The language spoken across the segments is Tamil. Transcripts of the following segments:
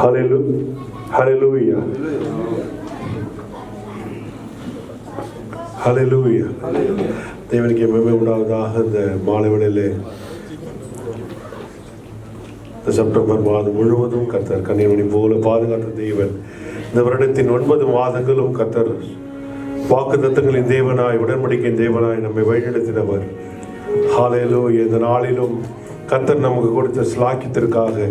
Hallelujah. Hallelujah. தேவனுக்கு மகிமை உண்டாவதாக. இந்த மாலை வேளையிலே செப்டம்பர் மாதம் முழுவதும் கர்த்தர் கன்னிமணி போல பாதுகாத்த தேவன். இந்த வருடத்தின் 9 மாதங்களும் கர்த்தர் வாக்குத்தத்தங்களின் தேவனாய், உடன்படிக்கையின் தேவனாய் நம்மை வழிநடத்தினவர். ஹல்லேலூயா. இந்த நாளிலும் கர்த்தர் நமக்கு கொடுத்த ஸ்லாக்கியத்திற்காக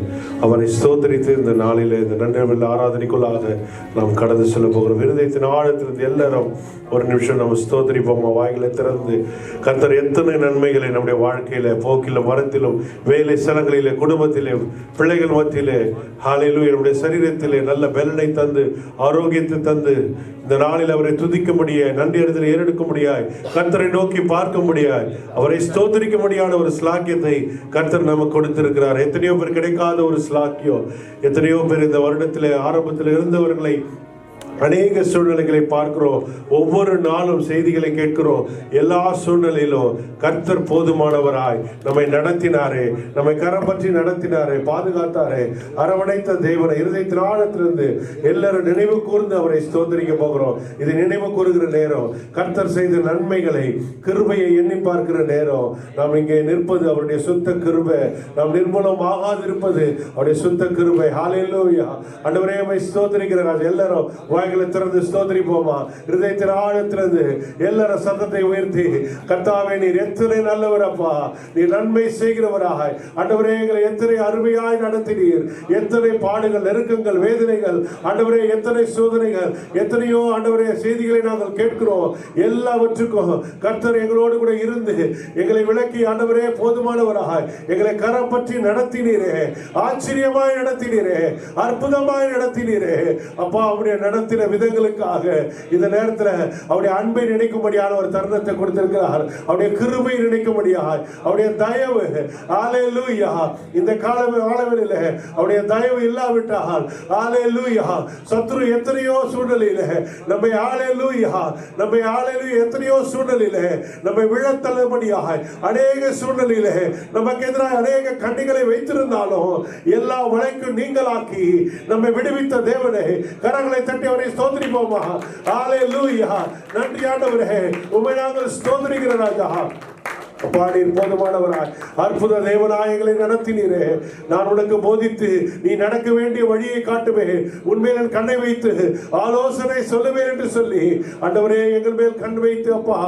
அவரை ஸ்தோத்திரித்து இந்த நாளில் இந்த நன்றி ஆராதனைக்குள்ளாக நாம் கடந்து செல்ல போகிறோம். இருதயத்தின் ஆழத்திலிருந்து எல்லாரும் ஒரு நிமிஷம் நம்ம ஸ்தோத்திரிப்போம். வாய்களை திறந்து கர்த்தர் எத்தனை நன்மைகளை நம்முடைய வாழ்க்கையில, போக்கிலும், மரத்திலும், வேலை ஸ்தலங்களிலே, குடும்பத்திலே, பிள்ளைகள் மத்தியிலே, ஹல்லேலூயா, நம்முடைய சரீரத்திலே நல்ல பலனை தந்து, ஆரோக்கியத்தை தந்து, இந்த நாளில் அவரை துதிக்க முடியாய், நன்றி அறிதலை ஏறெடுக்க முடியாய், கர்த்தரை நோக்கி பார்க்க முடியாய், அவரை ஸ்தோத்திரிக்க முடியாத ஒரு ஸ்லாக்கியத்தை கர்த்தர் நமக்கு கொடுத்திருக்கிறார். எத்தனையோ பேர் கிடைக்காத ஒரு ஸ்லாக்கியம். எத்தனையோ பேர் இந்த வருடத்திலே ஆரம்பத்தில் இருந்தவர்களை அநேக சூழ்நிலைகளை பார்க்கிறோம். ஒவ்வொரு நாளும் செய்திகளை கேட்கிறோம். எல்லா சூழ்நிலையிலும் கர்த்தர் போதுமானவராய் நம்மை நடத்தினாரே, நம்மை கரம் பற்றி நடத்தினாரே, பாதுகாத்தாரே, அரவணைத்த தேவனை இருதயத்தின் ஆழத்திலிருந்து எல்லாரும் நினைவு கூர்ந்து அவரை ஸ்தோத்திரிக்க போகிறோம். இது நினைவு கூறுகிற நேரம். கர்த்தர் செய்த நன்மைகளை, கிருபையை எண்ணி பார்க்கிற நேரம். நாம் இங்கே நிற்பது அவருடைய சுத்த கிருபை. நாம் நிர்மூலம் ஆகாதிருப்பது அவருடைய சுத்த கிருபை. ஹல்லேலூயா. ஆண்டவரே உம்மை ஸ்தோத்திரிக்கிறோம். எல்லாரும் திறந்து ஸ்தோத்திரிப்போமா. இருதயத்தின் ஆழத்திலிருந்து எல்லாரும் சத்தத்தை உயர்த்தி, கர்த்தாவே நீர் எத்தனை நல்லவர் அப்பா, நீர் நன்மை செய்கிறவராய், ஆண்டவரே எங்களை எத்தனை அருமையாய் நடத்தினீர். எத்தனை பாடுகள், நெருக்கங்கள், வேதனைகள், ஆண்டவரே எத்தனை சோதனைகள், எத்தனையோ ஆண்டவரே செய்திகளை நாங்கள் கேட்கிறோம். எல்லாவற்றுக்கும் கர்த்தர் எங்களோடு கூட இருந்து எங்களை விளக்கி, ஆண்டவரே போதுமானவராய் எங்களை கரம் பற்றி நடத்தினீரே, ஆச்சரியமாய் நடத்தினீரே, அற்புதமாய் நடத்தினீரே அப்பா. அவருடைய நடத்தின விதங்களுக்காக இந்த நேரத்தில் அவருடைய அன்பை நினைக்கும்படியான ஒரு தருணத்தை கொடுத்திருக்கிறார். அவருடைய கிருபை நினைக்கும்படியாக, அவருடைய தயவு, ஹல்லேலூயா, இந்த காலவெளியில அவருடைய தயவு இல்லாவிட்டால், ஹல்லேலூயா, சத்துரு எத்தனையோ சூழ்நிலையில நம்மை, ஹல்லேலூயா, நம்மை, ஹல்லேலூயா, எத்தனையோ சூழ்நிலையில நம்மை விழத்தள்ளும்படியாக, அநேக சூழ்நிலையில நமக்கு எதிராக அநேக கண்ணிகளை வைத்திருந்தாலும் எல்லா வலைக்கும் நீங்களாக்கி நம்மை விடுவித்த தேவனே, கரங்களை தட்டி அவரை ஸ்தோத்திரிப்போமா. ஹல்லேலூயா. நன்றி ஆண்டவரே, உம்மை நாங்கள் ஸ்தோத்திரிக்கிற ராஜா. பாடீர் போதுமானவராய், அற்புத தேவனாய் எங்களை நடத்தினீரே. நான் உனக்கு போதித்து நீ நடக்க வேண்டிய வழியை காட்டுவேன், உன்மேல் கண்ணை வைத்து ஆலோசனை சொல்லுவேன் என்று சொல்லி ஆண்டவரே எங்கள் மேல் கண் வைத்து அப்பா,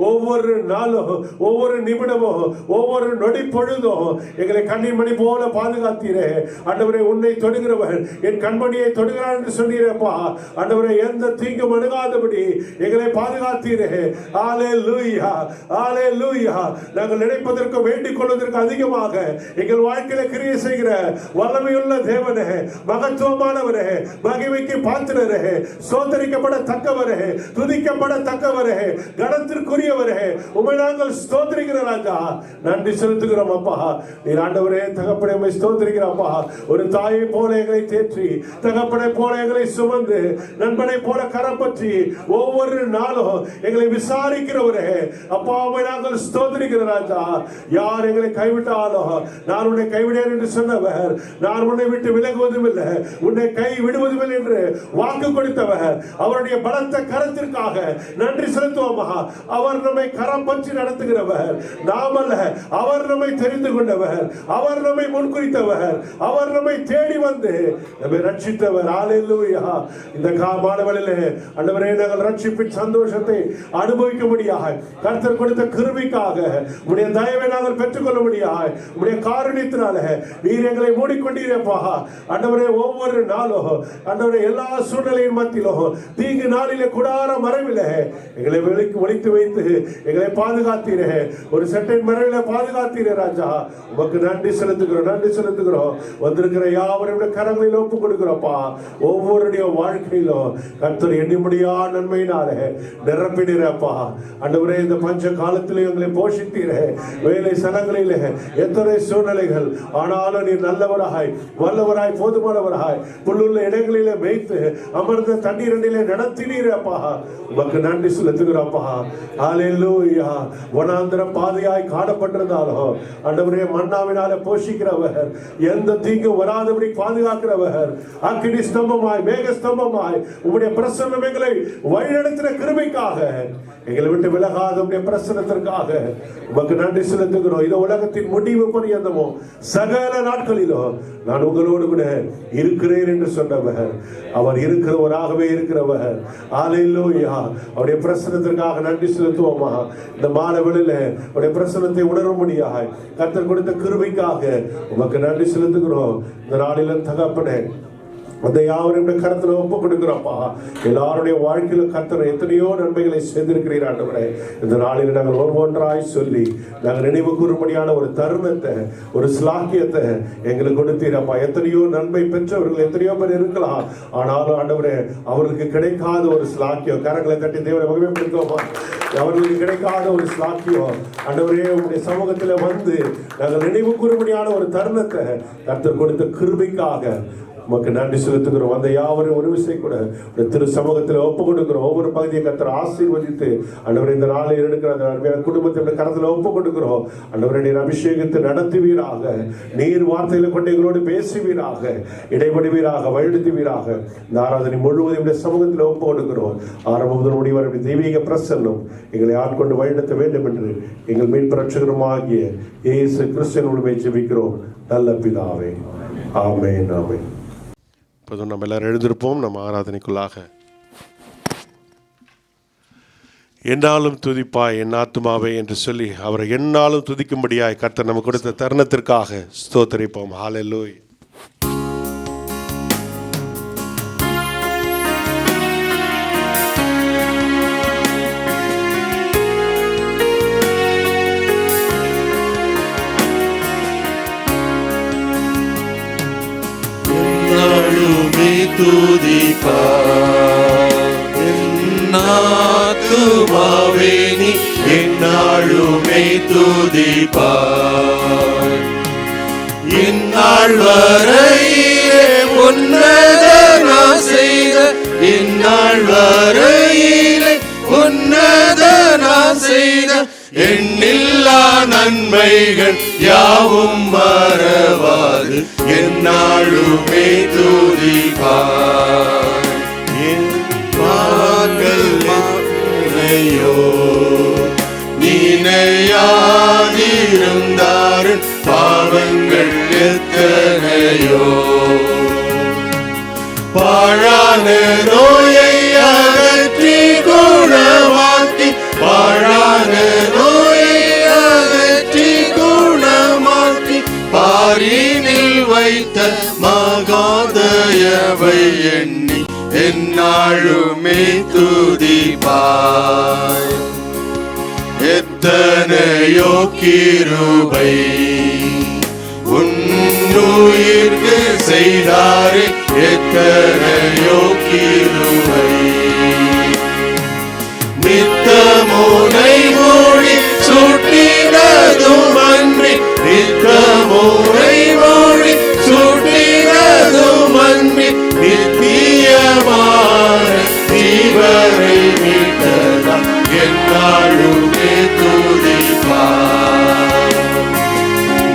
ஒவ்வொரு நாளும், ஒவ்வொரு நிமிடமும், ஒவ்வொரு நொடி பொழுதும் எங்களை கண்ணின் மணி போல பாதுகாத்தீரே. ஆண்டவரே உன்னை தொடுகிறவன் என் கண்மணியை தொடுகிறான் என்று சொன்னீரப்பா. ஆண்டவரே எந்த தீங்கும் அணுகாதபடி எங்களை பாதுகாத்தீரே. ஹல்லேலூயா, ஹல்லேலூயா. நாங்கள் நினைப்பதற்கு, வேண்டிக் கொள்வதற்கு அதிகமாக எங்கள் வாழ்க்கையில கிரியை செய்கிற வல்லமையுள்ள தேவனே, மகத்துவமானவரே, மகிமைக்கு பாத்திரரே, ஸ்தோத்திரிக்கப்படத்தக்கவரே, துதிக்கப்படத்தக்கவரே, கனத்திற்குரியவரே, உம்மை நாங்கள் ஸ்தோத்திரிக்கிற ராஜா. நன்றி செலுத்துகிறோம் அப்பா. நீர் ஆண்டவரே தகப்பனே உம்மை ஸ்தோத்திரிக்கிறோம் அப்பா. ஒரு தாயை போல எங்களை தேற்றி, தகப்பனை போல எங்களை சுமந்து, நண்பனை போல கரம் பற்றி ஒவ்வொரு நாளும் எங்களை விசாரிக்கிறவரே அப்பா, உம்மை நாங்கள் ஸ்தோத்திரிக்கிறோம் ராஜா. யார் எங்களை கைவிட்டாலும் நான் உன்னை கைவிடேன் என்று சொன்னவர், நான் உன்னை விட்டு விலகுவதும் இல்லை, உன்னை கை விடுவதும் இல்லை என்று வாக்கு கொடுத்தவர். அவருடைய பலத்த கரத்திற்காக நன்றி செலுத்துவோமா. அவர் நம்மை கரம் பற்றி நடத்துகிறவர், நாம் அல்ல. அவர் நம்மை தெரிந்து கொண்டவர், அவர் நம்மை முன்குறித்தவர், அவர் நம்மை தேடி வந்து நம்மை ரட்சித்தவர். ஹல்லேலூயா. இந்த மாணவர்களே ஆண்டவரே, நாங்கள் ரட்சிப்பின் சந்தோஷத்தை அனுபவிக்க முடியாது கர்த்தர் கொடுத்த கிருபைக்காக, உம்முடைய தயவை நாங்கள் பெற்றுக்கொள்ள முடியாது, உம்முடைய காருண்யத்தினால நீர் எங்களை மூடிக்கொண்டீரப்பா. ஆண்டவரே ஒவ்வொரு நாளும், ஆண்டவரே எல்லா சூழ்நிலையின் மத்தியிலும், தீங்கு நாளிலே கூடார மறைவிலே எங்களை ஒளித்து வைத்து எங்களை பாதுகாத்தீரே. ஒரு செட்டின் மறைவில பாதுகாத்தீரே ராஜா. உமக்கு நன்றி செலுத்துகிறோம், நன்றி செலுத்துகிறோம். வந்திருக்கிற யாவருடைய கரங்களில் ஒப்பு கொடுக்கிறோப்பா. ஒவ்வொருடைய வாழ்க்கையிலும் கர்த்தர் எண்ணிமுடியா நன்மையினாலே நிரப்பினீரப்பா. ஆண்டவரே இந்த பஞ்ச காலத்திலே எங்களை போஷித்து நடத்தீரே. வேலை ஸ்தலங்களிலே எத்தனை சூழ்நிலைகள், ஆனாலும் நீர் நல்லவராய் வல்லவராய் போதுமானவராய் புல்லுள்ள இடங்களிலே மேய்த்து அமர்ந்த தண்ணீரிலே நடத்தினீர் அப்பா. உமக்கு நன்றி செலுத்துகிறப்பா. ஹல்லேலூயா. வனாந்திர பாதையாய் காணப்பட்டிருந்தாலும் ஆண்டவரே மன்னாவினால போஷிக்கிறவர், எந்த தீங்கும் வராதபடி பாதுகாக்கிறவர், அக்கினி ஸ்தம்பமாய் மேக ஸ்தம்பமாய் உம்முடைய பிரசன்னம் எங்களை வழிநடத்தின கிருபைக்காக, எங்களை விட்டு விலகாத உம்முடைய பிரசன்னத்திற்காக உமக்கு நன்றி செலுத்துகிறோம். இந்த உலகத்தின் முடிவு பரியந்தமோ சகல நாட்களிலும் நான் உங்களோடு கூட இருக்கிறேன் என்று சொன்னவர், அவர் இருக்கிறவராகவே இருக்கிறவர். ஹல்லேலூயா. அவருடைய பிரசன்னத்திற்காக நன்றி செலுத்துவோமா? இந்த மாலை வேளையில அவருடைய பிரசன்னத்தை உணரும்படியாக கர்த்தர் கொடுத்த கிருபைக்காக உமக்கு நன்றி செலுத்துகிறோம். இந்த நாளிலும் தகப்பனே, அந்த யாவருடைய கருத்துல ஒப்பு கொடுக்கிறோம்ப்பா. எல்லாருடைய வாழ்க்கையில கர்த்தர் எத்தனையோ நன்மைகளை செய்திருக்கிறீர் ஆண்டவரே. இந்த நாளில் நாங்கள் ஒவ்வொன்றாய் சொல்லி நாங்கள் நினைவு கூறும்படியான ஒரு தருணத்தை, ஒரு ஸ்லாக்கியத்தை எங்களுக்கு கொடுத்தீரப்பா. எத்தனையோ நன்மை பெற்றவர்கள் எத்தனையோ பேர் இருக்கலாம், ஆனாலும் ஆண்டவரே அவர்களுக்கு கிடைக்காத ஒரு ஸ்லாக்கியம், கரங்களை தட்டி தேவனை மகிமைப்படுத்துவோமா? அவர்களுக்கு கிடைக்காத ஒரு ஸ்லாக்கியம் ஆண்டவரே உங்களுடைய சமூகத்தில் வந்து நாங்கள் நினைவு கூறும்படியான ஒரு தருணத்தை கர்த்தர் கொடுத்த கிருபைக்காக உமக்கு நன்றி செலுத்துகிறோம். அந்த யாவரையும் ஒரு விஷயம் கூட திரு சமூகத்தில் ஒப்பு கொடுக்கிறோம். ஒவ்வொரு பகுதியை கர்த்தர் ஆசீர்வதித்து ஆண்டவரே இந்த நாளில் எடுக்கிற அந்த குடும்பத்தை கரத்தில் ஒப்பு கொடுக்கிறோம். ஆண்டவரே நீர் அபிஷேகத்தை நடத்துவீராக, நீர் வார்த்தைகளை கொண்டு எங்களோடு பேசுவீராக, இடைபடுவீராக, வழிநடத்துவீராக. இந்த ஆராதனை முழுவதும் சமூகத்தில் ஒப்பு கொடுக்கிறோம். ஆரம்பம் முதல் முடிவரை தெய்வீக பிரசன்னம் எங்களை ஆட்கொண்டு வழிநடத்த வேண்டும் என்று எங்கள் மீட்பு ரட்சகருமாகிய இயேசு கிறிஸ்துவின் ஜெபிக்கிறோம் நல்ல பிதாவே. ஆமென், ஆமென். இப்போதும் நம்ம எல்லாரும் எழுந்திருப்போம் நம்ம ஆராதனைக்குள்ளாக. என்னாலும் துதிப்பாய் என் ஆத்துமாவே என்று சொல்லி அவரை என்னாலும் துதிக்கும்படியாய் கர்த்தர் நமக்கு கொடுத்த தருணத்திற்காக ஸ்தோத்திரிப்போம். ஹல்லேலூயா. ஆத்துமாவே நீ என்னாலுமே துதிப்பாய். இந்நாள் வரையிலே உன்னதனா செய்த, இந்நாள் வரையிலே உன்னதனா செய்த எண்ணில்லா நன்மைகள் யாவும் மறவாது என்னாலுமே துதிப்பாய். என் பாவங்கள் மாறையோ நினையாதிருந்தார், பாவங்கள் எத்தனையோ. பாழான நோயை அகற்றி குணமாக்கி, பாழான நோயை அகற்றி குணமாக்கி, பாரினில் வைத்த மகாதயவை எண்ணி என்னாலுமே துதிப்பாய். எத்தனையோ கிருபை உன்னுயிர்க்கு செய்தாரே, எத்தனையோ கிருபை. நித்தமுனை மூடி சுட்டினதும் அன்றி, நித்தமுனை மூடி சுட்டினதும் அன்றி, நித்தியமான ஜீவனை மீட்டதாம் என்னாலுமே துதிப்பாய்.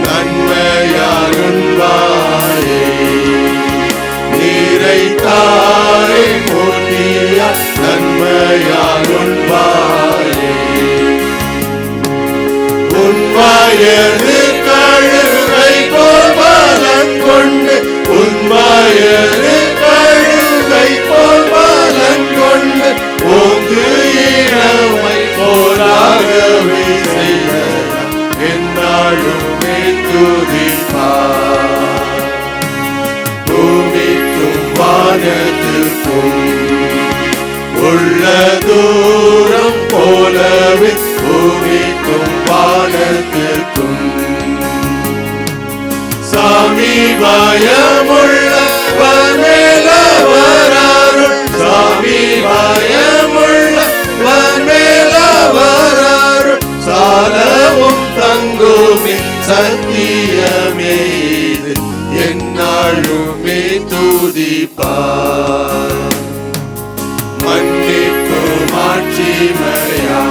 நன்மையால் உன்வாயை நிறைத்தாரே மொழியா, நன்மையால் உன்வாயை. உன்வாயது கழுகை போல் பலன் கொண்டு, உன்வாயது கழுகை போல் பலன் கொண்டு, ஓங்கு இளமை போலாகவே செய்த என்னாலுமே துதிப்பாய். பூமிக்கும் வானத்துக்கும் உள்ள தூரம் போலவே, பூமிக்கும் வானத்துக்கும் சமீபயமுள்ளவர் மேலவராருள், சமீபயமுள்ளவர் மேலவராருள், சாலவும் மன்னிப்பு மாட்சிமையா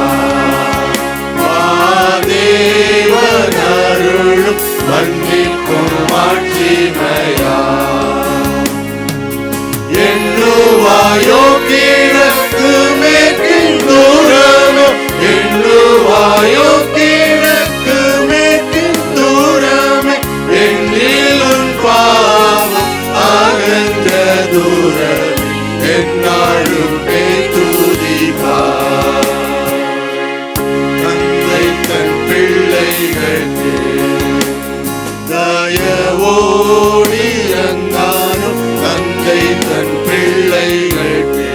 தேவன் அருளும் மன்னிப்பு மாட்சிமையா எண்ணுவாயோ கிழக்கு மேற்கின் தூரமோ எண்ணுவாயோ கிழக்கு மேற்கின் தூரமே எண்ணிலும் பாவம் அகன்ற தூரமே என்னாலும் துதிப்பா தந்தை தன் பிள்ளைகளுக்கு தயவோடிறங்கானும் தந்தை தன் பிள்ளைகளுக்கு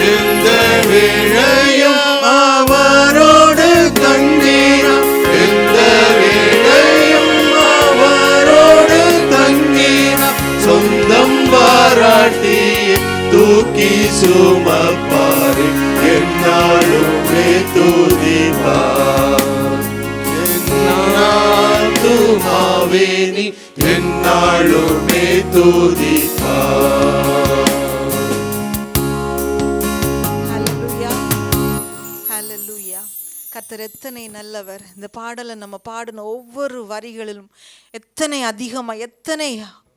எந்த வேளையும் அவரோடு தங்கினான் எந்த வேளையும் அவரோடு தங்கினான் சொந்தம் பாராட்டி தூக்கி சுமப்பாரு என்னாலுமே துதிப்பார் துமாவேனி என்னாலுமே துதிப்பார். ஹல்லேலூயா ஹல்லேலூயா. கர்த்தர் எத்தனை நல்லவர். இந்த பாடலை நம்ம பாடின ஒவ்வொரு வரிகளிலும் எத்தனை அதிகமாக எத்தனை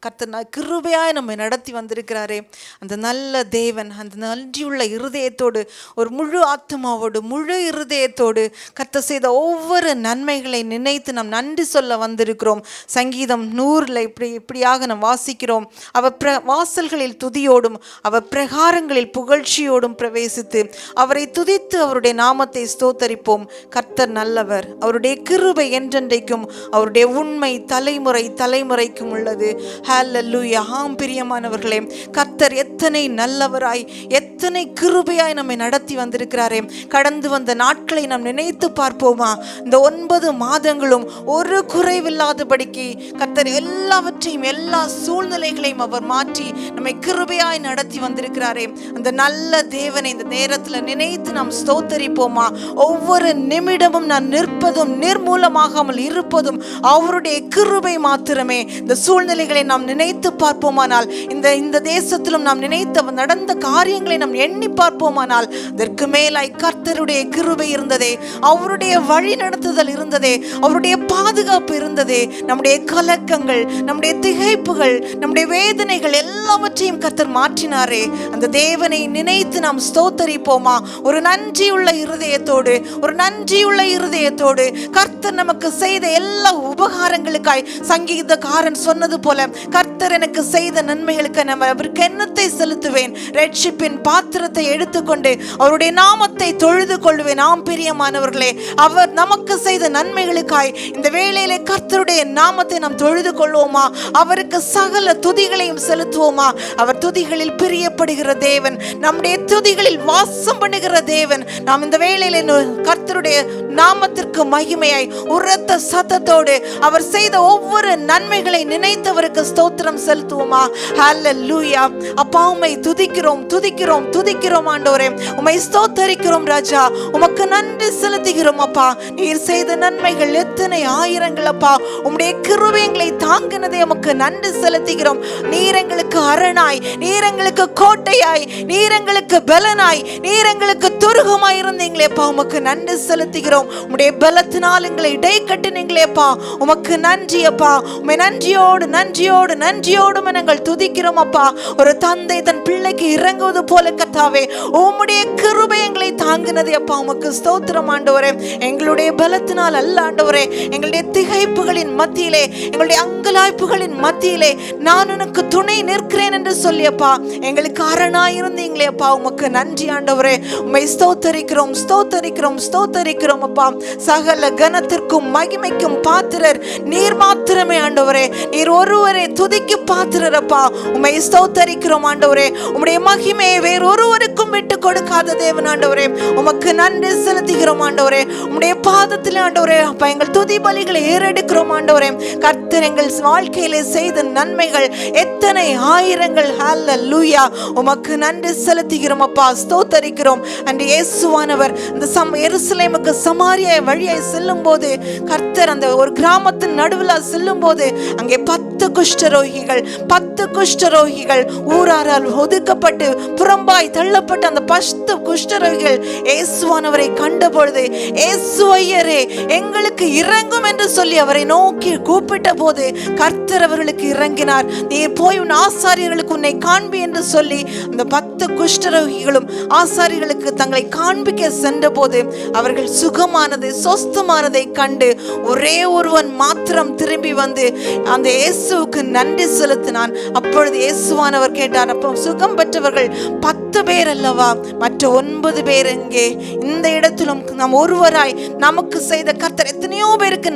கர்த்தர் கிருபையாய் நம்மை நடத்தி வந்திருக்கிறாரே. அந்த நல்ல தேவன் அந்த நன்றியுள்ள இருதயத்தோடு ஒரு முழு ஆத்மாவோடு முழு இருதயத்தோடு கர்த்தர் செய்த ஒவ்வொரு நன்மைகளை நினைத்து நாம் நன்றி சொல்ல வந்திருக்கிறோம். சங்கீதம் 100 இப்படியாக நாம் வாசிக்கிறோம். அவர் வாசல்களில் துதியோடும் அவர் பிரகாரங்களில் புகழ்ச்சியோடும் பிரவேசித்து அவரை துதித்து அவருடைய நாமத்தை ஸ்தோத்தரிப்போம். கர்த்தர் நல்லவர், அவருடைய கிருபை என்றென்றைக்கும், அவருடைய உண்மை தலைமுறை தலைமுறைக்கும் உள்ளது. ஹல்லேலூயா. ஆம் பிரியமானவர்களே, கர்த்தர் எத்தனை நல்லவராய் எத்தனை கிருபையாய் நம்மை நடத்தி வந்திருக்கிறாரே. கடந்து வந்த நாட்களை நாம் நினைத்து பார்ப்போமா? இந்த 9 மாதங்களும் ஒரு குறைவில்லாதபடிக்கு கர்த்தர் எல்லாவற்றையும் எல்லா சூழ்நிலைகளையும் அவர் மாற்றி நம்மை கிருபையாய் நடத்தி வந்திருக்கிறாரே. அந்த நல்ல தேவனை இந்த நேரத்தில் நினைத்து நாம் ஸ்தோத்தரிப்போமா? ஒவ்வொரு நிமிடமும் நான் நிற்பதும் நிர்மூலமாகாமல் இருப்பதும் அவருடைய கிருபை மாத்திரமே. இந்த சூழ்நிலைகளை நாம் நினைத்து பார்ப்போமானால், இந்த தேசத்திலும் நாம் நினைத்து நடந்த காரியங்களை நாம் எண்ணி பார்ப்போமானால், அதற்கு மேலாய் கர்த்தருடைய கிருபை இருந்ததே, அவருடைய வழி நடத்துதல் இருந்ததே, அவருடைய பாதுகாப்பு இருந்ததே. நம்முடைய கலக்கங்கள், நம்முடைய திகைப்புகள், நம்முடைய வேதனைகள் எல்லாவற்றையும் கர்த்தர் மாற்றினாரே. அந்த தேவனை நினைத்து நாம் ஸ்தோத்தரிப்போமா? ஒரு நன்றியுள்ள இருதயத்தோடு, ஒரு நன்றியுள்ள இருதயத்தோடு கர்த்தர் நமக்கு செய்த எல்லா உபகாரங்களுக்காய் சங்கீதக்காரன் சொன்னது போல, கர்த்தர் எனக்கு செய்த நன்மைகளுக்கு நம்ம அவருக்கு எண்ணத்தை செலுத்துவேன், ரட்சிப்பின் பாத்திரத்தை எடுத்துக்கொண்டு அவருடைய நாமத்தை தொழுது கொள்வேன். ஆம் பிரியமானவர்களே, அவர் நமக்கு செய்த நன்மைகளுக்காய் இந்த வேளையிலே கர்த்தருடைய நாமத்தை நாம் தொழுது கொள்வோமா? அவருக்கு சகல துதிகளையும் செலுத்துவோமா? அவர் துதிகளில் பிரியப்படுகிற தேவன், நம்முடைய துதிகளில் வாசம் பண்ணுகிற தேவன். நாம் இந்த வேளையிலே கர்த்தருடைய நாமத்திற்கு மகிமையாய் உரத்த சத்தத்தோடு அவர் செய்த ஒவ்வொரு நன்மைகளை நினைத்தவருக்கு ஸ்தோத்திரம் செலுத்துவோமா? ஹல்லேலூயா. அப்பா, உம்மை துதிக்கிறோம் துதிக்கிறோம் துதிக்கிறோம் ஆண்டவரே. உம்மை ஸ்தோத்தரிக்கிறோம் ராஜா. உமக்கு நன்றி செலுத்துகிறோம் அப்பா. நீர் செய்த நன்மைகள் எத்தனை ஆயிரங்கள் அப்பா. உம்முடைய கிருபைகளை தாங்கினதே உமக்கு நன்றி செலுத்துகிறோம். நீர் எங்களுக்கு அரணாய், நீர் எங்களுக்கு கோட்டையாய், நீர் எங்களுக்கு பலனாய், நீர் எங்களுக்கு துருகமாய் இருந்தீங்களேப்பா. உமக்கு நன்றி செலுத்துகிறோம். உம்முடைய பலத்தினால் எங்களை இடை கட்டினீங்களேப்பா. உமக்கு நன்றி அப்பா. உம்மை நன்றியோடு நன்றியோடு நன்றியோடும் நாங்கள் துதிக்கிறோம் அப்பா. ஒரு தந்தை தன் பிள்ளைக்கு இறங்குவது போல கர்த்தாவே உம்முடைய கிருபை எங்களை தாங்கினது அப்பா. உமக்கு ஸ்தோத்திரம் ஆண்டவரே. எங்களுடைய பலத்தினால் அல்ல ஆண்டவரே, எங்களுடைய திகைப்புகளின் மத்தியிலே, எங்களுடைய அங்கலாய்ப்புகளின் மத்தியிலே நான் உனக்கு துணை நிற்கிறேன் என்று சொல்லியப்பா எங்களுக்கு அரணாய் இருந்தீங்களே அப்பா. உமக்கு நன்றி ஆண்டவரே. உம்மை ஸ்தோத்தரிக்கிறோம் ஸ்தோத்தரிக்கிறோம் ஸ்தோத்தரிக்கிறோம் அப்பா. சகல கனத்திற்கும் மகிமைக்கும் பாத்திரர் நீர் மாத்திரமே ஆண்டவரே. நீர் ஒருவரே துதிக்கு பாத்திரரப்பா. உம்மை ஸ்தோத்தரிக்கிறோம் ஆண்டவரே. உம்முடைய மகிமையை வேறொருவருக்கும் விட்டு கொடுக்காத தேவன் ஆண்டவரே. உமக்கு நன்றி செலுத்துகிறோம் ஆண்டவரே. உம்முடைய பாதத்தில் ஆண்டவரே அப்பா எங்கள் துதி பலிகளை ஏறெடுக்கிறோம் ஆண்டவரே. கர்த்தர் எங்கள் வாழ்க்கையிலே செய்த நன்மைகள் எத்தனை ஆயிரங்கள். ஹல்லேலூயா. உமக்கு நன்றி செலுத்துகிறோம் அப்பா. ஸ்தோத்தரிக்கிறோம். அன்று இயேசுவானவர் இந்த எருசலேமுக்கு சமாரியா வழியாய் செல்லும் போது, கர்த்தர் அந்த ஒரு கிராமத்தின் நடுவில் செல்லும் போது அங்கே 10 10 குஷ்டரோகிகள் ஊராரால் ஒதுக்கப்பட்டு புறம்பாய் தள்ளப்பட்ட அந்த 10 குஷ்டரோகிகள் இயேசுவானவரை கண்ட பொழுது, இயேசு ஐயரே எங்களுக்கு இறங்கும் என்று சொல்லி அவரை நோக்கி கூப்பிட்ட போது கர்த்தர் அவர்களுக்கு இறங்கினார். நீ போய் உன் ஆசாரியர்களுக்கு உன்னை காண்பி என்று சொல்லி அந்த 10 குஷ்டரோகிகளும் ஆசாரியர்களுக்கு தங்களை காண்பிக்க சென்ற போது அவர்கள் சுகமானது சொஸ்தமானதை கண்டு ஒரே ஒருவன் மாத்திரம் திரும்பி வந்து அந்த இயேசுவுக்கு நன்றி செலுத்தினான். அப்பொழுது இயேசுவானவர் கேட்டார், அப்போ சுகம் பெற்றவர்கள் 10 பேர் அல்லவா, மற்ற 9 பேர் எங்கே? இந்த இடத்திலும் நாம் ஒருவராய் நமக்கு செய்த கர்த்தர் எத்தனையோ பேருக்கு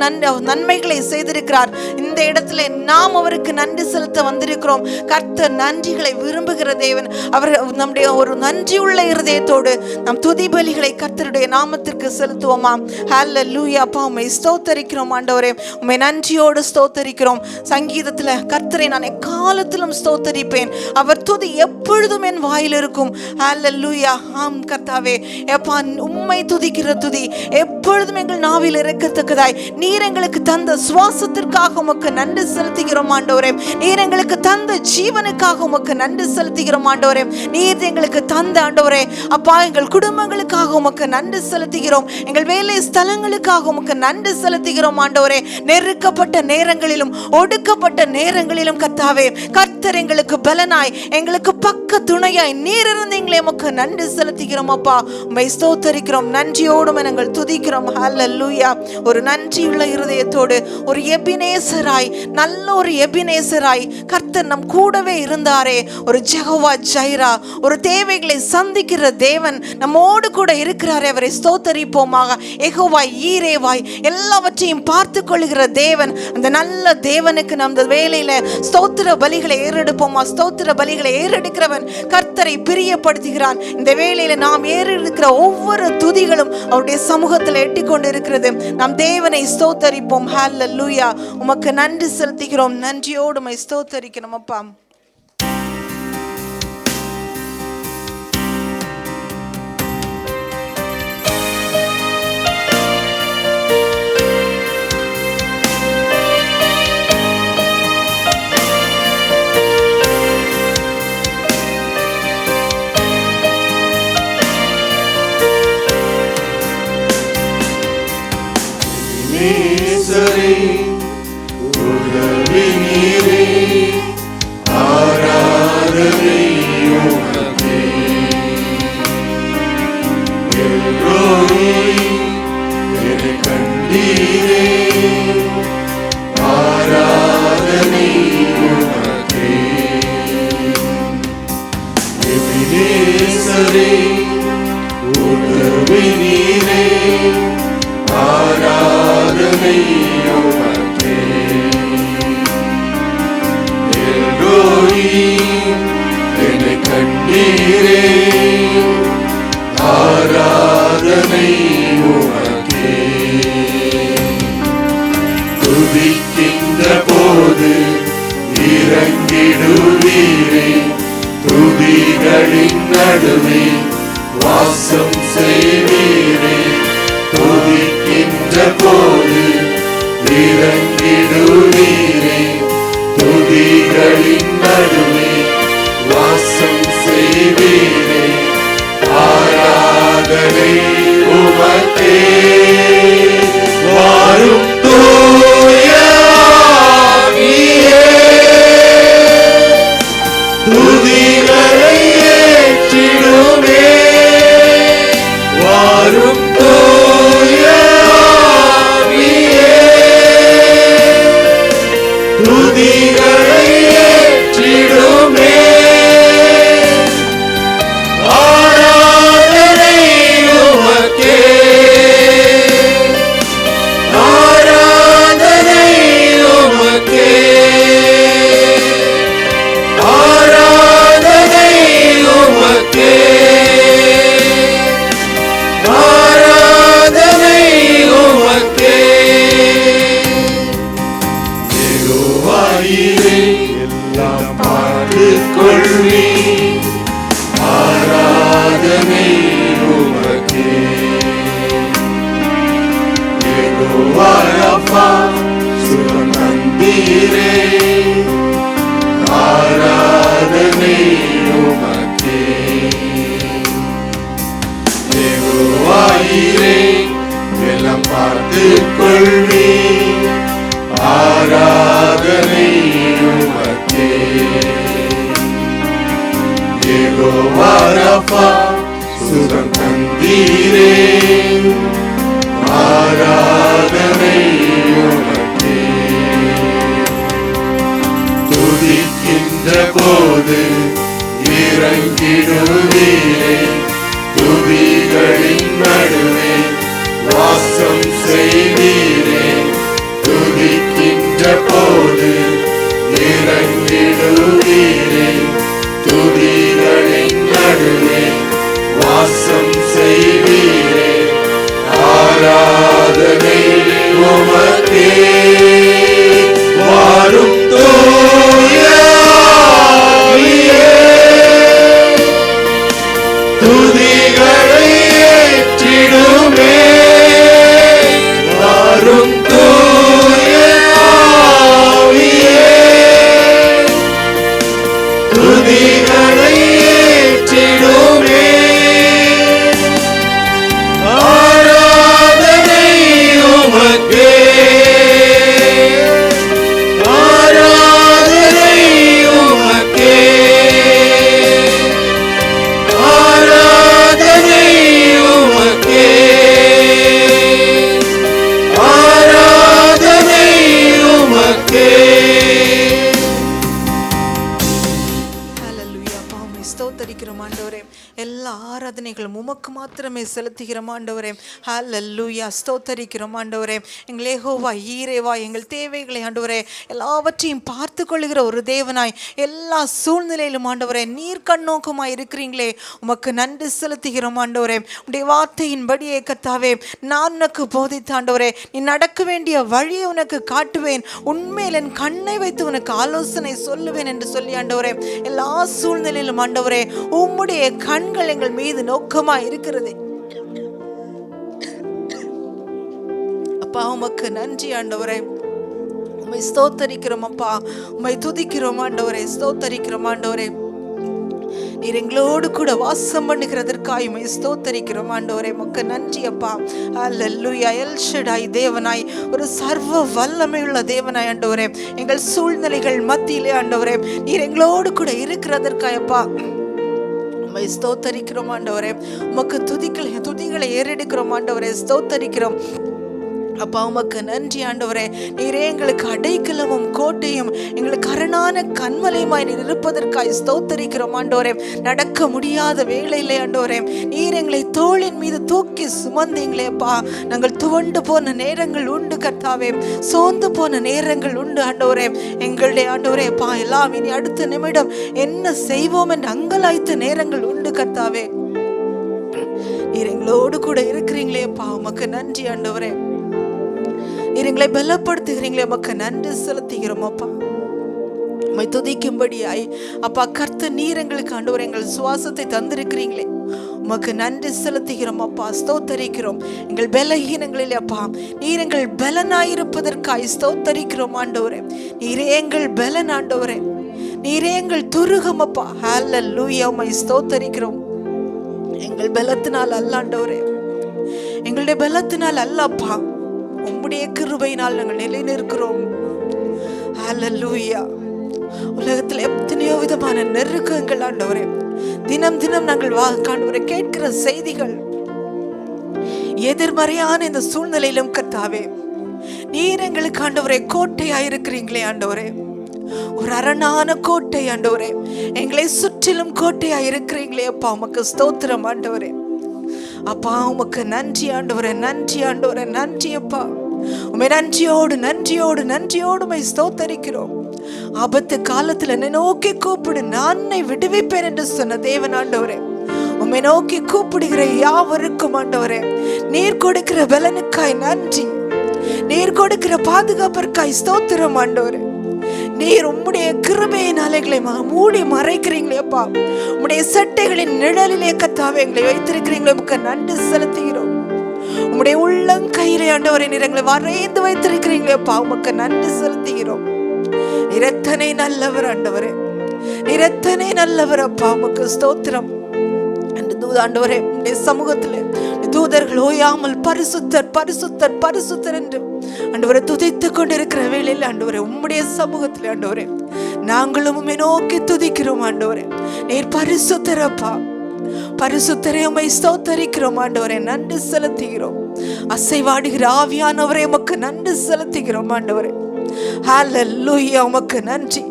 நன்மைகளை செய்திருக்கிறார். இந்த இடத்துல நாம் அவருக்கு நன்றி செலுத்த வந்திருக்கிறோம். கர்த்தர் நன்றிகளை விரும்புகிற தேவன். அவர்கள் நம்முடைய ஒரு நன்றியுள்ள இருதயத்தோடு நம் துதி பலிகளை கர்த்தருடைய நாமத்திற்கு செலுத்துவோமா? ஹல்லேலூயா. அப்பா உம்மை ஸ்தோத்தரிக்கிறோம் ஆண்டவரே, உம்மை நன்றியோடு ஸ்தோத்தரிக்கிறோம். சங்கீதத்துல கர்த்தரை நான் எக்காலத்திலும் ஸ்தோத்தரிப்பேன், அவர் துதி எப்பொழுதும் என் வாயில் இருக்கும். ஹல்லேலூயா. ஆம் கர்த்தாவே, அப்பா உம்மை துதிக்கிற துதி எப்பொழுதும் எங்கள் நாவில் இருக்கத்தக்கதாய் நீர் எங்களுக்கு தந்த சுவாசத்திற்காக உமக்கு நன்றி செலுத்துகிறோம் ஆண்டவரே. நீர் எங்களுக்கு தந்த ஜீவனுக்காக உமக்கு நன்றி செலுத்துகிறோம் ஆண்டவரே. நீர் எங்களுக்கு தந்த ஆண்டவரே அப்பா எங்கள் குடும்பங்களுக்காக உமக்கு நன்றி செலுத்துகிறோம். எங்கள் வேலை ஸ்தலங்களுக்காக உமக்கு நன்றி செலுத்துகிறோம் ஆண்டவரே. நெருக்கப்பட்ட நேரங்களிலும் ஒடுக்கப்பட்ட நேரங்களிலும் கர்த்தாவே, கர்த்தர் எங்களுக்கு பலனாய் எங்களுக்கு பக்க துணையாய் நீர் இருந்தீங்களே, உமக்கு நன்றி செலுத்துகிறோம் அப்பா. உம்மை ஸ்தோத்தரிக்கிறோம், நன்றியோடும் நாங்கள் துதிக்கிறோம். ஹல்லேலூயா. ஒரு நன்றியுள்ள இருதயத்தோடு ஒரு எபினேசராய், நல்ல ஒரு எபினேசராய் கர்த்தர் நம் கூடவே இருந்தாரே. ஒரு ஜெகோவா ஜைரா, ஒரு தேவைகளை சந்திக்கிற தேவன் நம்மோடு கூட இருக்கிறாரே, அவரை ஸ்தோத்தரிப்போமாக. யெகோவா ஈரேவாய், எல்லாவற்றையும் பார்த்து கொள்கிற தேவன், அந்த நல்ல தேவனுக்கு நம் வேலையில ஸ்தோத்திர பலிகளை ஏறெடுப்போமா? ஸ்தோத்திர பலிகளை ஏறெடுக்கிறவன் கர்த்தரை பிரியப்படுத்துகிறான். இந்த வேளையில நாம் ஏறெடுக்கிற ஒவ்வொரு துதிகளும் அவருடைய சமூகத்தில் எட்டிக்கொண்டு இருக்கிறது. நாம் தேவனை ஸ்தோத்தரிப்போம். ஹல்லேலூயா. உமக்கு நன்றி செலுத்துகிறோம், நன்றியோடு உம்மை ஸ்தோத்தரிக்கிறோம் அப்பா. உதவி நீரே, ஆராதனை உமக்கே. எல்லோரே என்னை கண்டீரே, ஆராதனை உமக்கே. எபினேசரே, உதவி நீரே, ஆராதனை உமக்கே. எல்லோரே என்னை கண்டீரே, ஆராதனை உமக்கே. துதிக்கின்ற போது இறங்கிடுவீரே, துதிகளின் நடுவே வாசம் செய்வீரே. துதிக்கின்ற போது இறங்கிடுவீரே, துதிகளின் நடுவே வாசம் செய்வீரே. ஆராதனை உமக்கே. வாரும் தூய ஆவியே, துதிகளை ஏற்றிடுமே. வாரும் தூய ஆவியே, துதிகளை ஏற்றிடுமே. ஆராதனை உமக்கே, ஆராதனை உமக்கே, ஆராதனை உமக்கே, ஆராதனை உமக்கே. யெகோவாயிரே, எல்லாம் பார்த்துக் கொள்வி. ஆராதனை உமக்கே. யெகோவா ராஃபா, சுகம் தந்தீரே. ஆராதனை உமக்கே. யெகோவாயிரே எல்லாம் பார்த்துக் கொள்வீர். ஆராதனை உமக்கே. யெகோவா ரஃபா சுகம் தந்தீரே. ஆராதனை உமக்கே. துதிக்கின்ற போது இறங்கிடுவீரே. துதிகளின் நடுவே வாசம் செய்வீரே. துதிக்கின்ற போது இறங்கிடுவீரே. துதிகளின் நடுவே வாசம் செய்வீரே. ஆராதனை உமக்கே. வாரும் தூய ஆவியே, துதிகளை ஏற்றிடுமே. வாரும் தூய ஆவியே, துதிகளை ஏற்றிடுமே. ஆராதனை உமக்கே. ஆராதனை உமக்கே. ஆராதனை உமக்கே. ஆராதனை உமக்கே. ஹல்லேலூயா. அப்பா உம்மை ஸ்தோத்தரிக்கிறோம் ஆண்டவரே. எல்லா ஆராதனைகளும் உமக்கு மாத்திரமே செலுத்துகிறோம் ஆண்டவரே. ஹல்லேலூயா. ஸ்தோத்தரிக்கிறோம் ஆண்டவரே. எங்கள் யெகோவா ஈரேவா எங்கள் தேவைகளை ஆண்டவரே எல்லாவற்றையும் பார்த்து கொள்ளுகிற ஒரு தேவனாய் எல்லா சூழ்நிலையிலும் ஆண்டவரே நீர் கண்ணோக்கமாய் இருக்கிறீங்களே, உமக்கு நன்றி செலுத்துகிறோம் ஆண்டவரே. உடைய வார்த்தையின்படியே கர்த்தாவே நான் உனக்கு போதித்த ஆண்டவரே, நீ நடக்க வேண்டிய வழியை உனக்கு காட்டுவேன், உண்மையில் என் கண்ணை வைத்து உனக்கு ஆலோசனை சொல்லுவேன் என்று சொல்லி ஆண்டவரே எல்லா சூழ்நிலையிலும் ஆண்டவரே உம்முடைய கண்கள் எங்கள் மீது நோக்கமாய் இருக்கிறது. அப்பா உமக்கு நன்றி ஆண்டவரே. உம்மை ஸ்தோத்தரிக்கிறோம் அப்பா, உம்மை துதிக்கிறோம் ஆண்டவரே, ஸ்தோத்தரிக்கிறோம் ஆண்டவரே. நீர் எங்களோடு கூட வாசம் பண்ணுகிறதற்காய் உம்மை ஸ்தோத்தரிக்கிறோம் ஆண்டவரே. உமக்கு நன்றி அப்பா. அல்லேலூயா. எல் ஷடாய் தேவனாய், ஒரு சர்வ வல்லமையுள்ள தேவனாய் ஆண்டவரே, எங்கள் சூழ்நிலைகள் மத்தியிலே ஆண்டவரே நீர் எங்களோடு கூட இருக்கிறதற்காய் அப்பா உம்மை ஸ்தோத்தரிக்கிறோம் ஆண்டவரே. உமக்கு துதிகளை ஏறெடுக்கிறோம் ஆண்டவரே, ஸ்தோத்தரிக்கிறோம் அப்பா. உமக்கு நன்றி ஆண்டவரே. நீரே எங்களுக்கு அடைக்கலமும் கோட்டையும் எங்களுக்கு அரணான கண்மலையுமாய் நீர் இருப்பதற்காய் ஸ்தோத்தரிக்கிறோம் ஆண்டவரே. நடக்க முடியாத வேளையிலே ஆண்டவரே நீர் எங்களை தோளின் மீது தூக்கி சுமந்தீங்களேப்பா. நாங்கள் துவண்டு போன நேரங்கள் உண்டு கர்த்தாவே, சோர்ந்து போன நேரங்கள் உண்டு ஆண்டவரே. எங்களுடைய ஆண்டவரே பா எல்லாம் இனி அடுத்த நிமிடம் என்ன செய்வோம் என்று அங்கலாய்த்த நேரங்கள் உண்டு கர்த்தாவே. நீர் எங்களோடு கூட இருக்கிறீங்களேப்பா. உமக்கு நன்றி ஆண்டவரே. நீர் எங்களை பலப்படுத்துகிறீங்களே, உமக்கு நன்றி செலுத்துகிறோம் அப்பா. உம்மை துதிக்கும்படியாய் அப்பா கர்த்தர் நீர் எங்களுக்கு ஆண்டவரே எங்கள் சுவாசத்தை தந்திருக்கிறீங்களே, உமக்கு நன்றி செலுத்துகிறோம் அப்பா, ஸ்தோத்தரிக்கிறோம். எங்கள் பலஹீனங்களில் அப்பா நீர் எங்கள் பலனாயிருப்பதற்காய் ஸ்தோத்தரிக்கிறோம் ஆண்டவரே. நீரே எங்கள் பலன் ஆண்டவரே, நீரே எங்கள் துருகம் அப்பா. ஹல்லேலூயா. உம்மை ஸ்தோத்தரிக்கிறோம். எங்கள் பலத்தினால் அல்ல ஆண்டவரே, எங்களுடைய பலத்தினால் அல்ல அப்பா, உம்முடைய கிருபையினால் நாங்கள் நிலை நிற்கிறோம். ஹல்லேலூயா. உலகத்தில் எத்தனையோ விதமான நெருக்கங்கள் ஆண்டவரே, தினம் தினம் நாங்கள் ஆண்டவரே கேட்கிற செய்திகள் எதிர்மறையான இந்த சூழ்நிலையிலும் கர்த்தாவே நீர் எங்களுக்கு ஆண்டவரே கோட்டையாயிருக்கிறீங்களே ஆண்டவரே, ஒரு அரணான கோட்டை ஆண்டவரே, எங்களை சுற்றிலும் கோட்டையாயிருக்கிறீங்களே அப்பா. உமக்கு ஸ்தோத்திரம் ஆண்டவரே. அப்பா உமக்கு நன்றி ஆண்டவரே, நன்றி ஆண்டவரே, நன்றி அப்பா. உம்மை நன்றியோடு உம்மை ஸ்தோத்தரிக்கிறோம். ஆபத்து காலத்துல என்னை நோக்கி கூப்பிடு, நான் உன்னை விடுவிப்பேன் என்று சொன்ன தேவன் ஆண்டவரே, உம்மை நோக்கி கூப்பிடுகிற யாவருக்கும் ஆண்டவரே நீர் கொடுக்கிற பலனுக்காய் நன்றி, நீர் கொடுக்கிற பாதுகாப்பிற்காய் ஸ்தோத்திரம் ஆண்டவரே. நீர் உம்முடைய கிருபையினாலே எங்களை மூடி மறைக்கிறீங்களே அப்பா, உம்முடைய சட்டைகளின் நிழலிலே கர்த்தாவே எங்களை வைத்திருக்கிறீங்களே, உமக்கு நன்றி செலுத்துகிறோம். உம்முடைய உள்ளங்கையிலே ஆண்டவரே நீர் எங்களை வரைந்து வைத்திருக்கிறீங்களே அப்பா, உமக்கு நன்றி செலுத்துகிறோம். நீர் எத்தனை நல்லவர் ஆண்டவரே, நீர் எத்தனை நல்லவர் அப்பா. உமக்கு ஸ்தோத்திரம். ஆண்டவரே, உம்முடைய சமூகத்திலே தூதர்கள் ஓயாமல் பரிசுத்தர் பரிசுத்தர் பரிசுத்தர் என்று ஆண்டவரை துதித்துக் கொண்டிருக்கிற வேளையில் ஆண்டவரே, உம்முடைய சமூகத்திலே ஆண்டவரே நாங்களும் உம்மை நோக்கி துதிக்கிறோம் ஆண்டவரே. நீர் பரிசுத்தர் அப்பா, பரிசுத்தரே உம்மை ஸ்தோத்தரிக்கிறோம் ஆண்டவரே, நன்றி செலுத்துகிறோம். அசைவாடுகிற ஆவியானவரே உமக்கு நன்றி செலுத்துகிறோம் ஆண்டவரே. ஹல்லேலூயா, உமக்கு நன்றி.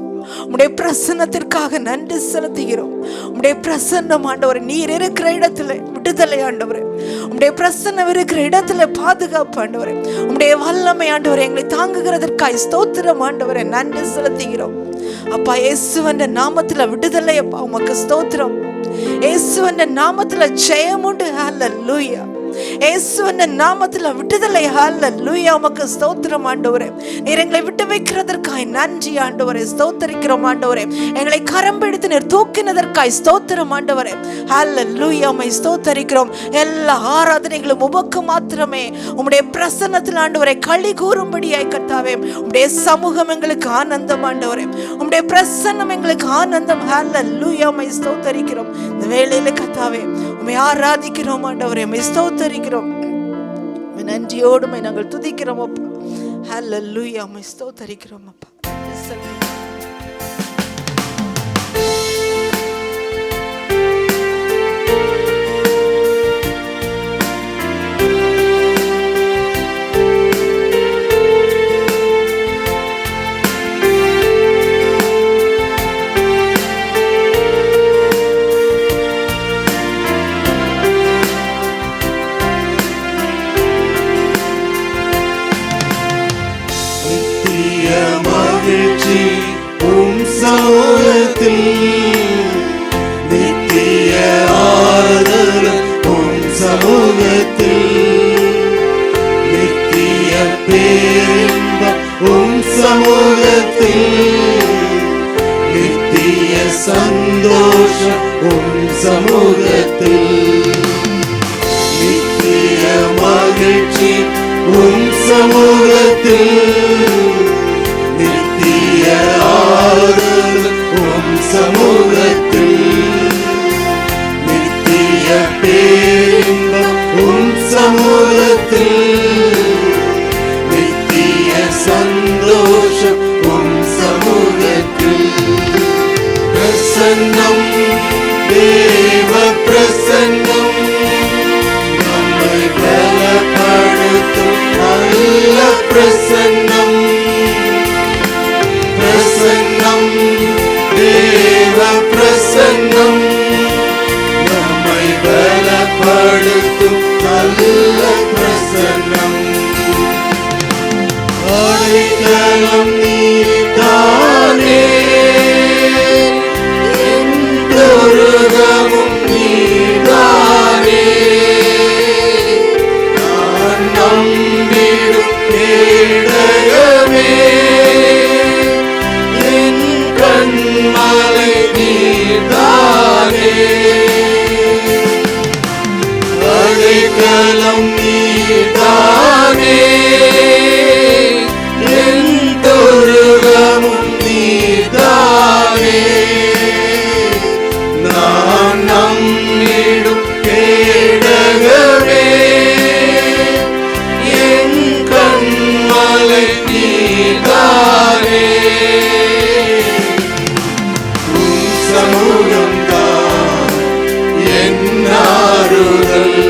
உம்முடைய பிரசன்னத்திற்காக நன்றி செலுத்துகிறோம். உம்முடைய பிரசன்னம் ஆண்டவரே, நீர் இருக்கிற இடத்துல விடுதலை ஆண்டவரே, உம்முடைய பிரசன்னம் இருக்கிற இடத்துல பாதுகாப்பு ஆண்டவரே, உம்முடைய வல்லமை ஆண்டவரே எங்களை தாங்குகிறதற்காய் ஸ்தோத்திரம் ஆண்டவரே, நன்றி செலுத்துகிறோம் அப்பா. இயேசுவின் நாமத்துல விடுதலை அப்பா, உமக்கு ஸ்தோத்திரம். இயேசுவின் நாமத்துல ஜெயம் உண்டு. ஹல்லேலூயா. இயேசுவின் நாமத்துல விடுதலை. ஹல்லேலூயா, உமக்கு ஸ்தோத்திரம் ஆண்டவரே. நீர் எங்களை விட்டு வைக்கிறதற்காய் நன்றி ஆண்டவரே, ஸ்தோத்தரிக்கிறோம் ஆண்டவரே. எங்களை கரம் பிடித்து நீர் தூக்கினதற்காய் ஸ்தோத்திரம் ஆண்டவரே. ஹல்லேலூயா, உம்மை ஸ்தோத்தரிக்கிறோம். எல்லா ஆராதனைகளும் உமக்கு மாத்திரமே. உம்முடைய பிரசன்னத்தில் ஆண்டவரே களி கூறும்படியாய் கர்த்தாவே, உம்முடைய சமூகம் எங்களுக்கு ஆனந்தம் ஆண்டவரே, உம்முடைய பிரசன்னம் எங்களுக்கு ஆனந்தம். ஹல்லேலூயா, உம்மை ஸ்தோத்தரிக்கிறோம். இந்த வேளையில கர்த்தாவே உம்மை ஆராதிக்கிறோம் ஆண்டவரே, உம்மை ஸ்தோத்தரிக்கிறோம். நன்றியோடு நாங்கள் துதிக்கிறோம் அப்பா. ஹல்லேலூயா, உம்மை ஸ்தோத்தரிக்கிறோம் அப்பா. நித்திய ஆறுதல் உம் சமூகத்தில், நித்திய பேரின்பம் உம் சமூகத்தில், நித்திய சந்தோஷம் உம் சமூகத்தில், நித்திய மகிழ்ச்சி உம் சமூகத்தில், நித்திய ஆறுதல் உம் சமூகத்தில், நித்திய பேரின்பம் உம் சமூகத்தில், நித்திய சந்தோஷம் உம் சமூகத்தில். பிரசன்னம், தேவ பிரசன்னம், நம்மை பலப்படுத்தும் நல்ல பிரசன்னம். பிரசன்னம், தேவ பிரசன்னம், நம்மை பலப்படுத்தும் நல்ல பிரசன்னம். அடைக்கலம் நீதானே, என் துருகமும் நீதானே, நான் நம்பிடும் கேடகமே, கண்மலை நீதானே. அடைக்கலம் நீதானே, என் துருகமும் நீதானே, நான் நம்பிடும் கேடகமே, என் கண்மலை நீதானே. சமூகம்தான் என் ஆறுதல்,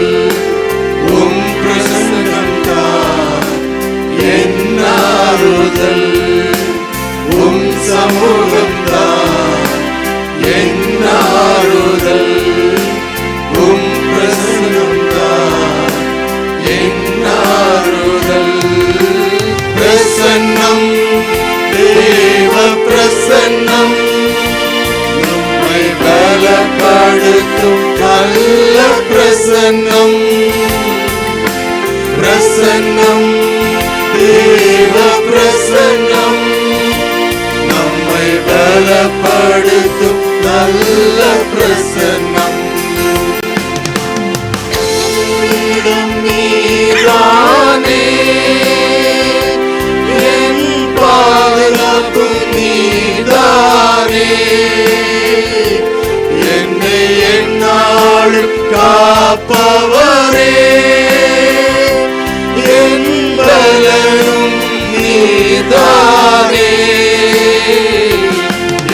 உம் பிரசன்னம்தான் என் ஆறுதல், உம் சமூகம்தான் என் ஆறுதல், உம் பிரசன்னம்தான் என் ஆறுதல். பிரசன்னம், தேவ பிரசன்னம், பலப்படுத்தும் நல்ல பிரசன்னம். பிரசன்னம், தேவ பிரசன்னம், நம்மை பலப்படுத்தும் நல்ல பிரசன்னம். நீதானே என் பாதுகாப்பும் என்னாலும் காப்பவரே, என் பலனும் நீதானே,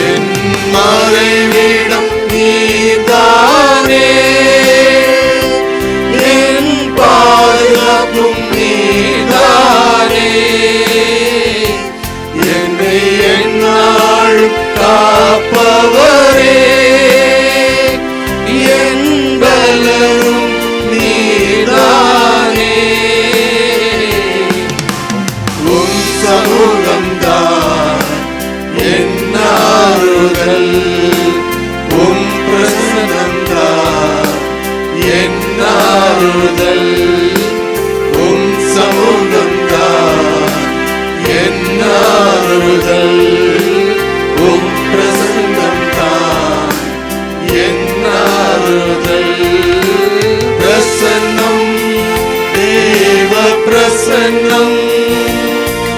என் மறைவிடம் நீதானே, என் பாதுகாப்பும் நீதானே, என்னை என்னாலும் காப்பவரே, என் பலனும் நீதானே. உம் சமூகம்தான் என் ஆறுதல், உம் பிரசன்னம்தான் என் ஆறுதல், உம் சமூகம்தான் என் ஆறுதல், உம் பிரசன்னம்தான் என் ஆறுதல். பிரசன்னம், தேவ பிரசன்னம்,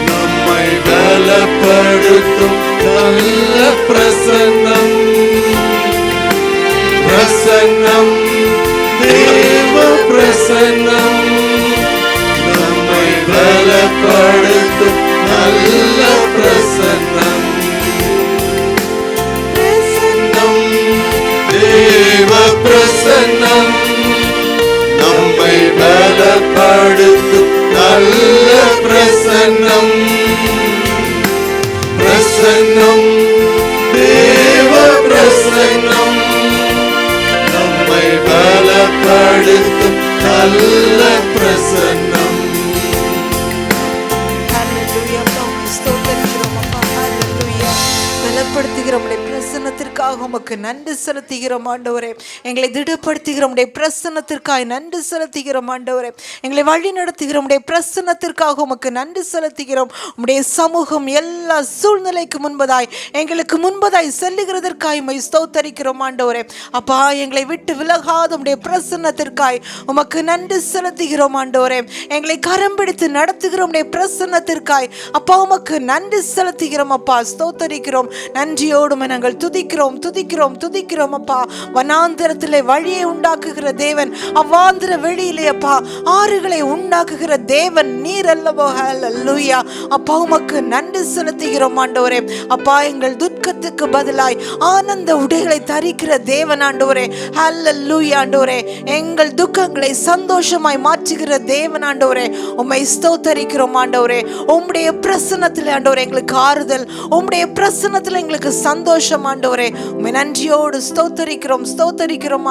நம்மை பலப்படுத்தும் நல்ல பிரசன்னம். பிரசன்னம், தேவ பிரசன்னம், நம்மை பலப்படுத்தும் நல்ல பிரசன்னம். பிரசன்னம், தேவ பிரசன்னம், நம்மை பலப்படுத்தும் நல்ல பிரசன்னம். பிரசன்னம், தேவ பிரசன்னம், நம்மை பலப்படுத்தும் நல்ல பிரசன்னம். ஹல்லேலூயா. உம்மை ஸ்தோத்திரிக்கிறோம் அப்பா. ஹல்லேலூயா. பலப்படுத்துகிற உம்முடைய பிரசன்னத்திற்காக உமக்கு நன்றி செலுத்துகிறோம் ஆண்டவரே. எங்களை திடப்படுத்துகிற உம்முடைய பிரசன்னத்திற்காக நன்றி செலுத்துகிறோம் ஆண்டவரே. எங்களை வழி நடத்துகிற உம்முடைய பிரசன்னத்திற்காக உமக்கு நன்றி செலுத்துகிறோம். உம்முடைய சமூகம் எல்லா சூழ்நிலைக்கு முன்பதாய் எங்களுக்கு முன்பதாய் செல்லுகிறதற்காய் உம்மை ஸ்தோத்தரிக்கிறோம் ஆண்டவரே. அப்பா, எங்களை விட்டு விலகாத உம்முடைய பிரசன்னத்திற்காய் உமக்கு நன்றி செலுத்துகிறோம் ஆண்டவரே. எங்களை கரம் பிடித்து நடத்துகிற உம்முடைய பிரசன்னத்திற்காய் அப்பா உமக்கு நன்றி செலுத்துகிறோம் அப்பா. ஸ்தோத்தரிக்கிறோம். நன்றியோடு நாங்கள் துதிக்கிறோம் துதிக்கிறோம் துதிக்கிறோம் அப்பா. வனாந்திரத்திலே வழியை உண்டாக்குகிற தேவன், அவ்வாந்திர வெளியிலே அப்பா ஆறுகளை உண்டாக்குகிற தேவன் நீர் அல்லவோ. ஹல்லேலூயா. அப்பா உமக்கு நன்றி செலுத்துகிறோம் ஆண்டவரே. அப்பா, எங்கள் துக்கத்துக்கு பதிலாய் ஆனந்த உடைகளை தரிக்கிற தேவன் ஆண்டவரே. ஹல்லேலூயா ஆண்டவரே. எங்கள் துக்கங்களை சந்தோஷமாய் மாற்றுகிற தேவன் ஆண்டவரே. உம்மை ஸ்தோத்தரிக்கிறோம் ஆண்டவரே. உம்முடைய பிரசன்னத்தில் ஆண்டவரே எங்களுக்கு ஆறுதல், உம்முடைய பிரசன்னத்தில் எங்களுக்கு சந்தோஷம் ஆண்டவரே. உம்மை நன்றியோடு ஸ்தோத்தரிக்கிறோம்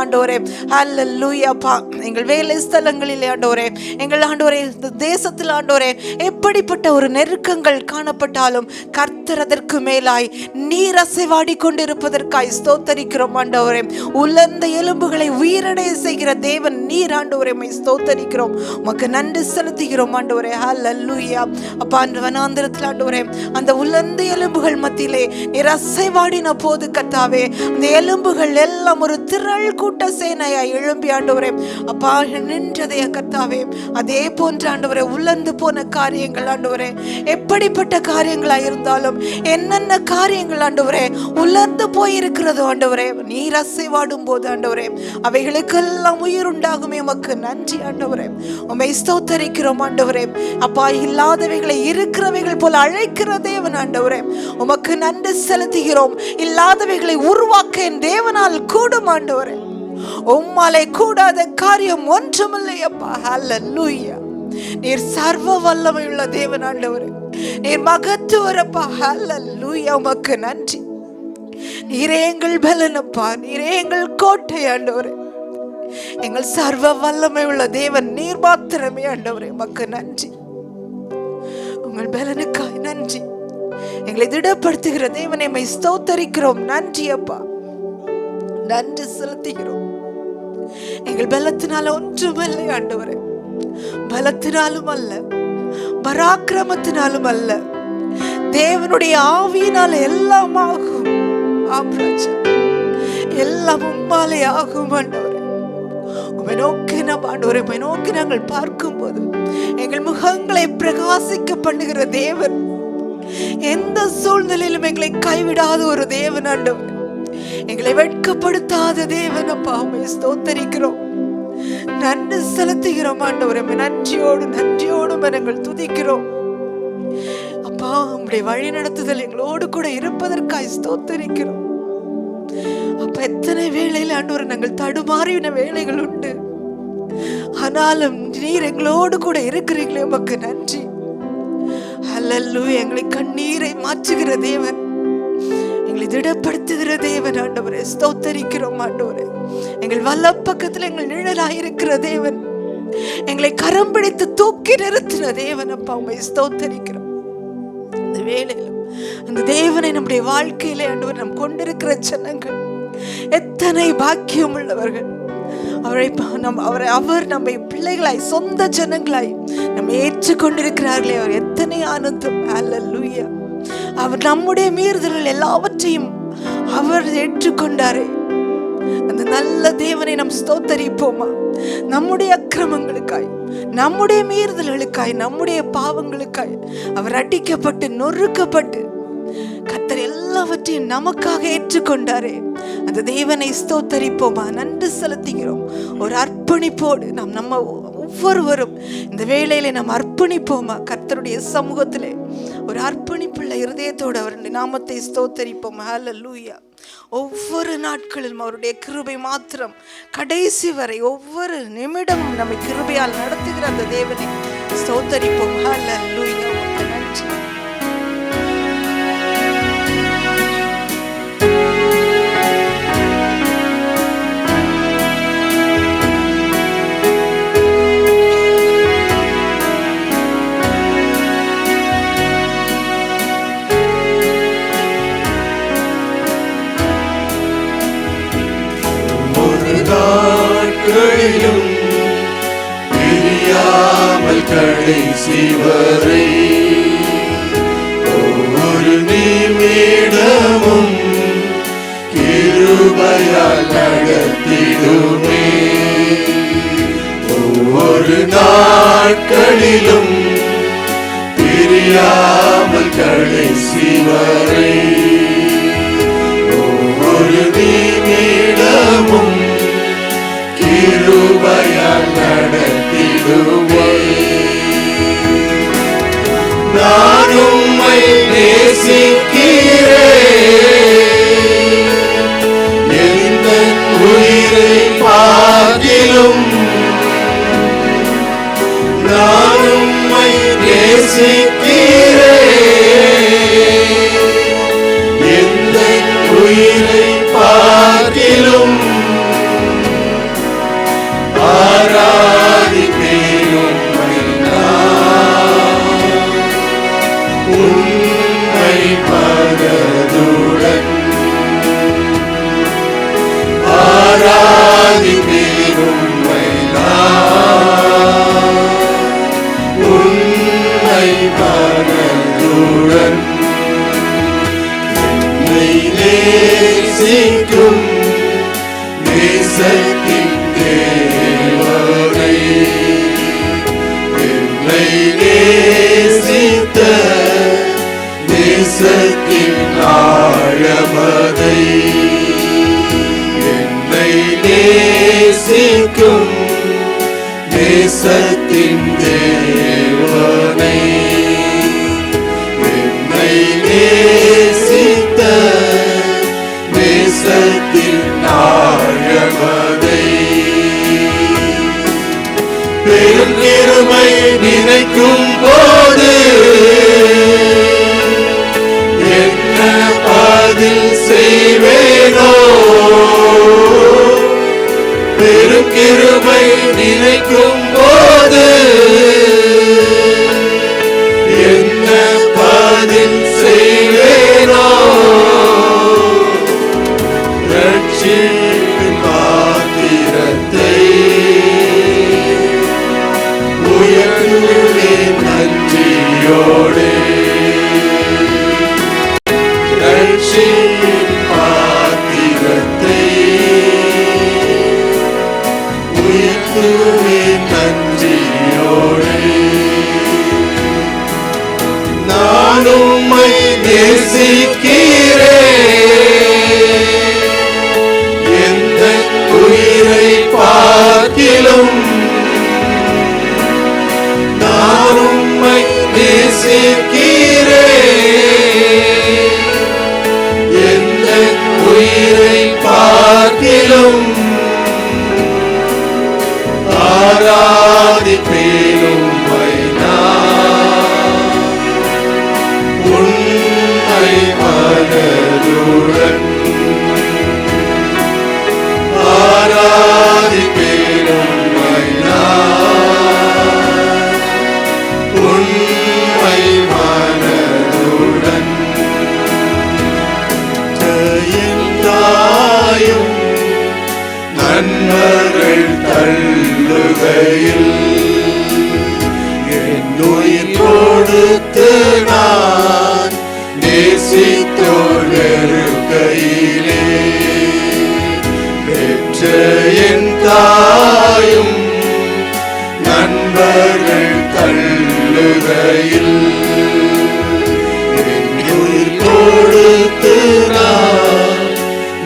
ஆண்டவரே. ஹல்லேலூயா அப்பா. எங்கள் வேலை ஸ்தலங்களிலே ஆண்டவரே, எங்கள் ஆண்டவரே இந்த தேசத்தில் ஆண்டவரே எப்படிப்பட்ட ஒரு நெருக்கங்கள் காணப்பட்டாலும் கர்த்தர் அதற்கு மேலாய் நீர் அசைவாடி கொண்டிருப்பதற்காய் ஸ்தோத்தரிக்கிறோம் ஆண்டவரே. உலர்ந்த எலும்புகளை உயிரடைய செய்கிற தேவன் நீர் ஆண்டவரே. உம்மை ஸ்தோத்தரிக்கிறோம். உமக்கு நன்றி செலுத்துகிறோம் ஆண்டவரே. ஹல்லேலூயா அப்பா. அந்த வனாந்திரத்தில் ஆண்டவரே அந்த உலர்ந்த எலும்புகள் மத்தியிலே நீர் அசைவாடின போது கர்த்தாவே, அந்த எலும்புகள் எல்லாம் ஒரு திரள் கூட்ட சேனையாய் எழும்பி ஆண்டவரே அப்பா நின்றதே கர்த்தாவே. அதே போன்ற ஆண்டவரே உலர்ந்து போன காரியங்கள் ஆண்டவரே, எப்படிப்பட்ட காரியங்களா இருந்தாலும், என்னென்ன காரியங்கள் ஆண்டவரே உலர்ந்து போயிருக்கிறதோ ஆண்டவரே, நீர் அசைவாடும் போது ஆண்டவரே அவைகளுக்கெல்லாம் உயிர் உண்டாகுமே. உமக்கு நன்றி ஆண்டவரே. உம்மை ஸ்தோத்தரிக்கிறோம் ஆண்டவரே. அப்பா, இல்லாதவைகளை இருக்கிறவைகள் போல அழைக்கிற தேவன் ஆண்டவரே. உமக்கு நன்றி செலுத்துகிறோம். இல்லாதவைகளை உருவாக்க என் தேவனால் கூடும் ஆண்டவரே. உம்மாலே கூடாத காரியம் ஒன்றுமில்லை அப்பா. ஹல்லேலூயா. நீர் சர்வ வல்லமை உள்ள தேவன் ஆண்டவரே. நீர் மகத்துவரப்பா. ஹல்லேலூயா. உமக்கு நன்றி. நீரே எங்கள் பலனப்பா, நீரே எங்கள் கோட்டை ஆண்டவரே. எங்கள் சர்வ வல்லமை உள்ள தேவன் நீர் மாத்திரமே ஆண்டவரே. உமக்கு நன்றி. உங்கள் பலனுக்காய் நன்றி. எங்களை திடப்படுத்துகிற தேவனை உம்மை ஸ்தோத்தரிக்கிறோம். நன்றி அப்பா. நன்றி செலுத்துகிறோம். எங்கள் பலத்தினால ஒன்றுமில்லை ஆண்டவரே. பலத்தினாலும் அல்ல, பராக்கிரமத்தினாலும் அல்ல, தேவனுடைய ஆவியினால எல்லாம் ஆகும். எல்லாம் உம்மாலே ஆகும் ஆண்டவரே. உம்மை நோக்கி நாம் ஆண்டவரே, உம்மை நோக்கி நாங்கள் பார்க்கும் போது எங்கள் முகங்களை பிரகாசிக்க பண்ணுகிற தேவன், எந்த சூழ்நிலையிலும் எங்களை கைவிடாத ஒரு தேவன் ஆண்டவர். எங்களை வெட்கப்படுத்தாத தேவன் அப்பா, உம்மை ஸ்தோத்தரிக்கிறோம், நன்றி செலுத்துகிறோம் ஆண்டவரே. நன்றியோடு நாங்கள் துதிக்கிறோம் அப்பா. உம்முடைய வழி நடத்துதல் எங்களோடு கூட இருப்பதற்காய் ஸ்தோத்தரிக்கிறோம் அப்பா. எத்தனை வேளையில் ஆண்டவரே நாங்கள் தடுமாறின வேளைகள் உண்டு, ஆனாலும் நீர் எங்களோடு கூட இருக்கிறீங்களே, உமக்கு நன்றி. ஹல்லேலூயா. எங்களை கண்ணீரை மாற்றுகிற தேவன், எங்களை திடப்படுத்துகிற தேவன் ஆண்டவரே, ஸ்தோத்தரிக்கிறோம் ஆண்டவரே. எங்கள் வலப்பக்கத்தில் எங்கள் நிழலாயிருக்கிற தேவன், எங்களை கரம் பிடித்து தூக்கி நிறுத்தின தேவன் அப்பா, உம்மை ஸ்தோத்தரிக்கிறோம். இந்த வேளையிலும் அந்த தேவனை நம்முடைய வாழ்க்கையிலே ஆண்டவர் நாம் கொண்டிருக்கிற ஜனங்கள் எத்தனை பாக்கியம் உள்ளவர்கள். அவர் நம்மை பிள்ளைகளாய், சொந்த ஜனங்களாய் நம்ம ஏற்றுக்கொண்டிருக்கிறார்களே, அவர் எத்தனை ஆனந்தம். ஹல்லேலூயா. அவர் நம்முடைய மீறுதல்கள் எல்லாவற்றையும் அவர் ஏற்றுக்கொண்டாரே. அந்த நல்ல தேவனை நாம் ஸ்தோத்தரிப்போமா? நம்முடைய அக்கிரமங்களுக்காய், நம்முடைய மீறுதல்களுக்காய், நம்முடைய பாவங்களுக்காய் அவர் அடிக்கப்பட்டு நொறுக்கப்பட்டு கர்த்தர் எல்லாவற்றையும் நமக்காக ஏற்றுக்கொண்டாரே. அந்த தேவனை ஸ்தோத்தரிப்போமா? நன்றி செலுத்துகிறோம். ஒரு அர்ப்பணிப்போடு நம்ம ஒவ்வொருவரும் இந்த வேளையிலே நாம் அர்ப்பணிப்போமா? கர்த்தருடைய சமூகத்திலே ஒரு அர்ப்பணிப்புள்ள இருதயத்தோடு அவருடைய நாமத்தை ஸ்தோத்தரிப்போம். ஹல்லேலூயா. ஒவ்வொரு நாட்களிலும் அவருடைய கிருபை மாத்திரம் கடைசி வரை ஒவ்வொரு நிமிடமும் நம்மை கிருபையால் நடத்துகிற அந்த தேவனை ஸ்தோத்தரிப்போம். ஹல்லேலூயா. நன்றி. கடைசி வரை ஒவ்வொரு நிமிடமும் கிருபையால் நடத்திடுமே. ஒவ்வொரு நாட்களிலும் பிரியாமல் கடைசி வரை ஒவ்வொரு நிமிடமும் கிருபையால் நடத்திடுமே. நான் உம்மை நேசிக்கிறேன், எந்த உயிரை பார்க்கிலும் நான் உம்மை நேசிக்கிறேன், எந்த உயிரை பார்க்கிலும் ஆராதிப்பேன் உம்மை நான் உம்மை மனதுடன் ஆராதிப்பேன் உம்மை நான் உம்மை மனதுடன் என்னை நேசிக்கும் நேசத்தின் தேவனை என்னை நேசித்த நேசத்தின் ஆழமதை என்னை நேசிக்கும் நேசத்தின் தேவனை என்னை நேசித்த நேசத்தின் ஆழமதை பெரும் கிருபை நினைக்கும் போது என்ன பதில் செய்வேனோ, பெரும் கிருபை நினைக்கும் போது என்ன பதில் செய்வேனோ, ரட்சிப்பின் பாத்திரத்தை உயர்த்துவேன் நன்றியோடு, ரட்சிப்பின் பாத்திரத்தை உயர்த்துவேன் நன்றியோடு. நான் உம்மை நேசிக்கிறேன், பார்க்கிலும் நான் உம்மை நேசிக்கிறேன். எந்த உயிரை பார்க்கிலும் ஆராதிப்பேன் உம்மை நான். உண்மை மனதுடன் ஆராதிப்பேன் உம்மை நான். உண்மை மனதுடன் தாயும் நண்பர்கள் தள்ளுகையில் என் உயிர் கொடுத்து நான் நேசித்தோர் வெறுக்கையிலே பெற்ற என் தாயும் நண்பர்கள் தள்ளுகையில் என் உயிர் கொடுத்து நான்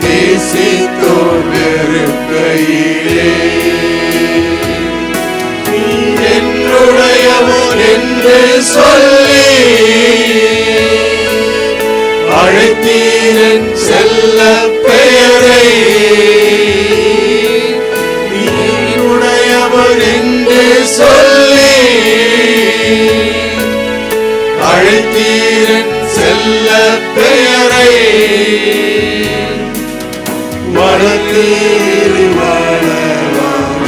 நேசித்தோர் வெறுக்கையிலே என்னுடையவன் என்று சொல்லி அழைத்தீரன் செல்ல பெயரை. என்னுடையவன் என்று சொல்லி அழைத்தீரன் செல்ல பெயரை. வளர்த்தீர் வளவாக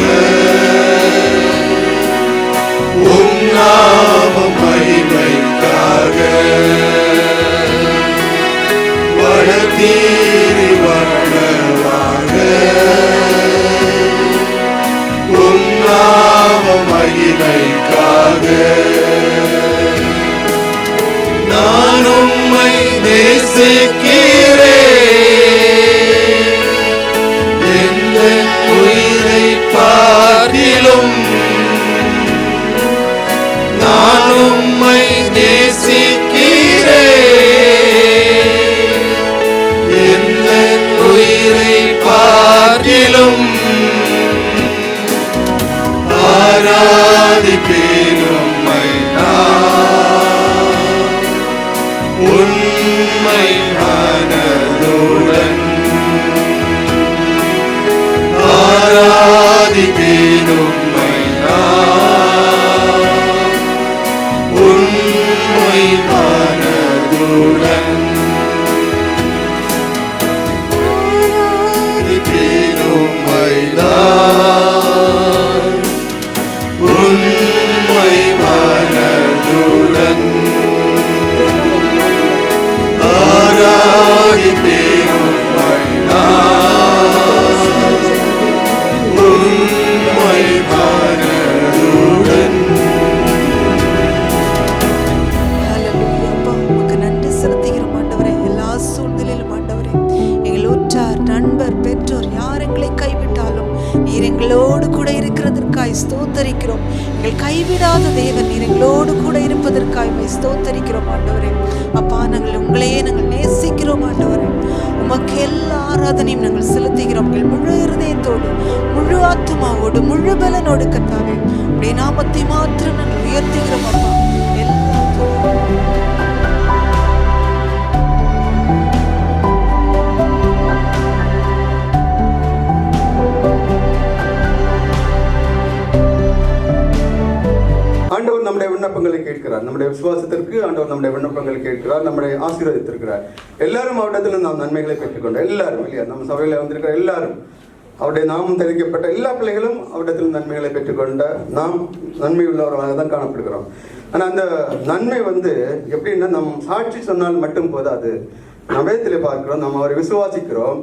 உம் நாம மகிமைக்காக. வளர்த்தீர் வளவாக உம் நாம மகிமைக்காக. நான் உம்மை நேசிக்கிறேன். எந்த உயிரை பார்க்கிலும் நான் உம்மை நேசிக்கிறேன். எந்த உயிரை பார்க்கிலும் ஆராதிப்பேன் உம்மை நான். உண்மை மனதுடன் ஆராதிப்பேன் உம்மை நான். உண்மை மனதுடன் ஆராதிப்பேன் உம்மை நான். உண்மை மனதுடன் ஆராதிப்பேன் உம்மை நான். உண்மை மனதுடன். ஹல்லேலூயா. அப்பா, உமக்கு நன்றி செலுத்துகிறோம் ஆண்டவரே. எல்லா சூழ்நிலையிலும் ஆண்டவரே, எங்கள் உற்றார், நண்பர், பெற்றோர் யார் எங்களை கைவிட்டாலும் நீர் எங்களோடு கூட இருக்கிறதற்காய் ஸ்தோத்தரிக்கிறோம். எங்கள் கைவிடாத தேவன் நீர் எங்களோடு கூட இருப்பதற்காய் ஸ்தோத்தரிக்கிறோம் ஆண்டவரே. அப்பா, உங்களையே நாங்கள் நேசிக்கிறோம் ஆண்டவரே. உமக்கு எல்லா ஆராதனையும் நாங்கள் செலுத்துகிறோம். எங்கள் முழு இருதயத்தோடு, முழு ஆத்துமாவோடு, முழு பலனோடு கர்த்தாவே உடைய நாமத்தை மாத்திரம் நாங்கள் உயர்த்துகிறோம் அப்பா. ஆண்டவர் நம்முடைய விண்ணப்பங்களை கேட்கிறார். நம்முடைய விசுவாசத்திற்கு ஆண்டவர் நம்முடைய விண்ணப்பங்களை கேட்கிறார், நம்முடைய ஆசீர்வதித்திருக்கிறார். எல்லாரும் அவரிடத்தில் நாம் நன்மைகளை பெற்றுக்கொண்டோம். எல்லாரும் இல்லையா, நம்ம சபையில் வந்திருக்கிற எல்லாரும் அவருடைய நாமம் தெரிவிக்கப்பட்ட எல்லா பிள்ளைகளும் அவரிடத்தில் நன்மைகளை பெற்றுக்கொண்ட நாம் நன்மை உள்ளவர்களாக தான் காணப்படுகிறோம். ஆனால் அந்த நன்மை எப்படின்னா, நம் சாட்சி சொன்னால் மட்டும் போதாது. நம்ம வேதத்தில் பார்க்கிறோம், நம்ம அவரை விசுவாசிக்கிறோம்,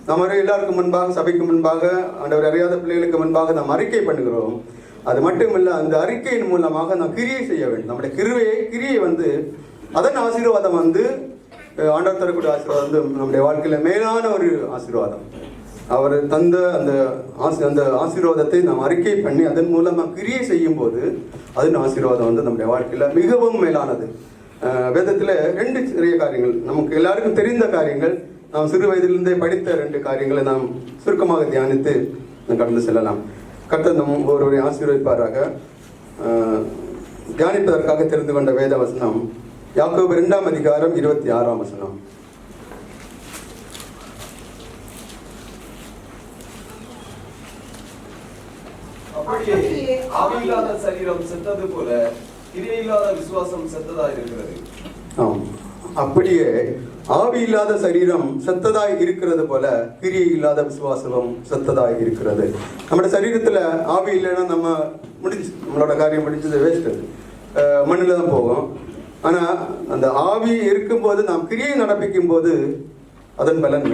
நம்ம எல்லாருக்கும் முன்பாக, சபைக்கு முன்பாக, ஆண்டவர் அறியாத பிள்ளைகளுக்கு முன்பாக நாம் அறிக்கை பண்ணுகிறோம். அது மட்டுமில்லை, அந்த அறிக்கையின் மூலமாக நாம் கிரியை செய்ய வேண்டும். நம்முடைய கிரியை அதன் ஆசீர்வாதம் ஆண்டவர் தரக்கூடிய ஆசீர்வாதம் நம்முடைய வாழ்க்கையில் மேலான ஒரு ஆசீர்வாதம். அவர் தந்த அந்த ஆசீர்வாதத்தை நாம் அறிக்கை பண்ணி அதன் மூலம் நாம் கிரியை செய்யும் போது அதன் ஆசீர்வாதம் நம்முடைய வாழ்க்கையில் மிகவும் மேலானது. வேதத்தில் 2 சிறிய காரியங்கள், நமக்கு எல்லாருக்கும் தெரிந்த காரியங்கள், நாம் சிறு வயதிலிருந்தே படித்த 2 காரியங்களை நாம் சுருக்கமாக தியானித்து கடந்து செல்லலாம். கர்த்தர் நம் ஒருவரை ஆசீர்வதிப்பாராக. தியானிப்பதற்காக தெரிந்து கொண்ட வேத வசனம் யாக்கோபு 2ஆம் அதிகாரம் 26ஆம் வசனம். அப்படியே ஆவியில்லாத சரீரம் செத்தது போல கிரியையில்லாத விசுவாசம் செத்ததாய் இருக்கிறது. அப்படியே ஆவி இல்லாத சரீரம் செத்ததாய் இருக்கிறது போல கிரியை இல்லாத விசுவாசமும் செத்ததாய் இருக்கிறது. நம்மளோட சரீரத்துல ஆவி இல்லைன்னா நம்ம முடிஞ்சு, நம்மளோட காரியம் முடிஞ்சது, வேஸ்ட், மண்ணில் தான் போகும். ஆனா அந்த ஆவி இருக்கும்போது நாம் கிரியை நடப்பிக்கும் போது அதன் பலன்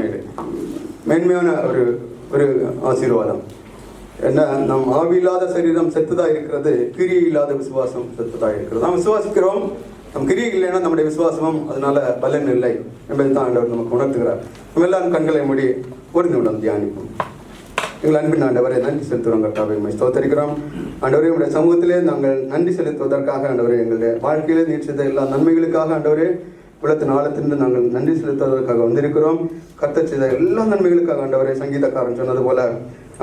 மேன்மையான ஒரு ஆசீர்வாதம். என்ன, நம் ஆவி இல்லாத சரீரம் செத்துதா இருக்கிறது, கிரியை இல்லாத விசுவாசம் செத்துதா இருக்கிறது. நாம் விசுவாசிக்கிறோம், நம் கிரியை இல்லைன்னா நம்முடைய விசுவாசமும் அதனால பலன் இல்லை என்பதை தான் ஆண்டவர் நமக்கு உணர்த்துகிறார். நம்ம எல்லாரும் கண்களை மூடி ஒரு நிமிடம் தியானிப்போம். எங்கள் அன்பின் ஆண்டவரை நன்றி செலுத்துகிறோம். கர்த்தாவே உம்மை ஸ்தோத்திரிக்கிறோம். ஆண்டவரே உடைய சமூகத்திலே நாங்கள் நன்றி செலுத்துவதற்காக, ஆண்டவரே எங்களுடைய வாழ்க்கையிலே நீர் செய்த எல்லா நன்மைகளுக்காக, ஆண்டவரே உலகத்தின் ஆழத்திலிருந்து நாங்கள் நன்றி செலுத்துவதற்காக வந்திருக்கிறோம். கர்த்தர் செய்த எல்லா நன்மைகளுக்காக, ஆண்டவரே சங்கீதக்காரன் சொன்னது போல,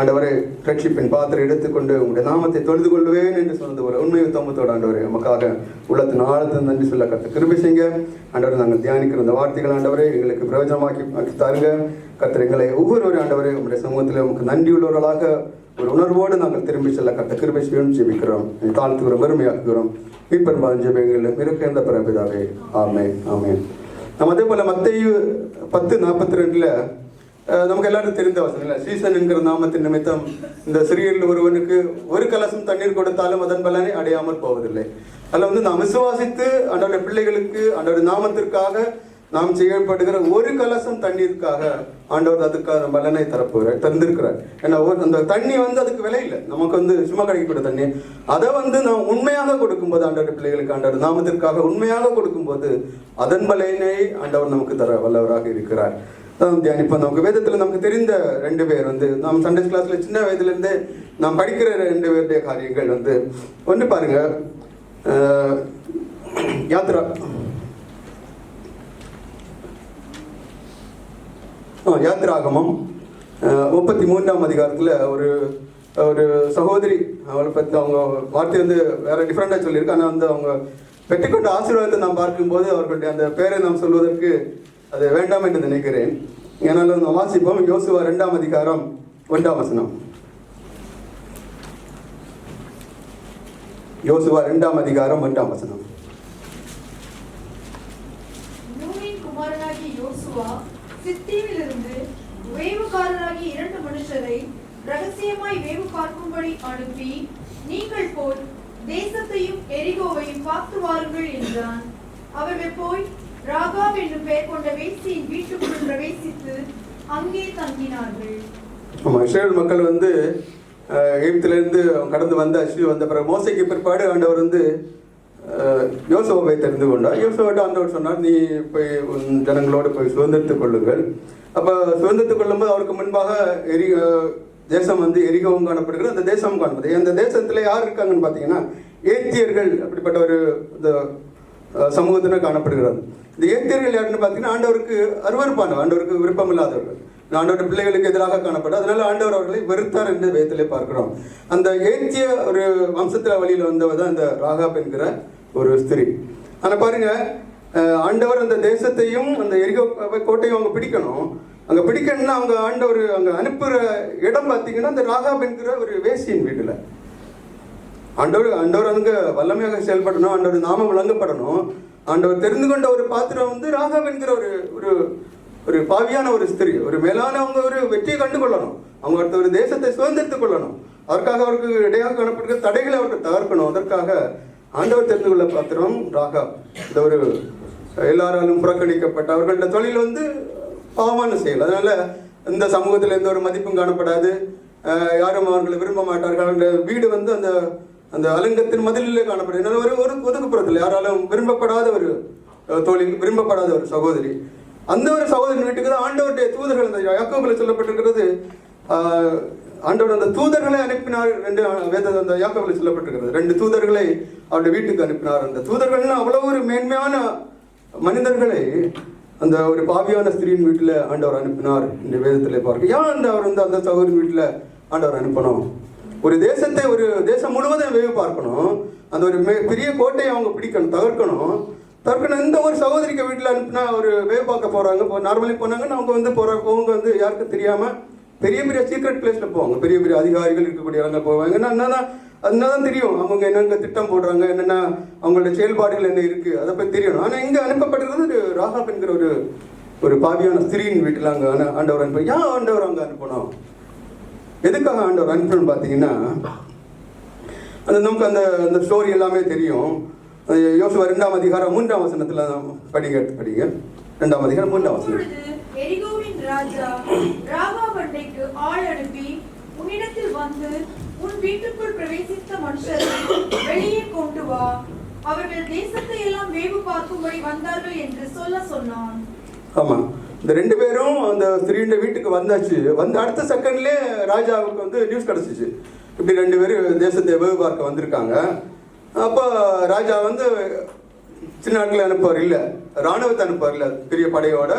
ஆண்டவரே ரட்சிப்பின் பாத்திரம் எடுத்துக்கொண்டு உங்களுடைய நாமத்தை தொழுது கொள்வேன் என்று சொன்னது போல உண்மை உத்தமத்தோடு ஆண்டவரே நமக்காக உள்ளத்தின் ஆழத்தின் நன்றி சொல்ல கர்த்தர் கிருபை செய்யுங்க. ஆண்டவரை நாங்கள் தியானிக்கிற இந்த வார்த்தைகள் ஆண்டவரே எங்களுக்கு பிரயோஜனமாக்கி தாருங்க. கர்த்தர் எங்களை ஒவ்வொரு ஆண்டவரே உங்களுடைய சமூகத்தில் நமக்கு நன்றியுள்ளவர்களாக ஒரு உணர்வோடு நாங்கள் திரும்பி செல்ல கர்த்தர் கிருபை செய்யணும் ஜெபிக்கிறோம். தாழ்த்துகிறோம், பெருமையாக்குகிறோம். மீட்பெரும்பாலும் ஜெபங்கள் இருக்கின்ற பிறப்பிதாவே. ஆமென், ஆமென். நம்ம அதே போல மத்தேயு 10:42 நமக்கு எல்லாரும் தெரிந்த வசனம் இல்லை, சீசன் என்கிற நாமத்தின் நிமித்தம் இந்த சிறியரில் ஒருவனுக்கு ஒரு கலசம் தண்ணீர் கொடுத்தாலும் அதன் பலனை அடையாமல் போவதில்லை. அதில் நாம் விசுவாசித்து ஆண்டவருடைய பிள்ளைகளுக்கு ஆண்டவருடைய நாமத்திற்காக நாம் செய்யப்படுகிற ஒரு கலசம் தண்ணீருக்காக ஆண்டவர் அதுக்கான பலனை தந்திருக்கிறார். ஏன்னா அந்த தண்ணி அதுக்கு விலை இல்லை, நமக்கு சும்மா கிடைக்கக்கூடிய தண்ணி. அதை நாம் உண்மையாக கொடுக்கும்போது, ஆண்டவர் பிள்ளைகளுக்கு ஆண்டவர் நாமத்திற்காக உண்மையாக கொடுக்கும்போது அதன் பலனை ஆண்டவர் நமக்கு தர வல்லவராக இருக்கிறார். தியானிப்போம். நமக்கு வேதத்தில் நமக்கு தெரிந்த 2 பேர் நாம் சண்டே கிளாஸ்ல சின்ன வயதுலேருந்தே நாம் படிக்கிற 2 பேருடைய காரியங்கள் ஒன்று பாருங்க, யாத்திராகமம் 33ஆம் அதிகாரத்தில் ஒரு சகோதரி, அவளை பற்றி அவங்க வார்த்தை வேற டிஃப்ரெண்டாக சொல்லியிருக்கு. ஆனால் அவங்க பெற்றுக்கொண்ட ஆசீர்வாதத்தை நாம் பார்க்கும்போது அவர்களுடைய அந்த பேரை நாம் சொல்வதற்கு அது வேண்டாம் என்று நினைக்கிறேன். ஏன்னாலும் நம்ம வாசிப்போம். யோசுவா 2ஆம் அதிகாரம் 1ஆம் வசனம். யோசுவா 2ஆம் அதிகாரம் 1ஆம் வசனம். நூனின் குமாரனாகிய யோசுவா சித்தீமிலிருந்து வேவுகாரராகிய 2 மனுஷரை ரகசியமாய் வேவு பார்க்கும்படி அனுப்பி, நீங்கள் போய் தேசத்தையும் எரிகோவையும் பார்த்து வாருங்கள் என்றான். அவர்கள் போய் ராகாப் என்னும் பெயர் கொண்ட வேசியின் வீட்டுக்குள் பிரவேசித்து அங்கே தங்கினார்கள். இஸ்ரவேல் மக்கள் எகிப்திலிருந்து கடந்து வந்த பிறகு மோசைக்கு பிற்பாடு ஆண்டவர் யோசுவாவை தெரிந்து கொண்டார். யோசுவாவிட்ட ஆண்டவர் சொன்னார், நீ போய் உன் ஜனங்களோடு போய் சுதந்திரத்துக் கொள்ளுங்கள். அப்போ சுதந்திரத்துக் கொள்ளும்போது அவருக்கு முன்பாக தேசம் எரிகவும் காணப்படுகிறது. அந்த தேசம் காணப்படுது. அந்த தேசத்துல யார் இருக்காங்கன்னு பார்த்தீங்கன்னா ஏத்தியர்கள் அப்படிப்பட்ட ஒரு சமூகத்தினர் காணப்படுகிறது. இந்த ஏத்தியர்கள் யாருன்னு பார்த்தீங்கன்னா ஆண்டவருக்கு அருவருப்பானவர், ஆண்டவருக்கு விருப்பம் இல்லாதவர்கள், ஆண்டவருடைய பிள்ளைகளுக்கு எதிராக காணப்படும். அதனால ஆண்டவர் அவர்களை வெறுத்தார் என்று வேதத்திலே பார்க்கிறோம். அந்த ஏத்திய ஒரு வம்சத்தில வழியில் வந்தவர் தான் இந்த ராகாப் என்கிற ஒரு ஸ்திரீ. ஆனால் பாருங்க, ஆண்டவர் அந்த தேசத்தையும் அந்த எரிகோ கோட்டையும் அவங்க பிடிக்கணும். அங்கே பிடிக்கணும்னா அவங்க ஆண்டவர் அங்கே அனுப்புகிற இடம் பார்த்தீங்கன்னா அந்த ராகாப் என்கிற ஒரு வேசியின் வீட்டில். ஆண்டவர் அங்கே வல்லமையாக செயல்படணும், ஆண்டவர் நாமம் விளங்கப்படணும். ஆண்டவர் தெரிந்து கொண்ட ஒரு பாத்திரம் ராகாப் என்கிற ஒரு ஒரு பாவியான ஒரு ஸ்திரீ, ஒரு மேலான அவங்க ஒரு வெற்றியை கண்டு கொள்ளணும். அவங்க அடுத்த ஒரு தேசத்தை சுதந்திரத்துக் கொள்ளணும். அதற்காக அவருக்கு இடையாக காணப்படுகிற தடைகளை அவர்கள் தகர்க்கணும். அதற்காக ஆண்டவர் தெரிந்து கொள்ள பாத்திரம் ராகாப். இந்த ஒரு எல்லாராலும் புறக்கணிக்கப்பட்ட அவர்களோட தொழில் பாவமான செயல். அதனால இந்த சமூகத்தில் எந்த ஒரு மதிப்பும் காணப்படாது, யாரும் அவர்களை விரும்ப மாட்டார்கள். அந்த வீடு அந்த அந்த அலங்கத்தின் மதிலே காணப்படுது. ஒரு ஒதுக்குப்புறத்தில் யாராலும் விரும்பப்படாத ஒரு தொழில், விரும்பப்படாத ஒரு சகோதரி. அந்த ஒரு சகோதரி வீட்டுக்கு தான் ஆண்டவருடைய தூதர்கள், அந்த யாக்கோபில் சொல்லப்பட்டிருக்கிறது, ஆண்டவர் அந்த தூதர்களை அனுப்பினார் என்று அந்த யாக்கோபில் சொல்லப்பட்டிருக்கிறது. 2 தூதர்களை அவருடைய வீட்டுக்கு அனுப்பினார். அந்த தூதர்கள்னா அவ்வளவு ஒரு மேன்மையான மனிதர்களை அந்த ஒரு பாவியான ஸ்திரீயின் வீட்டில் ஆண்டவர் அனுப்பினார் என்று வேதத்தில் பார்க்க. ஏன் அவர் அந்த சகோதரி வீட்டில் ஆண்டவர் அனுப்பணும்? ஒரு தேசத்தை, ஒரு தேசம் முழுவதும் வேவு பார்க்கணும். அந்த ஒரு பெரிய கோட்டையை அவங்க பிடிக்கணும், தகர்க்கணும். இந்த ஒரு சகோதரிக்கு வீட்டில் அனுப்புனா ஒரு வேவு பார்க்க போகிறாங்க. இப்போ நார்மலி போனாங்கன்னா அவங்க வந்து அவங்க வந்து யாருக்கும் தெரியாமல் பெரிய பெரிய சீக்ரெட் பிளேஸில் போவாங்க. பெரிய பெரிய அதிகாரிகள் இருக்கக்கூடிய இடங்கள் போவாங்க. என்னதான் தெரியும் அவங்க என்னென்ன திட்டம் போடுறாங்க, என்னென்ன அவங்களோட செயல்பாடுகள் என்ன இருக்குது, அதை பற்றி தெரியணும். ஆனால் இங்கே அனுப்பப்படுறது ராகாப் என்கிற ஒரு பாவியான ஸ்திரீயின் வீட்டில் அங்கே ஆண்டவர் அனுப்ப. ஏன் ஆண்டவர் அங்கே அனுப்பணும், எதுக்காக ஆண்டவர் அனுப்பணும்னு பார்த்தீங்கன்னா, நமக்கு அந்த ஸ்டோரி எல்லாமே தெரியும். யோசுவா 2ஆம் அதிகாரம் 3ஆம் வசனத்துல படிங்க 2ஆம் அதிகாரம் 3ஆம் வசனம். எரிகோவின் ராஜா ராகாப் அண்டைக்கு ஆள் அனுப்பி, உன்னிடத்தில் வந்து உன் வீட்டுக்குள் பிரவேசித்த மனுஷரை வெளியே கொண்டு வா, அவர்கள் தேசத்தை எல்லாம் வேவு பார்க்கும்படி வந்தார்கள் என்று சொன்னான். ஆமா, இந்த 2 பேரும் அந்த ஸ்திரீண்ட வீட்டுக்கு வந்தாச்சு. வந்து அடுத்த செகண்ட்லேயே ராஜாவுக்கு வந்து நியூஸ் கிடச்சிச்சு, இப்படி 2 பேரும் தேசத்தை வேவு பார்க்க வந்திருக்காங்க. அப்போ ராஜா வந்து சின்ன நாட்களை அனுப்புவார் இல்லை, இராணுவத்தை அனுப்புவார் இல்லை, பெரிய படையோட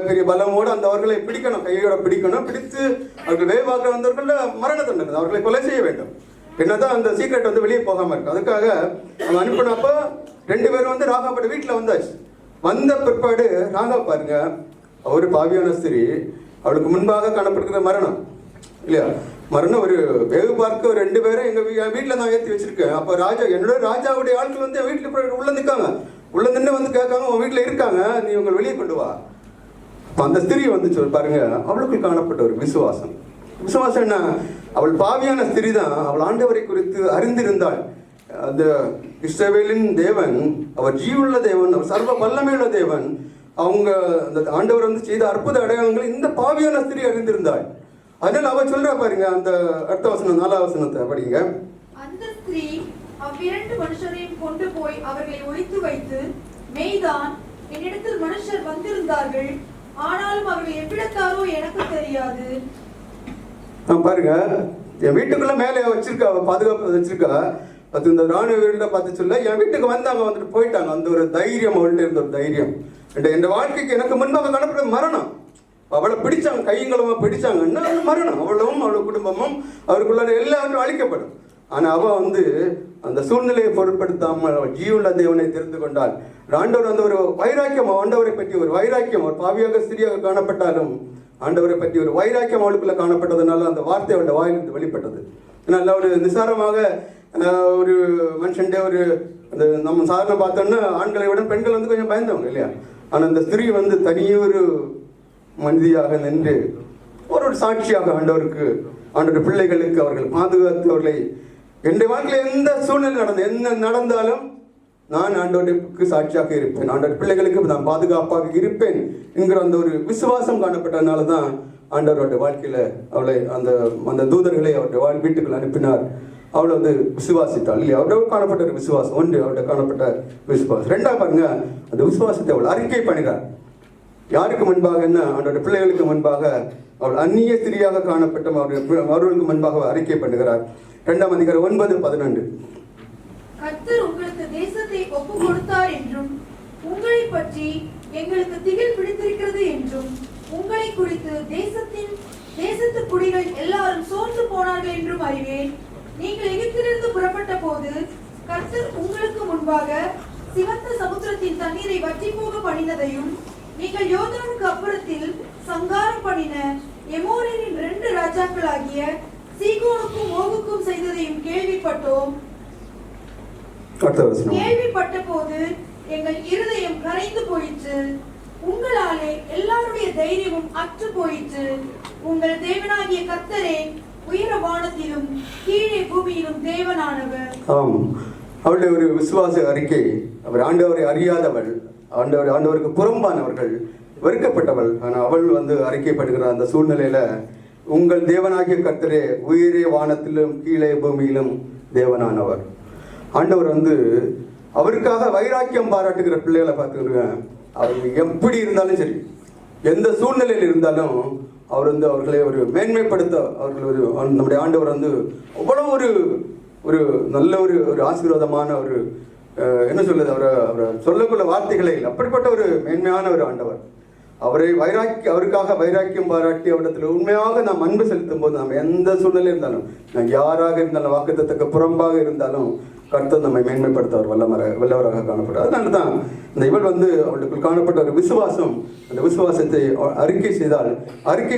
பெரிய பலமோடு அந்த அவர்களை பிடிக்கணும், கையோட பிடிக்கணும். பிடித்து அவர்கள் வேவு பார்க்க வந்தவர்கள மரண தண்டனை, அவர்களை கொலை செய்ய வேண்டும். என்னதான் அந்த சீக்ரெட் வந்து வெளியே போகாமல் இருக்கும். அதுக்காக அவங்க அனுப்பினப்போ 2 பேரும் வந்து ராகாப்போட வீட்டில் வந்தாச்சு. வந்த பிற்பாடு ராகாப் பாருங்க, ஒரு பாவியான ஸ்திரீ, அவளுக்கு முன்பாக காணப்படுகிற மரணம் இல்லையா, மரணம். ஒரு வேவு பார்க்க 2 பேரும் எங்கள் வீட்டில் நான் ஏற்றி வச்சிருக்கேன். அப்போ என்னோட ராஜாவுடைய ஆட்கள் வந்து என் வீட்டில் உள்ள நிற்காங்க, உள்ள நின்று வந்து கேட்காங்க, உன் வீட்டில் இருக்காங்க, நீ உங்களை வெளியே கொண்டு வா. அந்த ஸ்திரீ வந்து பாருங்க, அவளுக்கு காணப்பட்ட ஒரு விசுவாசம். விசுவாசம் என்ன, அவள் பாவியான ஸ்திரீ தான், அவள் ஆண்டவரை குறித்து அறிந்திருந்தாள். அந்த இஸ்ரவேலின் தேவன் அவர் ஜீவனுள்ள தேவன், அவர் சர்வ வல்லமையுள்ள தேவன். அவங்க அந்த ஆண்டவர் வந்து செய்த அற்புத அடையாளங்களை இந்த பாவியான ஸ்திரீ அறிந்திருந்தாள். அதனால அவ சொல்றா பாருங்க, அந்த அடுத்த வசனம் 4ஆம் வசனத்தை படிங்க. அந்த ஸ்திரீ அவ்விரண்டு மனுஷரையும் கொண்டு போய் அவர்களை ஒளித்து வைத்து, மெய்தான் என்னிடத்தில் மனுஷர் வந்திருந்தார்கள், ஆனாலும் அவர்கள் எவ்விடத்தாரோ எனக்கு தெரியாது. பாருங்க, என் வீட்டுக்குள்ள மேலே வச்சிருக்கா, பாதுகாப்பு வச்சிருக்கா. அது இந்த ராணுவ வீடுல பார்த்து சொல்ல, என் வீட்டுக்கு வந்தாங்க, வந்துட்டு போயிட்டாங்க. அந்த ஒரு தைரியம் அவள்கிட்ட இருந்த ஒரு தைரியம். என் வாழ்க்கைக்கு எனக்கு முன்பாக காணப்படுற மரணம். அவளை பிடிச்சாங்க, கையங்களமா பிடிச்சாங்கன்னா மரணம். அவளும் அவள் குடும்பமும் அவருக்குள்ள எல்லாரும் அழிக்கப்படும். ஆனா அவ வந்து அந்த சூழ்நிலையை பொருட்படுத்தாமல் அவள் ஜீவனுள்ள தேவனை தெரிந்து கொண்டாள். ஆண்டவர் வந்து ஒரு வைராக்கியம், ஆண்டவரை பற்றி ஒரு வைராக்கியம், ஒரு பாவியாக ஸ்திரியாக காணப்பட்டாலும் ஆண்டவரை பற்றி ஒரு வைராக்கியம் அவளுக்குள்ள காணப்பட்டதுனால அந்த வார்த்தை அவளுடைய வாயிலிருந்து வெளிப்பட்டது. நல்ல ஒரு நிசாரமாக ஒரு மனுஷன்டே ஒரு அந்த நம்ம சாதாரண பார்த்தோம்னா ஆண்களை விட பெண்கள் வந்து கொஞ்சம் பயந்தவங்க இல்லையா. ஆனால் அந்த ஸ்திரீ வந்து தனியே ஒரு மனிதியாக நின்று ஒரு சாட்சியாக ஆண்டவருக்கு, ஆண்டவர் பிள்ளைகளுக்கு அவர்கள் பாதுகாத்து அவர்களை, என்னுடைய வாழ்க்கையில் எந்த சூழ்நிலை என்ன நடந்தாலும் நான் ஆண்டவருக்கு சாட்சியாக இருப்பேன், ஆண்டவர் பிள்ளைகளுக்கு நான் பாதுகாப்பாக இருப்பேன் என்கிற அந்த ஒரு விசுவாசம் காணப்பட்டதுனால தான் ஆண்டவருடைய வாழ்க்கையில அவளை அந்த தூதர்களை அவருடைய வீட்டுக்குள் அனுப்பினார். அவளை வந்து விசுவாசித்தாள் இல்லையா. அவரோட காணப்பட்ட ஒரு விசுவாசம் ஒன்று, அவருடைய காணப்பட்ட விசுவாசம். 2ஆவது பாருங்க, அந்த விசுவாசத்தை அவள் அறிக்கை பண்ணுகிறார். யாருக்கு முன்பாக என்ன, அவருடைய பிள்ளைகளுக்கு முன்பாக அவள் அந்நிய ஸ்திரியாக காணப்பட்ட அவர்களுக்கு முன்பாக அறிக்கை பண்ணுகிறார். 2ஆம் அதிகாரம் 9-11. கர்த்தர் உங்களுக்கு தேசத்தை ஒப்பு கொடுத்தார் என்றும், உங்களை பற்றி எங்களுக்கு திகில் பிடித்திருக்கிறது என்றும், உங்களை குறித்து தேசத்து குடிகள் எல்லாரும் சோர்ந்து போனார்கள் என்றும் அறிவேன். நீங்கள் எகிப்திலிருந்து புறப்பட்ட போது கர்த்தர் உங்களுக்கு முன்பாக சிவந்த சமுத்திரத்தின் தண்ணீரை வற்றி போக பண்ணினதையும், நீங்கள் யோர்தானுக்கு அப்புறத்தில் சங்காரம் பண்ணின எமோரியரின் 2 ராஜாக்களாகிய சீகோனுக்கும் ஓகுக்கும் செய்ததையும் கேள்விப்பட்டோம். கேள்விப்பட்ட போது எங்கள் இருதயம் கரைந்து போயிற்று. உங்களாலே எல்லாருடைய தைரியமும் அற்று போயிற்று. உங்கள் தேவனாகிய கர்த்தரே உயர வானத்திலும் கீழே பூமியிலும் தேவனானவர். ஆம், அவளுடைய ஒரு விசுவாச அறிக்கை. அவர் ஆண்டவரை அறியாதவள், ஆண்டவருக்கு புறம்பானவர்கள், வெறுக்கப்பட்டவள். ஆனால் அவள் வந்து அறிக்கைப்படுகிற அந்த சூழ்நிலையில, உங்கள் தேவனாகிய கர்த்தரே உயரே வானத்திலும் கீழே பூமியிலும் தேவனானவர். ஆண்டவர் வந்து அவருக்காக வைராக்கியம் பாராட்டுகிற பிள்ளைகளை பார்த்துக்கிறேன். அவங்க எப்படி இருந்தாலும் சரி, எந்த சூழ்நிலையில் இருந்தாலும் அவர் வந்து அவர்களை ஒரு மேன்மைப்படுத்த, அவர்கள் ஒரு நம்முடைய ஆண்டவர் வந்து அவ்வளோ ஒரு நல்ல ஒரு ஆசீர்வாதமான ஒரு என்ன சொல்லுது, அவரை சொல்லக்குள்ள வார்த்தைகளே இல்லை, அப்படிப்பட்ட ஒரு மேன்மையான ஒரு ஆண்டவர். அவருக்காக வைராக்கியம் பாராட்டி அவரிடத்தில் உண்மையாக நாம் அன்பு செலுத்தும் போது நாம் எந்த சூழ்நிலை இருந்தாலும் நாம் யாராக இருந்தாலும் வாக்குத்தத்தக்கு புறம்பாக இருந்தாலும் கர்த்தர் நம்மை மேன்மைப்படுத்த வல்லவராக காணப்பட்டார். அதனால தான் இந்த இவள் அவளுக்குள் காணப்பட்ட ஒரு விசுவாசம், அந்த விசுவாசத்தை அறிக்கை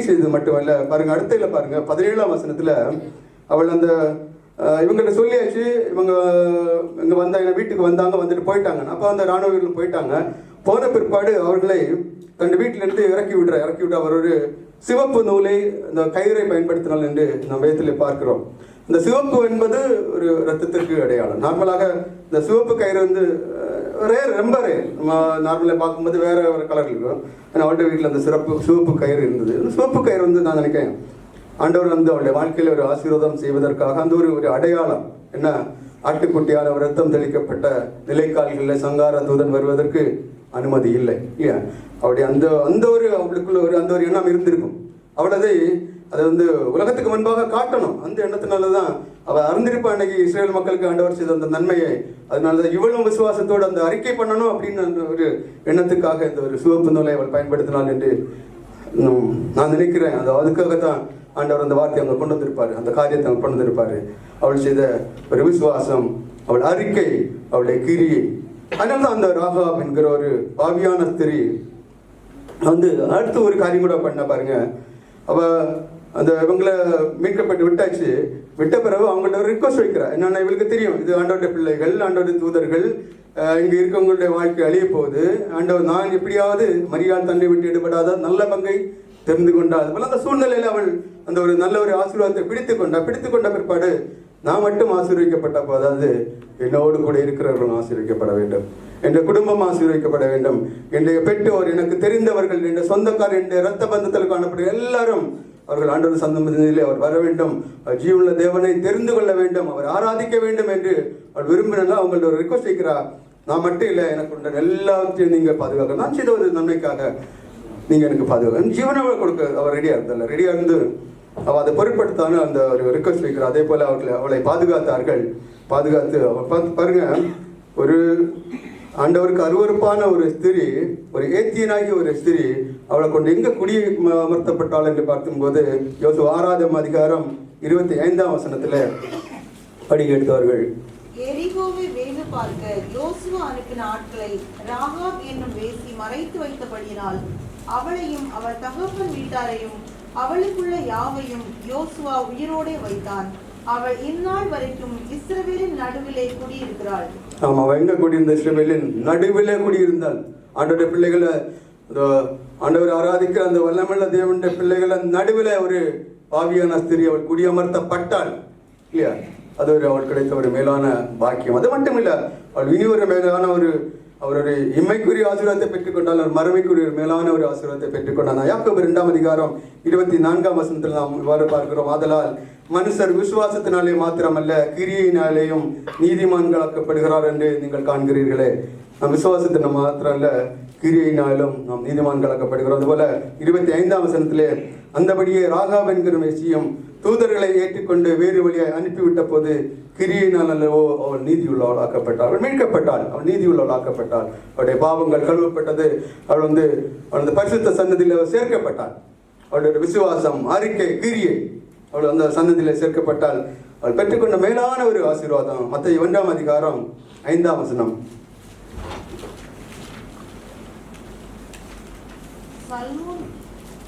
செய்தது மட்டுமல்ல. பாருங்க, அடுத்த பாருங்க 17ஆம் வசனத்துல அவள் இவங்கிட்ட சொல்லியாச்சு, இங்க வீட்டுக்கு வந்துட்டு போயிட்டாங்க. அப்போ அந்த ராணுவ வீரர்கள் போயிட்டாங்க. போன பிற்பாடு அவர்களை தன் வீட்டிலிருந்து இறக்கி விட்டு அவர் ஒரு சிவப்பு நூலை அந்த கயிறை பயன்படுத்தினாள் என்று நாம் வேதத்தில் பார்க்கிறோம். இந்த சிவப்பு என்பது ஒரு ரத்தத்திற்கு அடையாளம். நார்மலாக இந்த சிவப்பு கயிறு ரொம்ப ரேர். நம்ம நார்மலாக பார்க்கும்போது வேற கலர் இருக்கும். ஆனால் அவருடைய வீட்டில் அந்த சிவப்பு கயிறு இருந்தது. இந்த சிவப்பு கயிறு நான் நினைக்கிறேன் ஆண்டவர் அவருடைய வாழ்க்கையில் ஒரு ஆசீர்வாதம் செய்வதற்காக அந்த ஒரு அடையாளம். என்ன, ஆட்டுக்குட்டியால் அவர் ரத்தம் தெளிக்கப்பட்ட நிலைக்கால்களில் சங்கார தூதன் வருவதற்கு அனுமதி இல்லை இல்லையா? அவருடைய அவளுக்குள்ள அந்த ஒரு எண்ணம் இருந்திருக்கும். அவள் அதை உலகத்துக்கு முன்பாக காட்டணும். அந்த எண்ணத்தினாலதான் அவள் அறிந்திருப்பா அன்னைக்கு இஸ்ரேல் மக்களுக்கு ஆண்டவர் செய்த அந்த நன்மையை. அதனாலதான் இவளும் விசுவாசத்தோடு அந்த அறிக்கை பண்ணணும் அப்படின்னு ஒரு எண்ணத்துக்காக இந்த ஒரு சிவப்பு நூலை அவள் பயன்படுத்தினாள் என்று நான் நினைக்கிறேன். அதுக்காகத்தான் ஆண்டவர் அந்த வார்த்தையை அவங்க கொண்டு வந்திருப்பாரு, அந்த காரியத்தை அவங்க கொண்டு வந்திருப்பாரு. அவள் செய்த ஒரு விசுவாசம், அவள் அறிக்கை, அவளுடைய கிரியை. அதனால்தான் அந்த ராகாப் என்கிற ஒரு பாவியான ஸ்திரீ அடுத்து ஒரு காரியம் கூட பண்ண பாருங்க. அவ இவங்களை மீட்கப்பட்டு விட்ட பிறகு அவங்கள்ட்ட ஒரு ரிக்வஸ்ட் வைக்கிறா. என்னன்னா, இவளுக்கு தெரியும் இது ஆண்டவருடைய பிள்ளைகள், ஆண்டவருடைய தூதர்கள், இங்க இருக்கவங்களுடைய வாழ்க்கை அழிய போகுது. ஆண்டவர் நான் எப்படியாவது மரியாள் தன்னை விட்டு ஈடுபடாத நல்ல பங்கை தெரிந்து கொண்டாள். அதுபோல அந்த சூழ்நிலையில அவள் அந்த ஒரு நல்ல ஒரு ஆசீர்வாதத்தை பிடித்து கொண்ட பிற்பாடு நான் மட்டும் ஆசீர்வதிக்கப்பட்ட போதாது, என்னோடு கூட இருக்கிறவர்களும் ஆசீர்வதிக்கப்பட வேண்டும், என் குடும்பம் ஆசீர்வதிக்கப்பட வேண்டும், என்னுடைய பெற்றோர், எனக்கு தெரிந்தவர்கள், என் சொந்தக்காரர், என் இரத்த பந்தத்தில் காணப்படும் எல்லாரும் அவர்கள் ஆண்டவர் சந்ததியிலே அவர் வர வேண்டும், ஜீவனுள்ள தேவனை தெரிந்து கொள்ள வேண்டும், அவர் ஆராதிக்க வேண்டும் என்று அவர் விரும்பினா அவங்கள்ட்ட ஒரு ரிக்வஸ்ட் வைக்கிறார். நான் மட்டும் இல்லை, எனக்கு உள்ள எல்லாத்தையும் நீங்கள் பாதுகாக்க, நான் செய்த ஒரு நன்மைக்காக நீங்கள் எனக்கு பாதுகாக்க ஜீவனை கொடுக்க அவர் ரெடியாக இருந்து அவள் அதை பொருட்படுத்தான அந்த ஒரு ரிக்வஸ்ட் வைக்கிறார். அதே போல அவளை பாதுகாத்து பாருங்க, ஒரு ஆண்டவருக்கு அருவருப்பான ஒரு ஸ்திரீ, ஒரு ஏத்தியனாகி ஒரு ஸ்திரீ அவளை கொண்டு எங்க குடி அமர்த்தப்பட்டாள் என்று பார்க்கும்போது யோசுவா 6ஆம் அதிகாரம் 25ஆம் வசனத்துல படிக்க எடுத்தவர்கள். எரிகோவை வேவு பார்க்க யோசுவா அனுப்பின ஆட்களை ராகாப் என்னும் வேசி மறைத்து வைத்தபடியினால் அவளையும் அவள் தகப்பன் வீட்டாரையும் அவளுக்குள்ள யாவையும் யோசுவா உயிரோடே வைத்தான். அவள் இந்நாள் வரைக்கும் இஸ்ரவேலின் நடுவிலே குடியிருக்கிறாள். ஆமா, அவள் எங்க குடியிருந்த? இஸ்ரவேலின் நடுவிலே குடியிருந்தாள். ஆண்டவருடைய பிள்ளைகளை, ஆண்டவர் ஆராதிக்கிற அந்த வல்லமையுள்ள தேவனுடைய பிள்ளைகளை நடுவில் ஒரு பாவியான ஸ்திரீ அவள் குடியமர்த்தப்பட்டாள் இல்லையா? அது அவள் கிடைத்த ஒரு மேலான பாக்கியம். அது மட்டும் இல்ல, அவள் இனி ஒரு மேலான அவருடைய இம்மைக்குரிய ஆசீர்வாதத்தை பெற்றுக்கொண்டால், ஒரு மறுமைக்குரிய மேலான ஒரு ஆசீர்வாதத்தை பெற்றுக்கொண்டார். யாக்கோபு 2ஆம் அதிகாரம் 24ஆம் வசனத்தில் நாம் இவ்வாறு பார்க்கிறோம். ஆதலால் மனுஷர் விசுவாசத்தினாலே மாத்திரமல்ல கிரியையினாலேயும் நீதிமான்களாக்கப்படுகிறார் என்று நீங்கள் காண்கிறீர்களே. நம் விசுவாசத்தின மாத்திரம் அல்ல, கிரியையினாலும் நாம் நீதிமான்களாக்கப்படுகிறோம். அதுபோல 25ஆம் வசனத்திலே அந்தபடியே ராகாப் என்கிற விஷயம் தூதர்களை ஏற்றுக்கொண்டு வேறு வழியாய் அனுப்பிவிட்ட போது கிரியினால் அல்லவோ அவள் நீதியுள்ளவள் ஆக்கப்பட்டாள், அவள் மீட்கப்பட்டாள், அவள் நீதியுள்ளவள் ஆக்கப்பட்டாள். அவளுடைய பாவங்கள் கழுவப்பட்டது. அவள் பரிசுத்த சன்னதியில் அவள் சேர்க்கப்பட்டாள். அவளுடைய விசுவாசம், அறிக்கை, கிரியை அவள் அந்த சன்னதியில் சேர்க்கப்பட்டாள். அவள் பெற்றுக்கொண்ட மேலான ஒரு ஆசீர்வாதம். மத்தேயு 1ஆம் அதிகாரம் 5ஆம் வசனம்.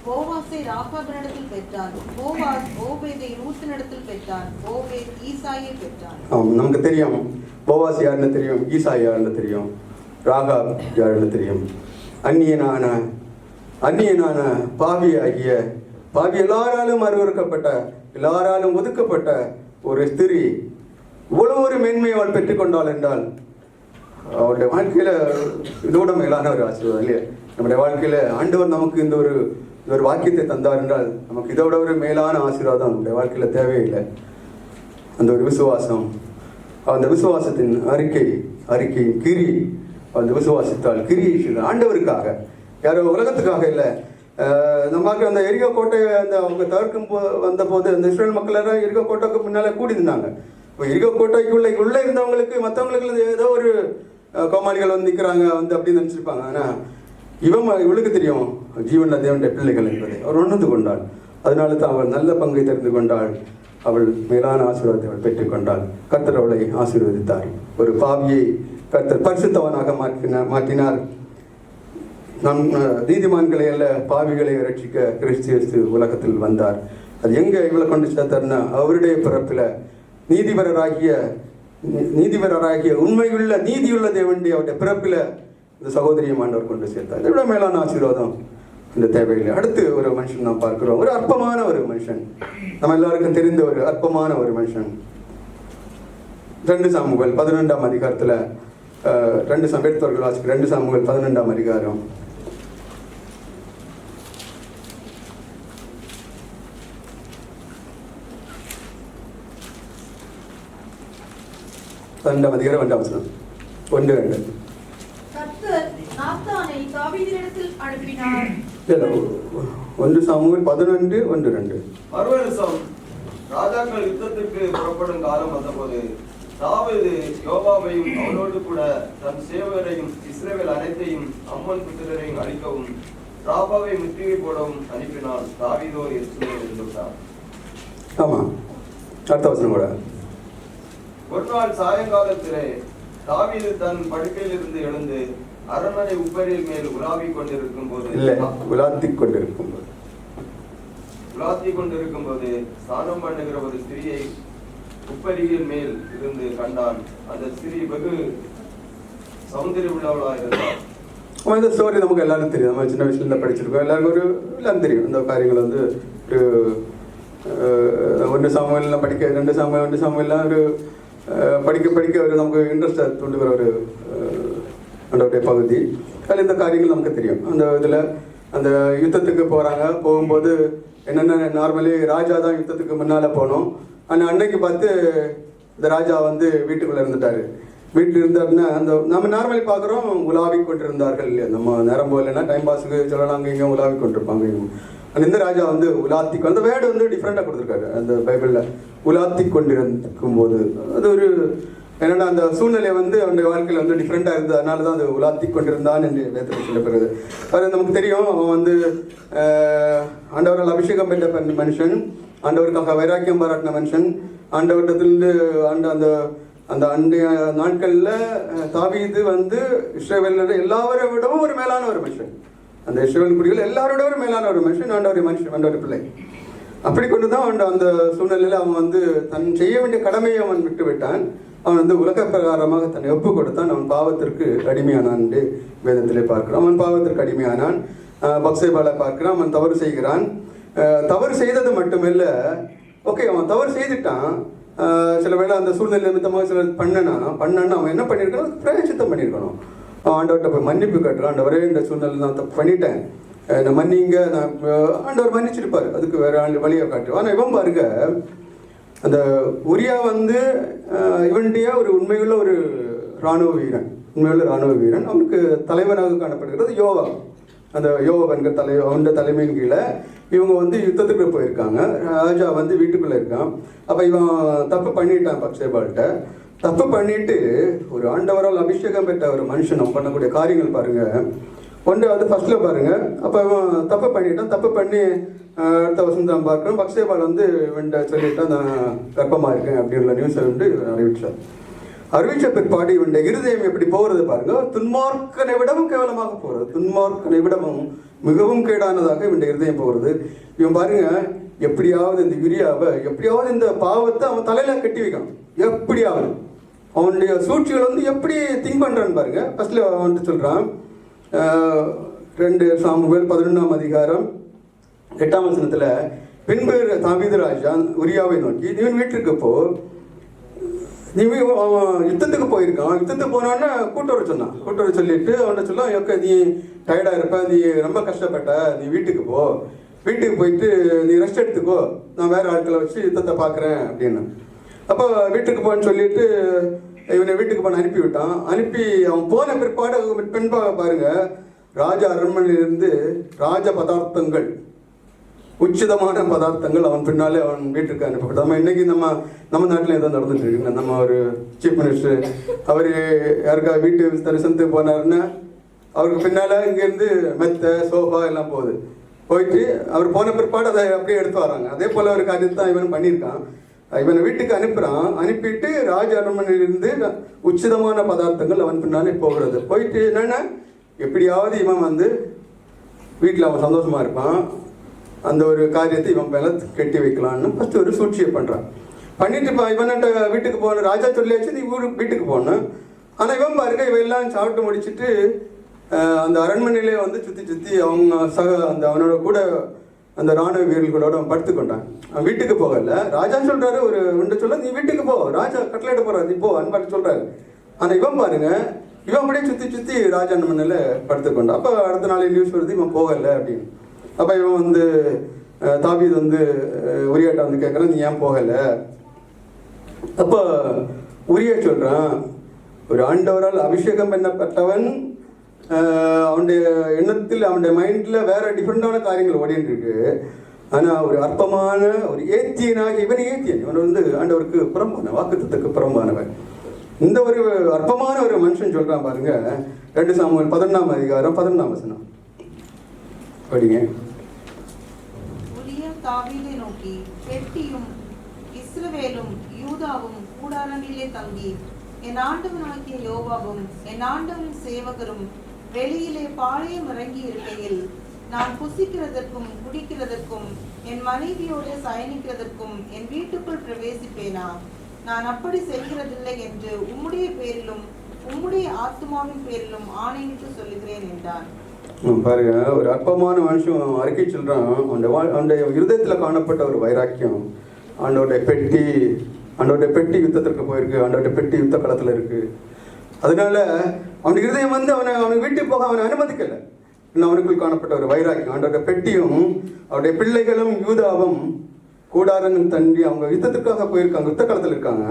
போவாசை ராகாபினிடத்தில் பெற்றான். போவாஸ் ஓபேதை ரூத்தினிடத்தில் பெற்றான். ஓபேத் ஈசாயை பெற்றான். நமக்கு தெரியும் போவாஸ் யாருன்னு தெரியும், ஈசாய் யாருன்னு தெரியும், ராகாப் யாருன்னு தெரியும். அந்நியனான பாவி எல்லாராலும் அருவருக்கப்பட்ட, எல்லாராலும் ஒதுக்கப்பட்ட ஒரு ஸ்திரீ இவ்வளவு ஒரு மேன்மையை அவள் பெற்றுக்கொண்டாள் என்றால் அவளுடைய வாழ்க்கையில இதோட மேலான ஒரு ஆசீர்வாதம் இல்லையா? நம்முடைய வாழ்க்கையில ஆண்டவர் நமக்கு இந்த ஒரு வாக்கியத்தை தந்தார் என்றால் நமக்கு இதோட ஒரு மேலான ஆசீர்வாதம் நம்முடைய வாழ்க்கையில தேவையில்லை. அந்த ஒரு விசுவாசம், அந்த விசுவாசத்தின் அறிக்கை கிரி, அந்த விசுவாசத்தால் கிரியை ஆண்டவருக்காக, யாரோ உலகத்துக்காக இல்லை. நம்ம அந்த எரிகோ கோட்டையை அவங்க தவிர்க்கும் வந்த போது அந்த இஸ்ரேல் மக்கள் எல்லாம் எரிகோ கோட்டைக்கு முன்னால கூடி இருந்தாங்க. இப்போ எரிகோ கோட்டைக்குள்ள இருந்தவங்களுக்கு மற்றவங்களுக்கு ஏதோ ஒரு கோமாளிகள் நிற்கிறாங்க அப்படின்னு நினச்சிருப்பாங்க. ஆனால் இவளுக்கு தெரியும் ஜீவன தேவனுடைய பிள்ளைகள் என்பதை அவர் உணர்ந்து கொண்டாள். அதனால தான் அவள் நல்ல பங்கை தெரிந்து கொண்டாள். அவள் மேலான ஆசீர்வாதத்தை அவள் பெற்றுக்கொண்டாள். கர்த்தர் அவளை ஆசீர்வதித்தார். ஒரு பாவியை கர்த்தர் பரிசுத்தவனாக மாற்றினார். நம் நீதிமான்களை அல்ல பாவிகளை ரட்சிக்க கிறிஸ்து உலகத்தில் வந்தார். அது எங்க இவளை கொண்டு சேர்த்தார்னா அவருடைய பிறப்பில் நீதிபரராகிய உண்மையுள்ள நீதியுள்ள தேவனுடைய அவருடைய பிறப்பில் இந்த சகோதரியை ஆண்டவர் கொண்டு சேர்த்தார். இதை விட மேலான ஆசீர்வாதம் இந்த தேவையில்லை. அடுத்து ஒரு மனுஷன் நாம் பார்க்கிறோம். ஒரு அற்பமான ஒரு மனுஷன், நம்ம எல்லாருக்கும் தெரிந்த ஒரு அற்பமான ஒரு மனுஷன். 2 சாமுவேல் 12ஆம் அதிகாரத்தில் 2 சம்பேத்தவர்கள் வாசிக்க 2 சாமுவேல் 12ஆம் அதிகாரம் 12ஆம் அதிகாரம் 2ஆம் வசனம் 1-2. கர்த்தர் நாத்தானை தாவீதினிடத்தில் அனுப்பினார். 1 சாமுவேல் 11:1-2. மறுவருஷம் ராஜாக்கள் யுத்தத்திற்கு புறப்படும் காலம் வந்தபோது தாவீது யோவாபையும் அவனோடு கூட தன் சேவகரையும் இஸ்ரவேல் அனைத்தையும் அம்மன் புத்திரரையும் அழிக்கவும் ராபாவை முற்றுகை போடவும் அனுப்பினான். தாவீதோ எருசலேமில் இருந்துவிட்டார். ஆமா, அடுத்த வசனம் கூட. ஒரு நாள் சாயங்காலத்திலே தாவீது தன் படுக்கையிலிருந்து எழுந்து அரண்மனை உப்பரில் மேல் உலாவிக் கொண்டிருக்கும் போது உலாத்திக் கொண்டிருக்கும் போது ஸ்நானம் பண்ணுகிற ஒரு ஸ்திரியை உப்பரியில் மேல் இருந்து கண்டான். அந்த ஸ்திரீ வெகு சௌந்தரிய உள்ளவளாக இருந்தார். இந்த ஸ்டோரி நமக்கு எல்லாரும் தெரியும். நம்ம சின்ன வயசுல படிச்சிருக்கோம். எல்லாருக்கும் எல்லாம் தெரியும். இந்த காரியங்கள் வந்து ஒரு 1 சாமுவேல் படிக்க 2 சாமுவேல்லாம் ஒரு படிக்க ஒரு நமக்கு இன்ட்ரெஸ்டை தூண்டுகிற ஒரு அதோடைய பகுதி. அதில் இந்த காரியங்கள் நமக்கு தெரியும். அந்த இதில் அந்த யுத்தத்துக்கு போகும்போது என்னென்ன நார்மலி ராஜா தான் யுத்தத்துக்கு முன்னால் போனோம். ஆனால் அன்னைக்கு பார்த்து இந்த ராஜா வந்து வீட்டுக்குள்ளே இருந்துட்டார். வீட்டில் இருந்தாருன்னா அந்த நம்ம நார்மலி பார்க்குறோம் உலாவி கொண்டிருந்தார்கள் இல்லையா. நம்ம நேரம் போகலைன்னா டைம் பாஸுக்கு சொல்லலாம், அங்கே இங்கே உலாவி கொண்டிருப்பாங்க. அந்த இந்த ராஜா வந்து உலாத்தி அந்த வேர்டு வந்து டிஃப்ரெண்ட்டாக கொடுத்துருக்காரு அந்த பைபிளில். உலாத்தி கொண்டிருக்கும் போது அது ஒரு என்னென்னா அந்த சூழ்நிலை வந்து அவனுடைய வாழ்க்கையில் வந்து டிஃப்ரெண்ட்டாக இருந்தது. அதனால தான் அது உலாத்தி கொண்டிருந்தான் என்று வேதத்தில் சொல்லப்படுறது. அது நமக்கு தெரியும். அவன் வந்து ஆண்டவரால் அபிஷேகம் பெற்ற மனுஷன், ஆண்டவருக்காக வைராக்கியம் பாராட்டின மனுஷன், ஆண்டவரிடத்திலிருந்து அந்த அந்த அன்றைய நாட்களில் தாவீது வந்து இஸ்ரவேலர் எல்லாரை விடவும் ஒரு மேலான ஒரு மனுஷன். அந்த இஸ்ரவேல் குடிகள் எல்லாரோட ஒரு மேலான ஒரு மனுஷன், ஆண்டவர் பிள்ளை. அப்படி கொண்டு தான் அந்த சூழ்நிலையில் அவன் வந்து தன் செய்ய வேண்டிய கடமையை அவன் விட்டு விட்டான். அவன் வந்து உலக பிரகாரமாக தன்னை ஒப்பு கொடுத்தான். அவன் பாவத்திற்கு அடிமையானான் என்று வேதத்திலே பார்க்கிறான். அவன் பாவத்திற்கு அடிமையானான். பக்சேபாலை பார்க்கிறான். அவன் தவறு செய்கிறான். தவறு செய்தது மட்டுமில்ல, ஓகே அவன் தவறு செய்துட்டான். சில வேளை அந்த சூழ்நிலை நிமித்தமாக சில பண்ணனா அவன் என்ன பண்ணியிருக்கணும், பிராயச்சித்தம் பண்ணியிருக்கணும். அவன் ஆண்டவர்கிட்ட போய் மன்னிப்பு கட்டுறான். ஆண்டவரே இந்த சூழ்நிலை நான் தப்பு பண்ணிட்டேன், நான் மன்னிங்க, நான் ஆண்டவர் மன்னிச்சிருப்பார். அதுக்கு வேற வழியை காட்டுவான். ஆனால் இவன் பாருங்க, அந்த உரியா வந்து இவனுடைய ஒரு உண்மையுள்ள ஒரு இராணுவ வீரன். அவனுக்கு தலைவனாக காணப்படுகிறது யோவா. அந்த யோவா என்கிற அவனுடைய தலைமையின் கீழே இவங்க வந்து யுத்தத்துக்கு போயிருக்காங்க. ராஜா வந்து வீட்டுக்குள்ளே இருக்கான். அப்போ இவன் தப்பு பண்ணிட்டான். பக்சேபால்கிட்ட தப்பு பண்ணிட்டு ஒரு ஆண்டவரால் அபிஷேகம் பெற்ற ஒரு மனுஷன் அவன் பண்ணக்கூடிய காரியங்கள் பாருங்க. ஒன்று அது ஃபர்ஸ்ட்ல பாருங்க. அப்போ இவன் தப்பு பண்ணிட்டான். தப்பு பண்ணி அடுத்த வசந்தம் பார்க்கணும். பக்சேபால் வந்து இவன்கிட்ட சொல்லிட்டான், நான் கர்ப்பமாக இருக்கேன் அப்படின்ற நியூஸை வந்து அறிவிச்ச பிற்பாடு இவனுடைய இருதயம் எப்படி போகிறது பாருங்க. துன்மார்க்கனை விடவும் கேவலமாக போகிறது. துன்மார்க்கனை விடவும் மிகவும் கேடானதாக இவனுடைய இருதயம் போகிறது. இவன் பாருங்க, எப்படியாவது இந்த யுரியாவை, எப்படியாவது இந்த பாவத்தை அவன் தலையில கட்டி வைக்கணும். எப்படியாவது அவனுடைய சூழ்ச்சிகள் வந்து எப்படி திங்க் பண்றான்னு பாருங்க. ஃபர்ஸ்ட்ல அவன் சொல்றான், 2 சாமுவேல் 11ஆம் அதிகாரம் 8ஆம் வசனத்துல, பின்பு தாவீது ராஜா உரியாவை நோக்கி, நீ வீட்டிற்கு போ, நீ யுத்தத்துக்கு போயிருக்கான். யுத்தத்துக்கு போனோன்னா கூட்டு வர சொல்லிட்டு அவன்கிட்ட சொல்லலாம், ஓகே நீ டயர்டாக இருப்ப, நீ ரொம்ப கஷ்டப்பட்ட, நீ வீட்டுக்கு போ, வீட்டுக்கு போயிட்டு நீ ரெஸ்ட் எடுத்துக்கோ, நான் வேற ஆட்களை வச்சு யுத்தத்தை பார்க்குறேன் அப்படின்னு. அப்போ வீட்டுக்கு போன்னு சொல்லிட்டு இவனை வீட்டுக்கு போன அனுப்பி விட்டான். அனுப்பி அவன் போன பிற்பாடு பின்பாக பாருங்க, ராஜ அரண்மனையிலிருந்து ராஜ பதார்த்தங்கள், உச்சிதமான பதார்த்தங்கள் அவன் பின்னாலே அவன் வீட்டுக்கு அனுப்பப்பட்டு. நம்ம இன்னைக்கு நம்ம நாட்டில் ஏதோ நடந்துட்டு இருக்குங்க. நம்ம ஒரு சீஃப் மினிஸ்டர் அவர் யாருக்கா வீட்டு தரிசனத்துக்கு போனாருன்னா அவருக்கு பின்னால் இங்கேருந்து மெத்தை சோஃபா எல்லாம் போகுது. போயிட்டு அவர் போன பிற்பாடு அதை அப்படியே எடுத்து வராங்க. அதே போல் ஒரு காரியத்தை தான் இவன் பண்ணியிருக்கான். இவனை வீட்டுக்கு அனுப்புகிறான். அனுப்பிட்டு ராஜ அரண்மனையிலிருந்து உச்சிதமான பதார்த்தங்கள் அவன் பின்னாலே போகிறது. போயிட்டு என்னென்னா எப்படியாவது இவன் வந்து வீட்டில் அவன் சந்தோஷமாக இருப்பான், அந்த ஒரு காரியத்தை இவன் மேலே கட்டி வைக்கலான்னு ஃபஸ்ட்டு ஒரு சூழ்ச்சியை பண்ணுறான். பண்ணிட்டு இப்போ இவன்கிட்ட வீட்டுக்கு போகணும். ராஜா சொல்லியாச்சு நீ வீட்டுக்கு போகணும். ஆனால் இவன் பாருங்க இவன் எல்லாம் சாப்பிட்டு முடிச்சுட்டு அந்த அரண்மனையிலே வந்து சுற்றி அவங்க அந்த அவனோட கூட அந்த இராணுவ வீரர்களோட அவன் படுத்துக்கொண்டான். அவன் வீட்டுக்கு போகல. ராஜா சொல்கிறாரு ஒரு உண்டு சொல்ல நீ வீட்டுக்கு போ, ராஜா கட்டளையிட போகிறாரு, நீ போ அன்பாட்டு சொல்கிறாரு. ஆனால் இவன் பாருங்க இவன் அப்படியே சுற்றி ராஜா அரண்மனையில் படுத்துக்கொண்டான். அப்போ அடுத்த நாள் நியூஸ் வருது இவன் போகலை அப்படின்னு. அப்போ இவன் வந்து தாவீது வந்து உரியாட்ட வந்து கேட்குறான் நீ ஏன் போகலை? அப்போ உரியா சொல்கிறான் ஒரு ஆண்டவரால் அபிஷேகம் பண்ணப்பட்டவன் அவனுடைய எண்ணத்தில் அவனுடைய மைண்டில் வேற டிஃப்ரெண்டான காரியங்கள் ஓடிட்டு இருக்கு. ஆனால் ஒரு அற்பமான ஒரு ஏத்தியனாக இவன் ஏத்தியன், இவன் வந்து ஆண்டவருக்கு புறம்பான வாக்குத்தத்துக்கு புறம்பானவன். இந்த ஒரு அற்பமான ஒரு மனுஷன் சொல்கிறான் பாருங்க. 2 சாமுவேல் 11ஆம் அதிகாரம் 11ஆம் வசனம் படிங்க. உரியா தாவீதை நோக்கி பெட்டியும் இஸ்ரவேலும் யூதாவும் கூடாரங்களிலே தங்கி என் ஆண்டவனாகிய யோவாவும் என் ஆண்டவனின் சேவகரும் வெளியிலே பாளையம் இறங்கி இருக்கையில் நான் புசிக்கிறதற்கும் குடிக்கிறதற்கும் என் மனைவியோடு சயனிக்கிறதற்கும் என் வீட்டுக்குள் பிரவேசிப்பேனா? நான் அப்படி செய்கிறதில்லை என்று உம்முடைய பேரிலும் உம்முடைய ஆத்துமாவின் பேரிலும் ஆணையிட்டு சொல்லுகிறேன் என்றான். பாருங்க ஒரு அற்பமான மனுஷன் அறிக்கை சொல்றான். அவனுடைய இருதயத்தில் காணப்பட்ட ஒரு வைராக்கியம். ஆண்டோடைய பெட்டி யுத்தத்திற்கு போயிருக்கு. ஆண்டோடைய பெட்டி யுத்த களத்தில் இருக்கு. அதனால அவனுடைய இருதயம் வந்து அவனை வீட்டுக்கு போக அவனை அனுமதிக்கலை. இன்னும் அவனுக்குள் காணப்பட்ட ஒரு வைராக்கியம். ஆண்டோடைய பெட்டியும் அவருடைய பிள்ளைகளும் யூதாவும் கூடாரங்கள் தண்டி அவங்க யுத்தத்திற்காக போயிருக்காங்க, யுத்த களத்தில் இருக்காங்க.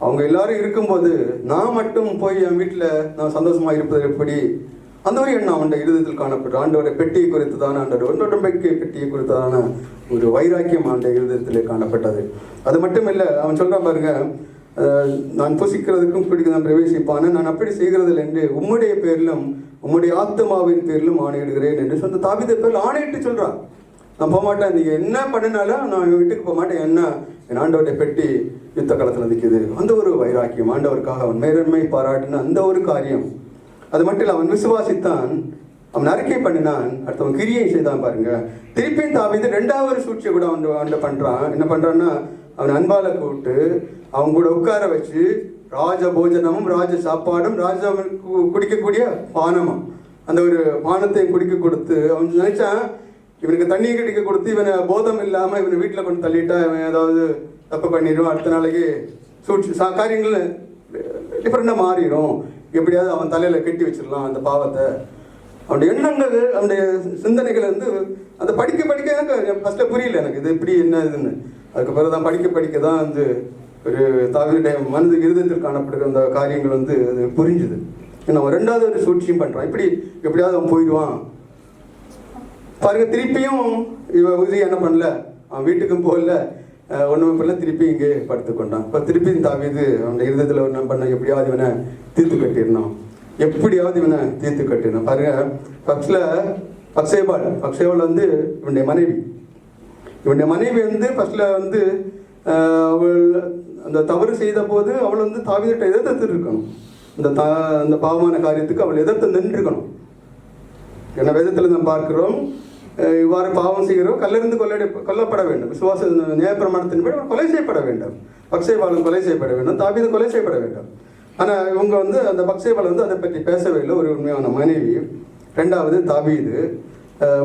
அவங்க எல்லாரும் இருக்கும்போது நான் மட்டும் போய் என் வீட்டில் நான் சந்தோஷமாக இருப்பது எப்படி? அந்த ஒரு எண்ணம் அவனுடைய இருதயத்தில் காணப்பட்ட ஆண்டோடைய பெட்டியை குறித்ததான ஆண்டோட பெட்டியை குறித்ததான ஒரு வைராக்கியம் அவனுடைய இருதயத்தில் காணப்பட்டது. அது மட்டும் இல்லை, அவன் சொல்கிறான் பாருங்க, நான் புசிக்கிறதுக்கும் பிடிக்க நான் பிரவேசிப்பான நான் அப்படி செய்கிறதில்லை என்று உம்முடைய பேரிலும் உம்முடைய ஆத்மாவின் பேரிலும் ஆணையிடுகிறேன் என்று சொந்த தாவீது பேரில் ஆணையிட்டு சொல்கிறான். நான் போக மாட்டேன், நீங்கள் என்ன பண்ணினாலும் நான் வீட்டுக்கு போக மாட்டேன், என்ன என் ஆண்டவருடைய பெட்டி யுத்த களத்தில் நிற்கிது. அந்த ஒரு வைராக்கியம், ஆண்டவருக்காக அவன் மேன்மை பாராட்டின அந்த ஒரு காரியம். அது மட்டும் இல்லை, அவன் விசுவாசித்தான், அவன் அறிக்கை பண்ணினான், அடுத்தவன் கிரியை செய்தான் பாருங்க. திருப்பியும் தாவீது 2வது சூழ்ச்சியை கூட அவன் பண்ணுறான். என்ன பண்ணுறான்னா அவன் அன்பால கூப்பிட்டு அவங்க கூட உட்கார வச்சு ராஜ போஜனமும் ராஜ சாப்பாடும் ராஜாவுக்கு குடிக்கக்கூடிய பானமும் அந்த ஒரு பானத்தை குடிக்க கொடுத்து அவன் நினைச்சான் இவனுக்கு தண்ணியை கிடைக்க கொடுத்து இவனை போதம் இல்லாமல் இவனை வீட்டில் கொண்டு தள்ளிட்டா இவன் ஏதாவது தப்பு பண்ணிடுவான், அடுத்த நாளைக்கு சூழ்ச்சி காரியங்கள் டிஃப்ரெண்டாக மாறிடும், எப்படியாவது அவன் தலையில் கட்டி வச்சிடலாம் அந்த பாவத்தை. அவனுடைய எண்ணங்கள் அவனுடைய சிந்தனைகள் வந்து அந்த படிக்க எனக்கு ஃபஸ்ட்டில் புரியல, எனக்கு இது இப்படி என்ன இதுன்னு. அதுக்கு பிறகு தான் படிக்க தான் வந்து ஒரு தாவீதுடைய மனது இருதயத்தில் காணப்படுகிற அந்த காரியங்கள் வந்து அது புரிஞ்சுது. ஏன்னா அவன் 2வது ஒரு சூழ்ச்சியும் பண்ணுறான், இப்படி எப்படியாவது அவன் போயிடுவான் பாருங்க. திருப்பியும் இவன் உதவி என்ன பண்ணல, அவன் வீட்டுக்கும் போகல, ஒன்றுமே பண்ணல, திருப்பி இங்கே படுத்துக்கொண்டான். இப்போ திருப்பியும் தாவீது அவனுடைய இருதயத்தில் என்ன பண்ண, எப்படியாவது இவனை தீர்த்து கட்டிடணும், எப்படியாவது இவனை தீர்த்து கட்டிடணும் பாருங்க. ஃபர்ஸ்ட்ல பக்சேபாள் வந்து இவனுடைய மனைவி வந்து ஃபர்ஸ்ட்ல வந்து அவள் அந்த தவறு செய்த போது அவள் வந்து தாவீதை எதிர்த்து இருக்கணும். அந்த பாவமான காரியத்துக்கு அவள் எதிர்த்து நின்றுக்கணும். ஏன்னா வேதத்தில் நம்ம பார்க்கிறோம், இவ்வாறு பாவம் செய்கிறோம் கல்லிருந்து கொல்லப்பட வேண்டும், விசுவாச நியாயப்பிரமாணத்தின்படி கொலை செய்யப்பட வேண்டும். பக்சேபாளும் கொலை செய்யப்பட வேண்டும், தாவீது கொலை செய்யப்பட வேண்டும். ஆனால் இவங்க வந்து அந்த பக்சேபாள் வந்து அதை பற்றி பேசவே இல்லை, ஒரு உண்மையான மனைவி. 2வது தாவீது.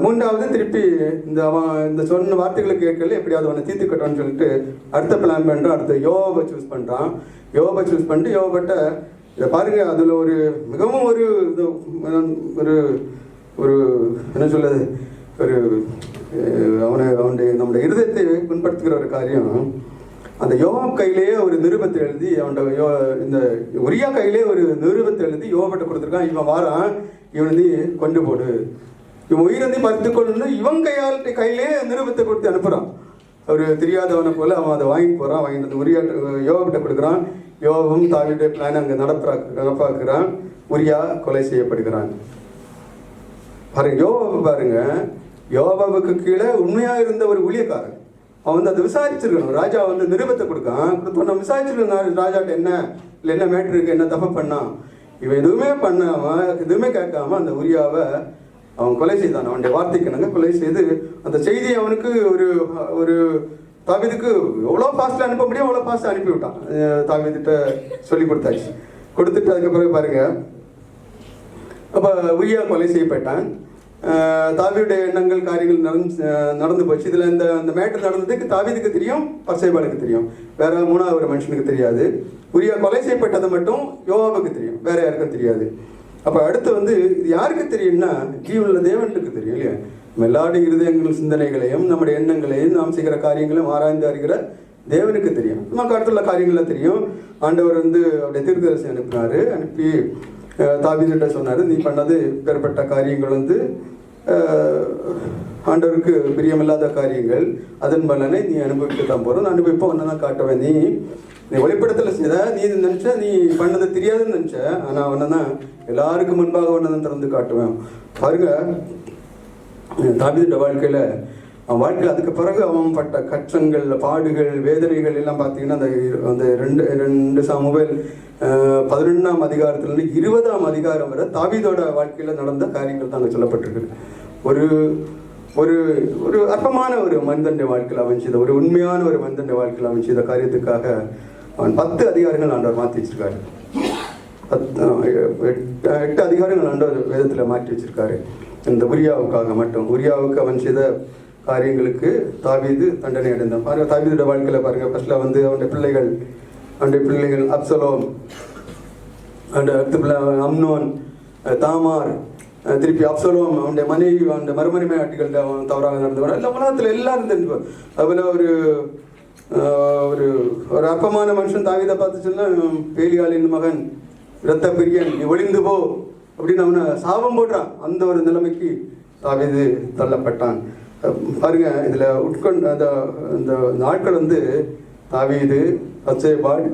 3வது திருப்பி இந்த சொன்ன வார்த்தைகளை கேட்கல, எப்படியாவது அவனை தீர்த்து கட்டணும்னு சொல்லிட்டு அடுத்த பிளான் பண்ணுறான். அடுத்த யோவாவை சூஸ் பண்ணுறான். யோவாவை சூஸ் பண்ணிட்டு யோவாட்ட இதை பாருங்க, அதில் ஒரு மிகவும் ஒரு ஒரு என்ன சொல்லுது, ஒரு நம்முடைய இருதயத்தை புண்படுத்துகிற ஒரு காரியம். அந்த யோவாப் கையிலேயே ஒரு நிருபத்தை எழுதி இந்த உரியா கையிலே ஒரு நிருபத்தை எழுதி யோவாட்ட கொடுத்துருக்கான். இவன் வாரான், இவன் வந்து கொண்டு போடு, இவன் உயிரந்தி பறித்து கொண்டு இவன் கையிலே நிருபத்தை கொடுத்து அனுப்புகிறான். ஒரு தெரியாதவனை போல அவன் அதை வாங்கிட்டு போகிறான். வாங்கிட்டு வந்து யோவாட்ட கொடுக்குறான். யோவாவும் தாவீதுடைய பிளான் அங்கே நடப்பாக்குறான். உரியா கொலை செய்யப்படுகிறான். பாருங்க யோவாவை பாருங்க, யோவாவுக்கு கீழே உண்மையாக இருந்த ஒரு ஊழியக்காரன். அவன் வந்து அதை விசாரிச்சிருக்கணும். ராஜா வந்து நிருபத்தை கொடுத்தோம், நம்ம விசாரிச்சிருக்கணும் ராஜாட்ட என்ன இல்லை என்ன மேட்ரு இருக்கு, என்ன தப்பு பண்ணான். இவன் எதுவுமே பண்ணாம எதுவுமே கேட்காம அந்த உரியாவை அவன் கொலை செய்தான். அவனுடைய வார்த்தைக்கு கொலை செய்து அந்த செய்தியை அவனுக்கு ஒரு ஒரு தாவீதுக்கு எவ்வளோ ஃபாஸ்ட்டில் அனுப்ப முடியும் அவ்வளோ ஃபாஸ்ட்டாக அனுப்பி விட்டான். தாவீதுகிட்ட சொல்லி கொடுத்தாச்சு. கொடுத்துட்டு அதுக்கு பிறகு பாருங்க, அப்போ உரியா கொலை செய்யப்பட்டான். தாவீதுடைய எண்ணங்கள் காரியங்கள் நடந்து போச்சு. இதில் இந்த மேட்டர் நடந்ததுக்கு தாவீதுக்கு தெரியும், பர்சேபாளுக்கு தெரியும், வேற மூணாவது ஒரு மனுஷனுக்கு தெரியாது. உரியா கொலை செய்யப்பட்டது மட்டும் யோவாவுக்கு தெரியும், வேற யாருக்கும் தெரியாது. அப்போ அடுத்து வந்து இது யாருக்கு தெரியும்னா ஜீவனுள்ள தேவனுக்கு தெரியும் இல்லையா. நம்ம எல்லாருடைய இருதயங்கள் சிந்தனைகளையும் நம்முடைய எண்ணங்களையும் நாம் செய்கிற காரியங்களையும் ஆராய்ந்து அறிகிற தேவனுக்கு தெரியும். நமக்கு அடுத்துள்ள காரியங்கள்லாம் தெரியும். ஆண்டவர் வந்து அவருடைய தீர்க்கதரிசி அனுப்பினாரு. அனுப்பி தாவீதுகிட்ட சொன்னார், நீ பண்ணது பெறப்பட்ட காரியங்கள் வந்து ஆண்டவருக்கு பிரியமில்லாத காரியங்கள், அதன் பலனை நீ அனுபவிக்க தான் போகிறோம். அனுபவிப்போம் ஒன்று தான் காட்டுவேன். நீ வெளிப்படத்தில் செய்த நீ நினச்ச நீ பண்ணது தெரியாதுன்னு நினச்ச, ஆனால் அவனை தான் எல்லாருக்கும் முன்பாக ஒன்று தான் திறந்து காட்டுவேன். பாருங்க தாவீதுடைய வாழ்க்கையில் அவன் வாழ்க்கையில் அதுக்கு பிறகு அவன் பட்ட கஷ்டங்கள், பாடுகள், வேதனைகள் எல்லாம் பார்த்தீங்கன்னா அந்த ரெண்டு சாமுவேல் 11ஆம் அதிகாரத்திலிருந்து 20ஆம் அதிகாரம் வரை தாவீதோட வாழ்க்கையில் நடந்த காரியங்கள் தான் அங்கே சொல்லப்பட்டிருக்கு. ஒரு ஒரு ஒரு அற்பமான ஒரு மனிதனுடைய வாழ்க்கையில் அவன் செய்த, ஒரு உண்மையான ஒரு மனிதனுடைய வாழ்க்கையில் அவன் செய்த காரியத்துக்காக அவன் 10 அதிகாரங்கள் ஆண்டவர் மாற்றி வச்சிருக்காரு. 8 அதிகாரங்கள் ஆண்டவர் வேதத்தில் மாற்றி வச்சிருக்காரு. இந்த உரியாவுக்காக மட்டும், உரியாவுக்கு அவன் செய்த காரியங்களுக்கு தாவீது தண்டனை அடைந்தான். பாருங்க தாவீதோட வாழ்க்கையில் பாருங்க, ஃபர்ஸ்ட்ல வந்து அவனுடைய பிள்ளைகள் அப்சலோம், அடுத்த அம்னோன், தாமார், திருப்பி அப்சலோம், அவனுடைய மனைவி, அவனுடைய மறுமனைமை ஆட்டிகள்கிட்ட அவன் தவறாக நடந்தவன். இல்லை உலகத்தில் எல்லாரும் தெரிஞ்சு. அதுபோல் ஒரு ஒரு ஒரு அற்பமான மனுஷன் தாவீதை பார்த்து சொன்னா, பேலியாளின் மகன் இரத்த பிரியன், நீ ஒளிந்து போ அப்படின்னு அவனை சாபம் போடுறான். அந்த ஒரு நிலைமைக்கு தாவீது தள்ளப்பட்டான். பாருங்க இதில் உட்கொண்ட அந்த நாட்கள் வந்து தாவீது, பத்சேபாள்,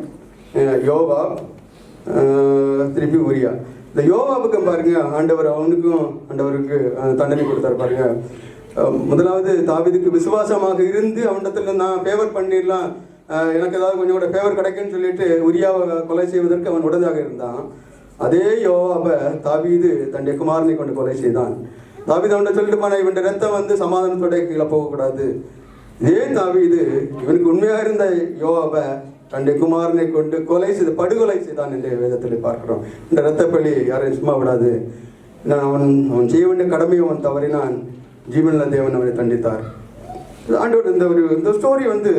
யோவா, திருப்பி உரியா. இந்த யோவாவுக்கு பாருங்க ஆண்டவருக்கு தண்டனை கொடுத்தாரு. பாருங்க முதலாவது தாவீதுக்கு விசுவாசமாக இருந்து அவனிடத்துல நான் ஃபேவர் பண்ணிடலாம், எனக்கு ஏதாவது கொஞ்சம் கூட ஃபேவர் கிடைக்குன்னு சொல்லிட்டு உரியாவை கொலை செய்வதற்கு அவன் உடனாக இருந்தான். அதே யோவாவை தாவீது தன்னுடைய குமாரனை கொண்டு கொலை செய்தான். தாவீது அவனை சொல்லிட்டு போனா, இவன் ரத்தம் வந்து சமாதானத்தோட கீழே போகக்கூடாது. இதே தாவீது இவனுக்கு உண்மையாக இருந்த யோவாவை தன்னுடைய குமாரனை கொண்டு படுகொலை செய்தான் என்று வேதத்தில் பார்க்கிறோம். இந்த இரத்தப்பள்ளி யாரையும் சும்மா விடாது. அவன் செய்ய வேண்டிய கடமையை அவன் தவறினான். ஜீவனுள்ள தேவன் அவனை தண்டித்தார். ஆண்டவர் இந்த ஸ்டோரி வந்து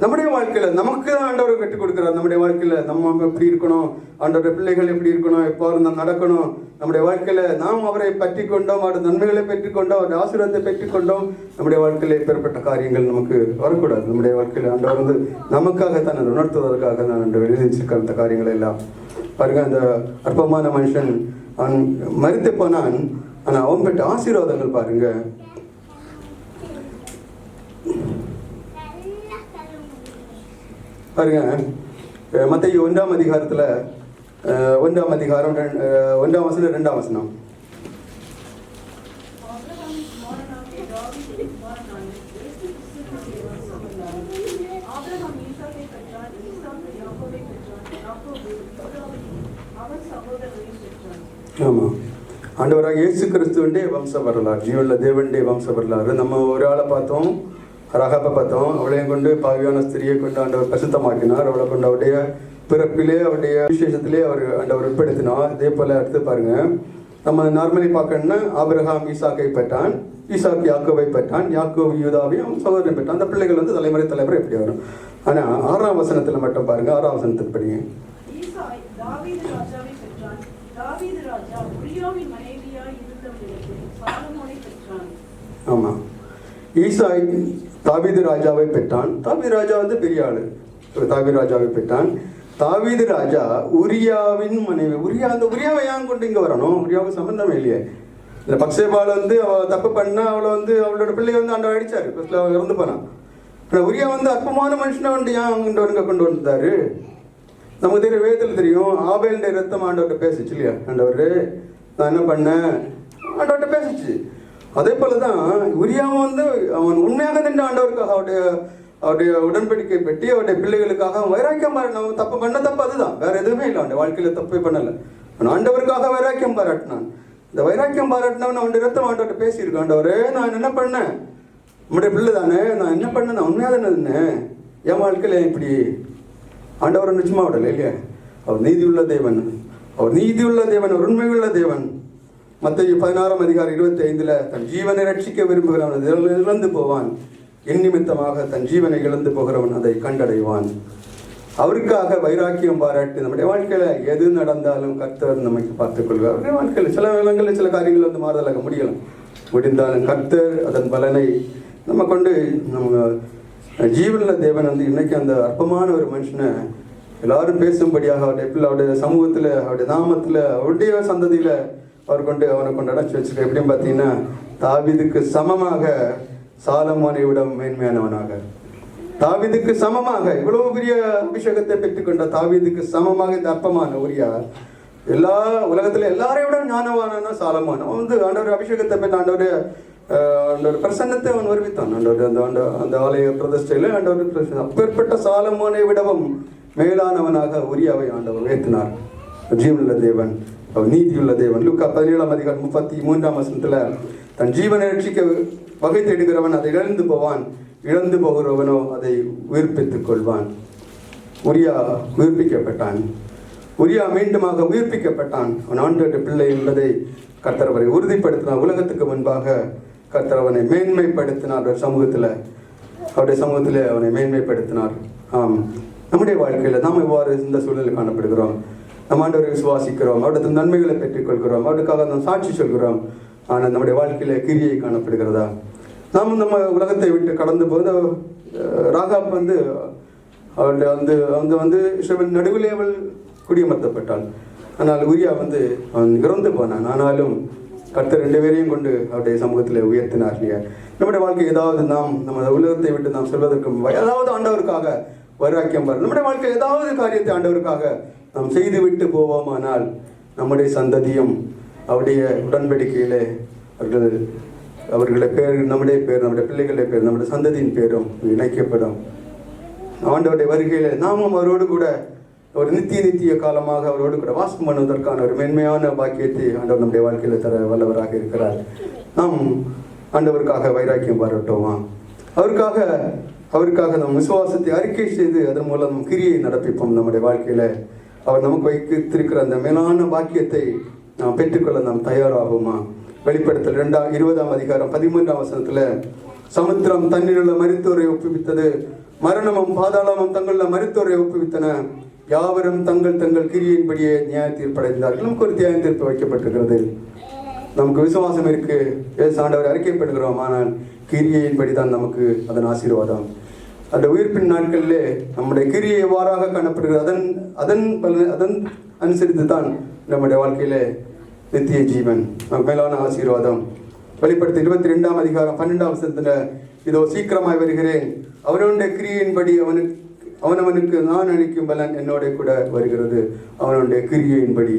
நம்முடைய வாழ்க்கையில் நமக்கு தான் ஆண்டவர் கற்றுக் கொடுக்குறார். நம்முடைய வாழ்க்கையில் நம்ம எப்படி இருக்கணும், ஆண்டவருடைய பிள்ளைகள் எப்படி இருக்கணும், எப்போ நாம் நடக்கணும், நம்முடைய வாழ்க்கையில் நாம் அவரை பற்றி கொண்டோம், அவருடைய நன்மைகளை பெற்றுக்கொண்டோம், அவருடைய ஆசீர்வாதத்தை பெற்றுக்கொண்டோம். நம்முடைய வாழ்க்கையில் பெறப்பட்ட காரியங்கள் நமக்கு வரக்கூடாது. நம்முடைய வாழ்க்கையில் ஆண்டவர் வந்து நமக்காகத்தான் அதை உணர்த்துவதற்காக தான் ஆண்டவர் எழுதி வச்சிருக்க அந்த காரியங்களை எல்லாம் பாருங்க. அந்த அற்பமான மனுஷன் அவன் மரித்து போனான், ஆனால் அவன் பெற்ற ஆசீர்வாதங்கள் பாருங்க. பாருங்க மத்தேயு 1ஆம் அதிகாரத்தில் 1ஆம் அதிகாரம் 1ஆம் வசனம் 2ஆம் வசனம். ஆமாம், ஆண்டவராக இயேசு கிறிஸ்துவனுடைய வம்ச வரலாறு, ஜீவனில் தேவனுடைய வம்ச வரலாறு. நம்ம ஒரு ஆளை பார்த்தோம், ரகாப்பை பார்த்தோம். அவளையும் கொண்டு பாவியான ஸ்திரியை கொண்டு ஆண்டவர் பிரசித்தமாக்கினார். அவளை கொண்டு அவருடைய பிறப்பிலே அவருடைய விசேஷத்திலே ஆண்டவர் உட்படுத்தினார். இதே போல அடுத்து பாருங்க, நம்ம நார்மலி பார்க்கணும்னா ஆபிரகாம் ஈசாக்கை பெற்றான், ஈசாக்கு யாக்கோவை பெற்றான், யாக்கோவு யூதாவையும் சகோதரன் பெற்றான். அந்த பிள்ளைகள் வந்து தலைமுறை எப்படி வரும். ஆனால் 6ஆம் வசனத்தில் மட்டும் பாருங்க, 6ஆம் வசனத்துக்கு படிங்க. ஆமாம், ஈசாய் தாவீது ராஜாவை பெற்றான். தாவீது ராஜா வந்து பெரிய ஆளு. தாவீது ராஜாவை பெற்றான். தாவீது ராஜா உரியாவின் மனைவி. அந்த உரியாவை ஏன் கொண்டு இங்கே வரணும்? உரியாவுக்கு சம்பந்தமே இல்லையே. இந்த பக்சேபால் வந்து அவள் தப்பு பண்ணா, அவளை வந்து அவளோட பிள்ளைய வந்து ஆண்டவர் அடிச்சாரு, ஃபர்ஸ்ட்ல அவள் இறந்து போனான். ஆனால் உரியா வந்து அற்பமான மனுஷனை வந்து ஏன் இங்கே கொண்டு வந்தாரு? நமக்கு தெரியும், வேதத்தில் தெரியும், ஆபேலுடைய ரத்தம் ஆண்டவர்கிட்ட பேசிச்சு இல்லையா. ஆண்டவர் நான் என்ன பண்ணேன், ஆண்டவர்கிட்ட பேசிச்சு. அதே போல தான் உரியாவும் வந்து அவன் உண்மையாக நின்று ஆண்டவருக்காக அவருடைய உடன்படிக்கை பெட்டி அவருடைய பிள்ளைகளுக்காக அவன் வைராக்கியம் பாராட்டினான். தப்பு பண்ண தப்பு அதுதான், வேற எதுவுமே இல்லை. அவன் வாழ்க்கையில் தப்பே பண்ணலை. அவன் ஆண்டவருக்காக வைராக்கியம் பாராட்டினான். இந்த வைராக்கியம் பாராட்டினவன் அவனுடைய ரத்தம் ஆண்டவர்கிட்ட பேசியிருக்கான். ஆண்டவரே, நான் என்ன பண்ணேன்? உங்களுடைய பிள்ளை தானே, நான் என்ன பண்ணேன்? நான் உண்மையாக தானே இருந்தேன். என் வாழ்க்கையில் இப்படி ஆண்டவரை நிச்சயமா விடலை இல்லையா? அவர் நீதியுள்ள தேவன், அவர் நீதியுள்ள தேவன், அவர் உண்மையுள்ள தேவன். மத்தேயு 16:25 தன் ஜீவனை ரட்சிக்க விரும்புகிறவன் இழந்து போவான், என் நிமித்தமாக தன் ஜீவனை இழந்து போகிறவன் அதை கண்டடைவான். அவருக்காக வைராக்கியம் பாராட்டி நம்முடைய வாழ்க்கையில எது நடந்தாலும் கர்த்தர் நமக்கு பார்த்துக் கொள்வார். அவருடைய வாழ்க்கையில் சில வேளங்களில் சில காரியங்கள் வந்து மாறுதலாக முடிந்தாலும் கர்த்தர் அதன் பலனை நம்ம கொண்டு நம்ம ஜீவனில் தேவன் வந்து இன்னைக்கு அந்த அற்பமான ஒரு மனுஷனை எல்லாரும் பேசும்படியாக அவருடைய சமூகத்தில், அவருடைய நாமத்தில், அவருடைய சந்ததியில் அவனை கொண்டு அடைச்சி வச்சிருக்க. எப்படின்னு பார்த்தீங்கன்னா, தாவீதுக்கு சமமாக சாலமோனை விட மேன்மையானவனாக, தாவீதுக்கு சமமாக இவ்வளவு பெரிய அபிஷேகத்தை பெற்றுக்கொண்ட தாவீதுக்கு சமமாக இந்த அற்பமான உரியா எல்லா உலகத்துல எல்லாரையும் விட ஞானவான சாலமோன். அவன் வந்து ஆண்டவர் அபிஷேகத்தை பெற்ற ஆண்டவர் பிரசன்னத்தை அவன் வருவித்தான். அந்த ஆலய பிரதிஷ்டையில ஆண்டவர் அப்பேற்பட்ட சாலமோனை விடவும் மேலானவனாக உரியாவை ஆண்டவர் உயர்த்தினார். ஜீவனுள்ள தேவன், அவர் நீதியுள்ள தேவன். லூக்கா 17:33 தன் ஜீவனை ரட்சிக்க வகை தேடுகிறவன் அதை இழந்து போவான், இழந்து போகிறவனோ அதை உயிர்ப்பித்துக் கொள்வான். உரியா உயிர்ப்பிக்கப்பட்டான். உரியா மீண்டுமாக உயிர்ப்பிக்கப்பட்டான். அவன் ஆண்டவருடைய பிள்ளை என்பதை கர்த்தர் அவரை உறுதிப்படுத்தினார். உலகத்துக்கு முன்பாக கர்த்தர் அவனை மேன்மைப்படுத்தினார். அவருடைய சமூகத்தில் அவனை மேன்மைப்படுத்தினார். நம்முடைய வாழ்க்கையில் நாம் எவ்வாறு இந்த சூழலில் காணப்படுகிறோம்? நம் ஆண்டவரை விசுவாசிக்கிறோம், அவருடைய நன்மைகளை பெற்றுக்கொள்கிறோம், அவருக்காக நாம் சாட்சி சொல்கிறோம். ஆனால் நம்முடைய வாழ்க்கையில கிரியை காணப்படுகிறதா? நாம் நம்ம உலகத்தை விட்டு கடந்து போது ராகாப் வந்து அவருடைய வந்து இஸ்ரவேல் நடுவிலே அவள் குடியமர்த்தப்பட்டாள். ஆனால் உரியா வந்து அவன் இறந்து போனான். ஆனாலும் கர்த்தர் 2 பேரையும் கொண்டு அவருடைய சமூகத்தில் உயர்த்தினார் இல்லையா? நம்முடைய வாழ்க்கை ஏதாவது நம்ம உலகத்தை விட்டு நாம் செல்வதற்கு ஏதாவது ஆண்டவருக்காக வைராக்கியம் பாரு. நம்முடைய வாழ்க்கை ஏதாவது காரியத்தை ஆண்டவருக்காக நாம் செய்து விட்டு போவோமானால் நம்முடைய சந்ததியும் அவருடைய உடன்படிக்கையிலே அவர்களுடைய பேர், நம்முடைய பேர், நம்முடைய பிள்ளைகளுடைய பேர், நம்முடைய சந்ததியின் பேரும் இணைக்கப்படும். ஆண்டவருடைய வருகையில நாமும் அவரோடு கூட ஒரு நித்திய காலமாக அவரோடு கூட வாசம் பண்ணுவதற்கான ஒரு மென்மையான பாக்கியத்தை ஆண்டவர் நம்முடைய வாழ்க்கையில தர வல்லவராக இருக்கிறார். நாம் ஆண்டவருக்காக வைராக்கியம் பாராட்டுவோமா? அவருக்காக நம் விசுவாசத்தை அறிக்கை செய்து அதன் மூலம் நம் கிரியை நடப்பிப்போம். நம்முடைய வாழ்க்கையில அவர் நமக்கு வைத்திருக்கிற அந்த மேலான பாக்கியத்தை நாம் பெற்றுக்கொள்ள நாம் தயாராகுமா? வெளிப்படுத்தல் 20:13 சமுத்திரம் தண்ணீருள்ள மரித்தோரை ஒப்புவித்தது, மரணமும் பாதாளமும் தங்களுள்ள மரித்தோரை ஒப்புவித்தன, யாவரும் தங்கள் தங்கள் கிரியின்படியே நியாய தீர்ப்படைந்தார்கள். நமக்கு ஒரு நியாய தீர்ப்பு வைக்கப்பட்டிருக்கிறது. நமக்கு விசுவாசம் இருக்கு, ஆண்டவர் அறிக்கைப்படுகிறோம். ஆனால் கிரியையின்படி தான் நமக்கு அதன் ஆசீர்வாதம். அந்த உயிர்ப்பின் நாட்களிலே நம்முடைய கிரியை எவ்வாறாக காணப்படுகிறது, அதன் அனுசரித்து தான் நம்முடைய வாழ்க்கையிலே நித்திய ஜீவன், மேலான ஆசீர்வாதம். வெளிப்படுத்த 22:12 இதோ சீக்கிரமாய் வருகிறேன், அவனுடைய கிரியையின்படி அவனவனுக்கு நான் அளிக்கும் பலன் என்னோட கூட வருகிறது. அவனுடைய கிரியையின்படி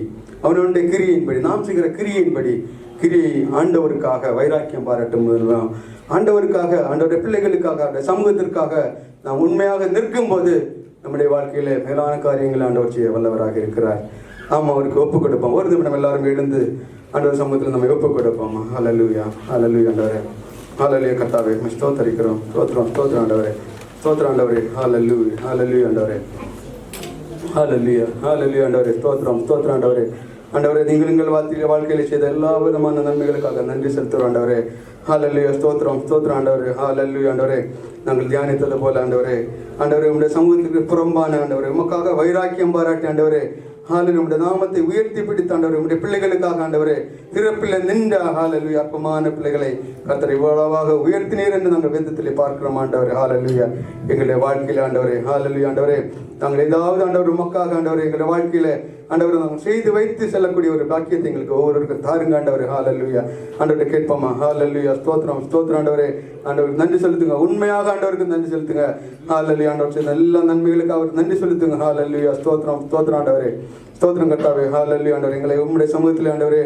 நாம் செய்கிற கிரியையின்படி, கிரியை ஆண்டவருக்காக வைராக்கியம் பாராட்டும் போதுதான், ஆண்டவருக்காக, ஆண்டவருடைய பிள்ளைகளுக்காக, அவருடைய சமூகத்திற்காக நாம் உண்மையாக நிற்கும் போது நம்முடைய வாழ்க்கையில மேலான காரியங்களை ஆண்டவர் செய்ய வல்லவராக இருக்கிறார். நாம் அவருக்கு ஒப்புக் கொடுப்போம். ஒரு நிமிடம் எல்லாரும் எழுந்து ஆண்டவர் சமூகத்தில் நம்ம ஒப்புக் கொடுப்போம். ஹல்லேலூயா, ஹல்லேலூயா ஆண்டவரே, ஹல்லேலூயா கர்த்தாவே, ஸ்தோத்திரிக்கிறோம், ஸ்தோத்திரம் ஆண்டவரே, ஸ்தோத்திரம் ஆண்டவரே, ஹல்லேலூயா, ஹல்லேலூயா ஆண்டவரே, ஹல்லேலூயா, ஹல்லேலூயா ஆண்டவரே, ஸ்தோத்திரம் ஆண்டவரே. ஆண்டவரே, நீங்கள் எங்கள் வாழ்க்கையில செய்த எல்லா விதமான நன்மைகளுக்காக நன்றி செலுத்துகிறோம் ஆண்டவரே. ஹல்லேலூயா, ஸ்தோத்திரம் ஆண்டவரே, ஹல்லேலூயா ஆண்டவரே. நாங்கள் தியானித்தது போல ஆண்டவரே, உங்களுடைய சமூகத்துக்கு புறம்பான ஆண்டவரே, உமக்காக வைராக்கியம் பாராட்டி ஆண்டவரே, உங்களுடைய நாமத்தை உயர்த்தி பிடித்த ஆண்டவரே, உங்களுடைய பிள்ளைகளுக்காக ஆண்டவரே, திறப்பில் நின்ற ஹல்லேலூயா அற்பமான பிள்ளைகளை கர்த்தர் இவ்வளவாக உயர்த்தினீர் என்று நாங்கள் வேதத்திலே பார்க்கிறோம் ஆண்டவரே. ஹல்லேலூயா எங்களுடைய வாழ்க்கையில ஆண்டவரே, ஹல்லேலூயா ஆண்டவரே, நாங்கள் ஏதாவது ஆண்டவர் உமக்காக ஆண்டவரே எங்களுடைய வாழ்க்கையில ஆண்டவரை நாங்கள் செய்து வைத்து செல்லக்கூடிய ஒரு பாக்கியத்தை எங்களுக்கு ஒவ்வொருவருக்கும் தாருங்க ஆண்டவரே. ஹல்லேலூயா ஆண்டவரை கேட்போமா? ஹல்லேலூயா, ஸ்தோத்திரம் ஆண்டவரே. ஆண்டவருக்கு நன்றி செலுத்துங்க, உண்மையாக ஆண்டவருக்கு நன்றி செலுத்துங்க. ஹல்லேலூயா ஆண்டவர் செய்த எல்லா நன்மைகளுக்கு அவருக்கு நன்றி செலுத்துங்க. ஹல்லேலூயா, ஸ்தோத்திரம் ஆண்டவரே. ஸ்தோத்திரம் கர்த்தாவே. ஹalleluya ஆண்டவரே, எங்களை உம்முடைய சமூகத்தில் ஆண்டவரே,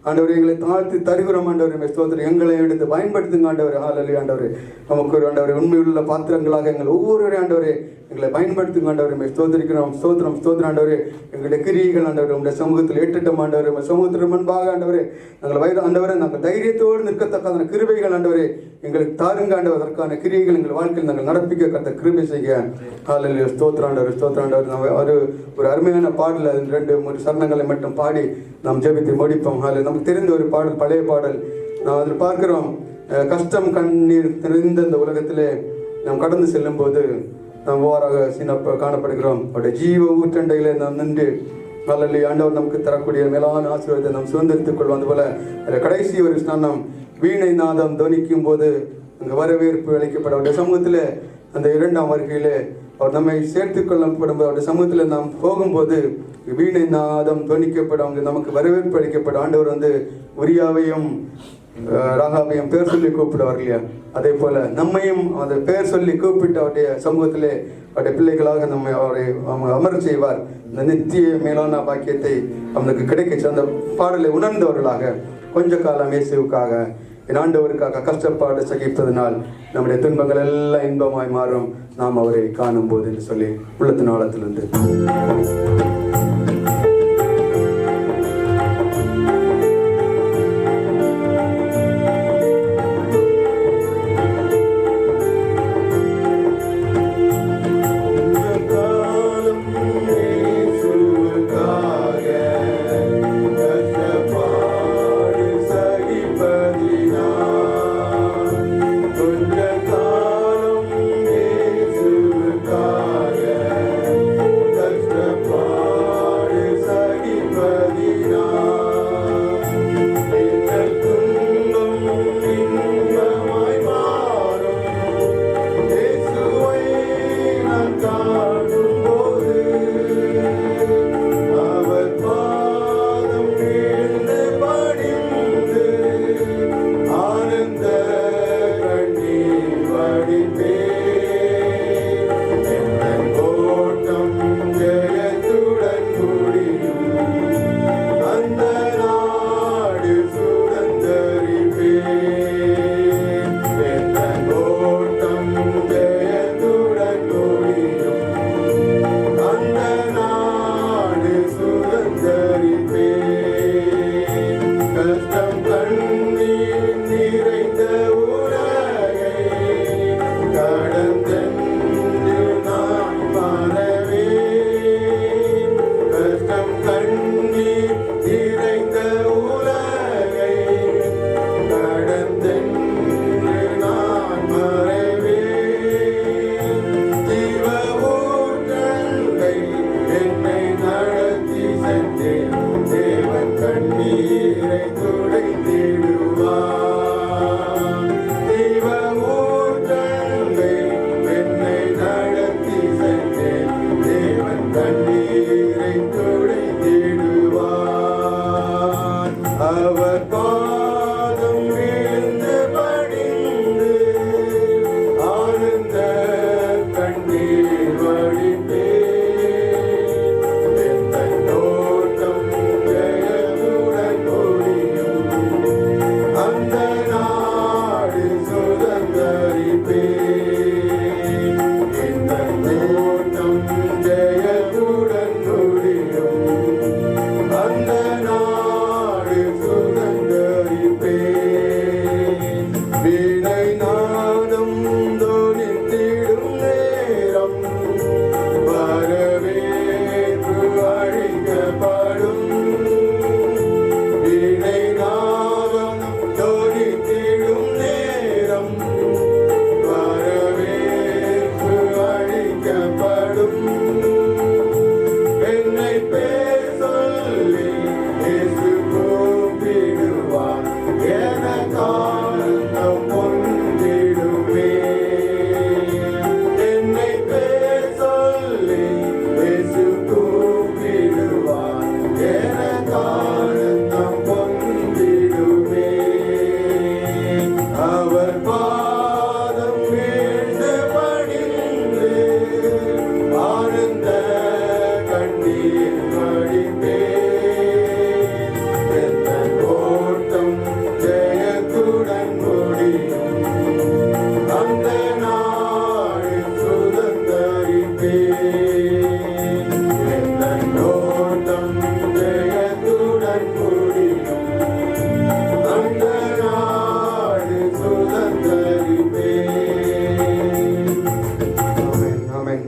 ஆண்டவரே எங்களை தாழ்த்தி தருகிறோம் ஆண்டவரே. ஸ்தோத்திரம், எங்களை எடுத்து பயன்படுத்துங்க ஆண்டவரே. ஹalleluya ஆண்டவரே, நமக்கு ஒரு ஆண்டவரே உண்மையுள்ள பாத்திரங்களாக எங்கள் ஒவ்வொருவரே ஆண்டவரே எங்களை பயன்படுத்துங்க ஆண்டவரே. ஸ்தோத்திரிக்கிறோம். ஸ்தோத்திரம் ஸ்தோத்திரம் ஆண்டவரே. எங்களுடைய கிரியைகள் ஆண்டவரே உங்களுடைய சமூகத்தில் ஏற்றிட்டோம் ஆண்டவரே. உங்கள் சமூகத்திற்கு முன்பாக ஆண்டவரே நாங்கள் வயது ஆண்டவரே நாங்கள் தைரியத்தோடு நிற்கத்தக்கான கிருபைகள் ஆண்டவரே எங்களுக்கு தாருங்க ஆண்டவர். அதற்கான கிரியைகள் எங்கள் வாழ்க்கையில் நாங்கள் நடப்பிக்க கத்த கிருபை செய்ய. ஹalleluya. ஸ்தோத்திரம் ஆண்டவரே. ஸ்தோத்திரம் ஆண்டவரே. ஒரு அருமையான பாடல், அது 2-3 சரணங்களை மட்டும் பாடி நாம் ஜெபித்து முடிப்போம். ஹalleluya. நமக்கு தெரிந்த ஒரு பாடல், பழைய பாடல். நாம் அதில் பார்க்கிறோம், கஷ்டம் கண்ணீர் நிறைந்த இந்த உலகத்திலே நாம் கடந்து செல்லும் போது நாம் ஓராக காணப்படுகிறோம். அவருடைய ஜீவ ஊற்றண்டையிலே நாம் நின்று ஹalleluya ஆண்டவர் நமக்கு தரக்கூடிய மேலான ஆசீர்வாதத்தை நாம் சுதந்திரித்துக் கொள்வோம். அதுபோல அதில் கடைசி ஒரு ஸ்நானம், வீணை நாதம் துவனிக்கும் போது அங்கே வரவேற்பு அளிக்கப்பட அவருடைய சமூகத்தில் அந்த 2ஆம் வருகையிலே அவர் நம்மை சேர்த்துக் கொள்ளப்படும் அவருடைய சமூகத்தில் நாம் போகும்போது வீணை நாதம் துவனிக்கப்படும், அங்கே நமக்கு வரவேற்பு அளிக்கப்படும். ஆண்டவர் உரியாவையும் ராகாவையும் பேர் சொல்லி கூப்பிடுவார் இல்லையா, அதே போல நம்மையும் அந்த பேர் சொல்லி கூப்பிட்டு அவருடைய சமூகத்திலே அவருடைய பிள்ளைகளாக நம்மை அவரை அமர செய்வார். இந்த நித்திய மேலான பாக்கியத்தை அவனுக்கு கிடைக்க அந்த பாடலை உணர்ந்தவர்களாக கொஞ்ச காலம் இயேசுவுக்காக என் ஆண்டவருக்காக கஷ்டப்பாடு சகிப்பதனால் நம்முடைய துன்பங்கள் எல்லாம் இன்பமாய் மாறும் நாம் அவரை காணும் போது என்று சொல்லி உள்ளத்தின் ஆழத்திலிருந்து கஷ்டப்பா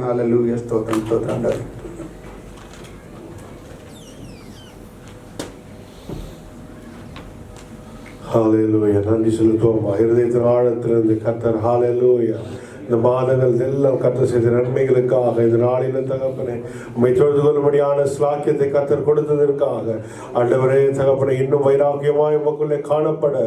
ஹalleluya ஸ்தோத்திரம் ஸ்தோத்திரம் ஆண்டவரே. ஹalleluya நன்றி செலுத்துவோம். இருதயத்தின் ஆழத்திலிருந்து கர்த்தர் ஹalleluya இந்த மாதங்கள் எல்லாம் கர்த்தர் செய்த நன்மைகளுக்காக இந்த நாளிலும் தகப்பனே உம்மை தொழுது கொள்ளும்படியான ஸ்லாக்கியத்தை கர்த்தர் கொடுத்ததற்காக ஆண்டவரே தகப்பனே இன்னும் வைராக்கியமாய் உமக்குள்ளே காணப்பட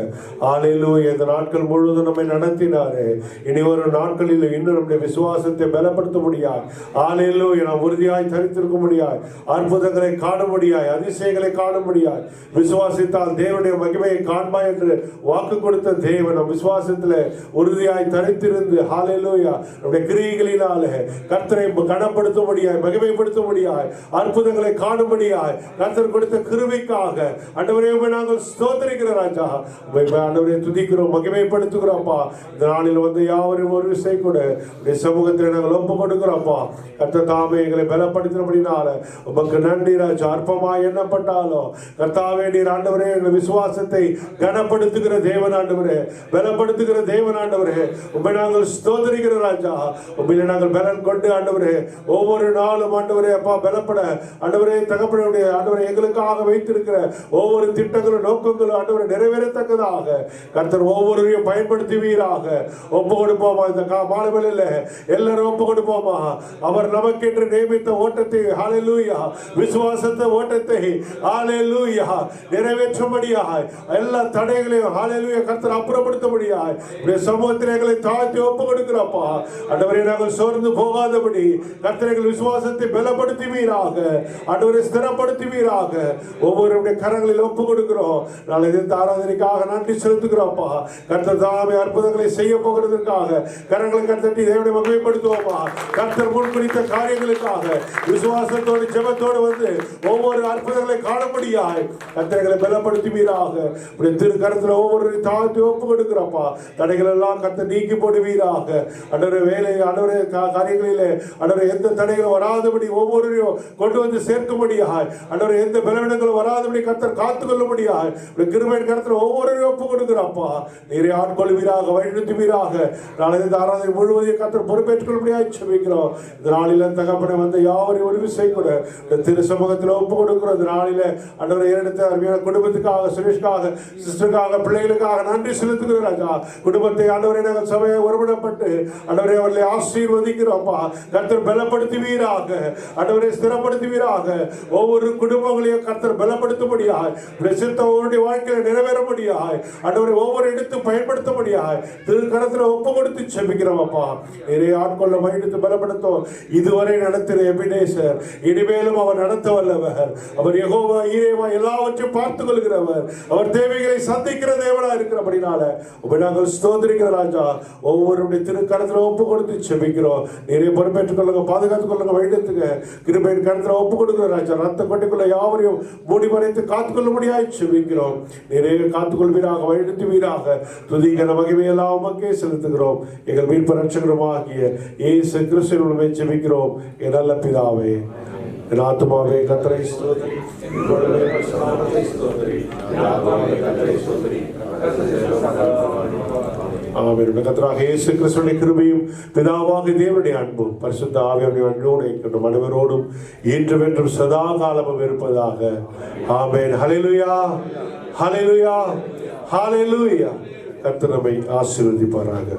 ஹalleluya இந்த நாட்கள் முழுவதும் நம்மை நடத்தினாரே. இனி வரும் நாட்களில் இன்னும் நம்முடைய விசுவாசத்தை பலப்படுத்த முடியாது. ஹalleluya நாம் உறுதியாய் தரித்திருக்க முடியாது. அற்புதங்களை காண முடியாது. அதிசயங்களை காண முடியாது. விசுவாசித்தால் தேவனுடைய மகிமையை காண்பாய் என்று வாக்கு கொடுத்த தேவன் நம் விசுவாசத்தில் உறுதியாய் தரித்திருந்து ஹalleluya நம்முடைய கிரியைகளினாலே கர்த்தரை கனப்படுத்தும்படியாய் மகிமைப்படுத்தும்படியாய் அற்புதங்களை காணும்படியாய் கர்த்தர் கொடுத்த கிருபைக்காக ஆண்டவரே உம்மை நாங்கள் ஸ்தோத்திரிக்கிறோம் ராஜா. உம்மை ஆண்டவரே துதிக்கிறோம், மகிமைப்படுத்துகிறோம்ப்பா. இந்த நாளில் வந்து யாவரும் ஒரு விஷயம் கூட உடைய சமூகத்தில் நாங்கள் ஒப்பு கொடுக்கிறோம்ப்பா. கர்த்தர் தாமே எங்களை பலப்படுத்தினபடினால உமக்கு நன்றி ராஜா. அற்பமாய் எண்ணப்பட்டாலும் கர்த்தாவே நீர் ஆண்டவரே எங்கள் விசுவாசத்தை கனப்படுத்துகிற தேவன் ஆண்டவரே, பலப்படுத்துகிற தேவன் ஆண்டவரே. உம்மை நாங்கள் ஸ்தோத்திரிக்கிறோம் ராஜா. உம்மிலே நாங்கள் பலன் கொண்டு ஆண்டவரே ஒவ்வொரு நாளும் ஆண்டவரே அப்பா பலப்பட ஆண்டவரே தகப்பனுடைய ஆண்டவரே எங்களுக்காக வைத்திருக்கிற ஒவ்வொரு திட்டங்களும் நோக்கங்களும் ஆண்டவரை நிறைவேறத்தக்கதாக கர்த்தர் ஒவ்வொருவரையும் பயன்படுத்துவீராக. ஒப்பு கொடுப்போமா இந்த மாணவர்களில் எல்லாரும் ஒப்பு கொடுப்போமா. அவர் நமக்கென்று நியமித்த ஓட்டத்தை ஹalleluya விசுவாசத்தை ஓட்டத்தை ஹalleluya நிறைவேற்றும்படியாய் எல்லா தடைகளையும் ஹalleluya கர்த்தர் அப்புறப்படுத்தும்படியாய் உடைய சமூகத்தில் எங்களை தாழ்த்தி ஒப்பு கொடுக்கிறோம். ஆண்டவரே நாங்கள் சோர்ந்து போகாதபடி கர்த்தர் எங்கள் விசுவாசத்தை பலப்படுத்துவீராக. ஆண்டவரை ஸ்திரப்படுத்துவீராக. ஒவ்வொருடைய கரங்களில் ஒப்பு கொடுக்கிறோம். நாளை இந்த ஆராதனைக்காக நன்றி செலுத்துகிறோம்ப்பா. கர்த்தர் தாமே அற்புதங்களை செய்ய போகிறதற்காக கரங்களை கர்த்தட்டி தேவனை மகிமைப்படுத்துவோமா. கர்த்தர் முன்குறித்த காரியங்களுக்காக விசுவாசத்தோடு ஜெபத்தோடு வந்து ஒவ்வொரு அற்புதங்களை காணப்படியாய் கர்த்தர்களை பலப்படுத்துவீராக. திரு கருத்துல ஒவ்வொரு தாழ்த்தி ஒப்பு கொடுக்கிறோம்ப்பா. தடைகள் எல்லாம் கர்த்தர் நீக்கி போடுவீராக. ஆண்டவரே வேலை ஆண்டவரே காரியங்களிலே ஆண்டவரே எந்த தடைகளும் வராதபடி ஒவ்வொருவரையும் கொண்டு வந்து சேர்க்கும்படியாய் ஆண்டவரே எந்த பலவீனங்களும் வராதபடி கர்த்தர் காத்துக்கொள்ளும்படியாய் கிருபையின் கர்த்தர் ஒவ்வொருவரையும் ஒப்பு கொடுக்கிறாப்பா. நீரை ஆட்கொள்வீராக, வழிநடத்துவீராக. நாளை இந்த ஆராதனை முழுவதையும் கர்த்தர் பொறுப்பேற்றுக் கொள்ளும்படியாய் செபிக்கிறோம். இந்த நாளில தகப்பனை வந்து யாவரையும் ஒரு விஷயம் கூட திரு சமூகத்தில் ஒப்பு கொடுக்கிறோம். இந்த நாளில ஆண்டவரை ஏறெடுத்த அருமையான குடும்பத்துக்காக, சுரேஷ்காக, சிஸ்டருக்காக, பிள்ளைகளுக்காக நன்றி செலுத்துகிறோம் ராஜா. குடும்பத்தை ஆண்டவரை நாங்கள் சபையை ஒருமனப்பட்டு ஆண்டவரே அவர்களை ஆசீர்வதிக்கிறோம்ப்பா. கர்த்தர் பலப்படுத்துவீராக. ஆண்டவரை ஸ்திரப்படுத்துவீராக. ஒவ்வொரு குடும்பங்களையும் கர்த்தர் பலப்படுத்தும்படியாய் பிரசித்தவருடைய வாழ்க்கையில நிறைவேறும்படியாய் ஆண்டவரை ஒவ்வொரு இடத்து பயன்படுத்தும்படியாய் திரு கரத்துல ஒப்பு கொடுத்து செபிக்கிறோம்ப்பா. நிறைய ஆட்கொள்ள வழிநடத்தி பலப்படுத்தும். இதுவரை நடத்தின எபினேசர் இனிமேலும் அவர் நடத்த வல்லவர். அவர் யெகோவா ஈரேவா எல்லாவற்றையும் பார்த்துக் கொள்கிறவர். அவர் தேவைகளை சந்திக்கிற தேவனா இருக்கிறபடினால உம்மை நாங்கள் ஸ்தோத்திரிக்கிற ராஜா. ஒவ்வொருடைய திருக்கரத்துல ஒப்பு கொடுத்து செபிக்கிறோம். நிறைய பொறுப்பேற்றுக் கொள்ளுங்க, பாதுகாத்துக் கொள்ளுங்க, வழிநடத்துங்க. கிருபையின் கரத்துல ஒப்பு கொடுக்கிற ராஜா. ரத்த கொட்டிக்குள்ள யாவரையும் மூடி மறைத்து காத்துக்கொள்ளும்படியாய் செபிக்கிறோம். நிறைய காத்துக்கொள்வீராக, வழிநடத்துவீராக. துதிக்கிற மகிமையெல்லாம் உமக்கே செலுத்துகிறோம். எங்கள் மீட்பு ரட்சகருமாகிய இயேசு கிறிஸ்துவின் செபிக்கிறோம் என் நல்ல பிதாவே. என் ஆத்துமாவே கர்த்தரை ஸ்தோத்திரி, என் உடலே பரிசுத்தமானவரை ஸ்தோத்திரி, என் ஆத்துமாவே கர்த்தரை ஸ்தோத்திரி. ஆமென். கர்த்தராகிய இயேசு கிறிஸ்துவின் கிருபையும் பிதாவாகிய தேவனுடைய அன்பும் பரிசுத்த ஆவியானவருடைய அன்போடு இருக்கின்ற மனிதரோடும் இன்றும் என்றும் சதா காலமும் இருப்பதாக. ஆமென். ஹல்லேலூயா, ஹல்லேலூயா, ஹல்லேலூயா. கர்த்தர் நம்மை ஆசீர்வதிப்பாராக.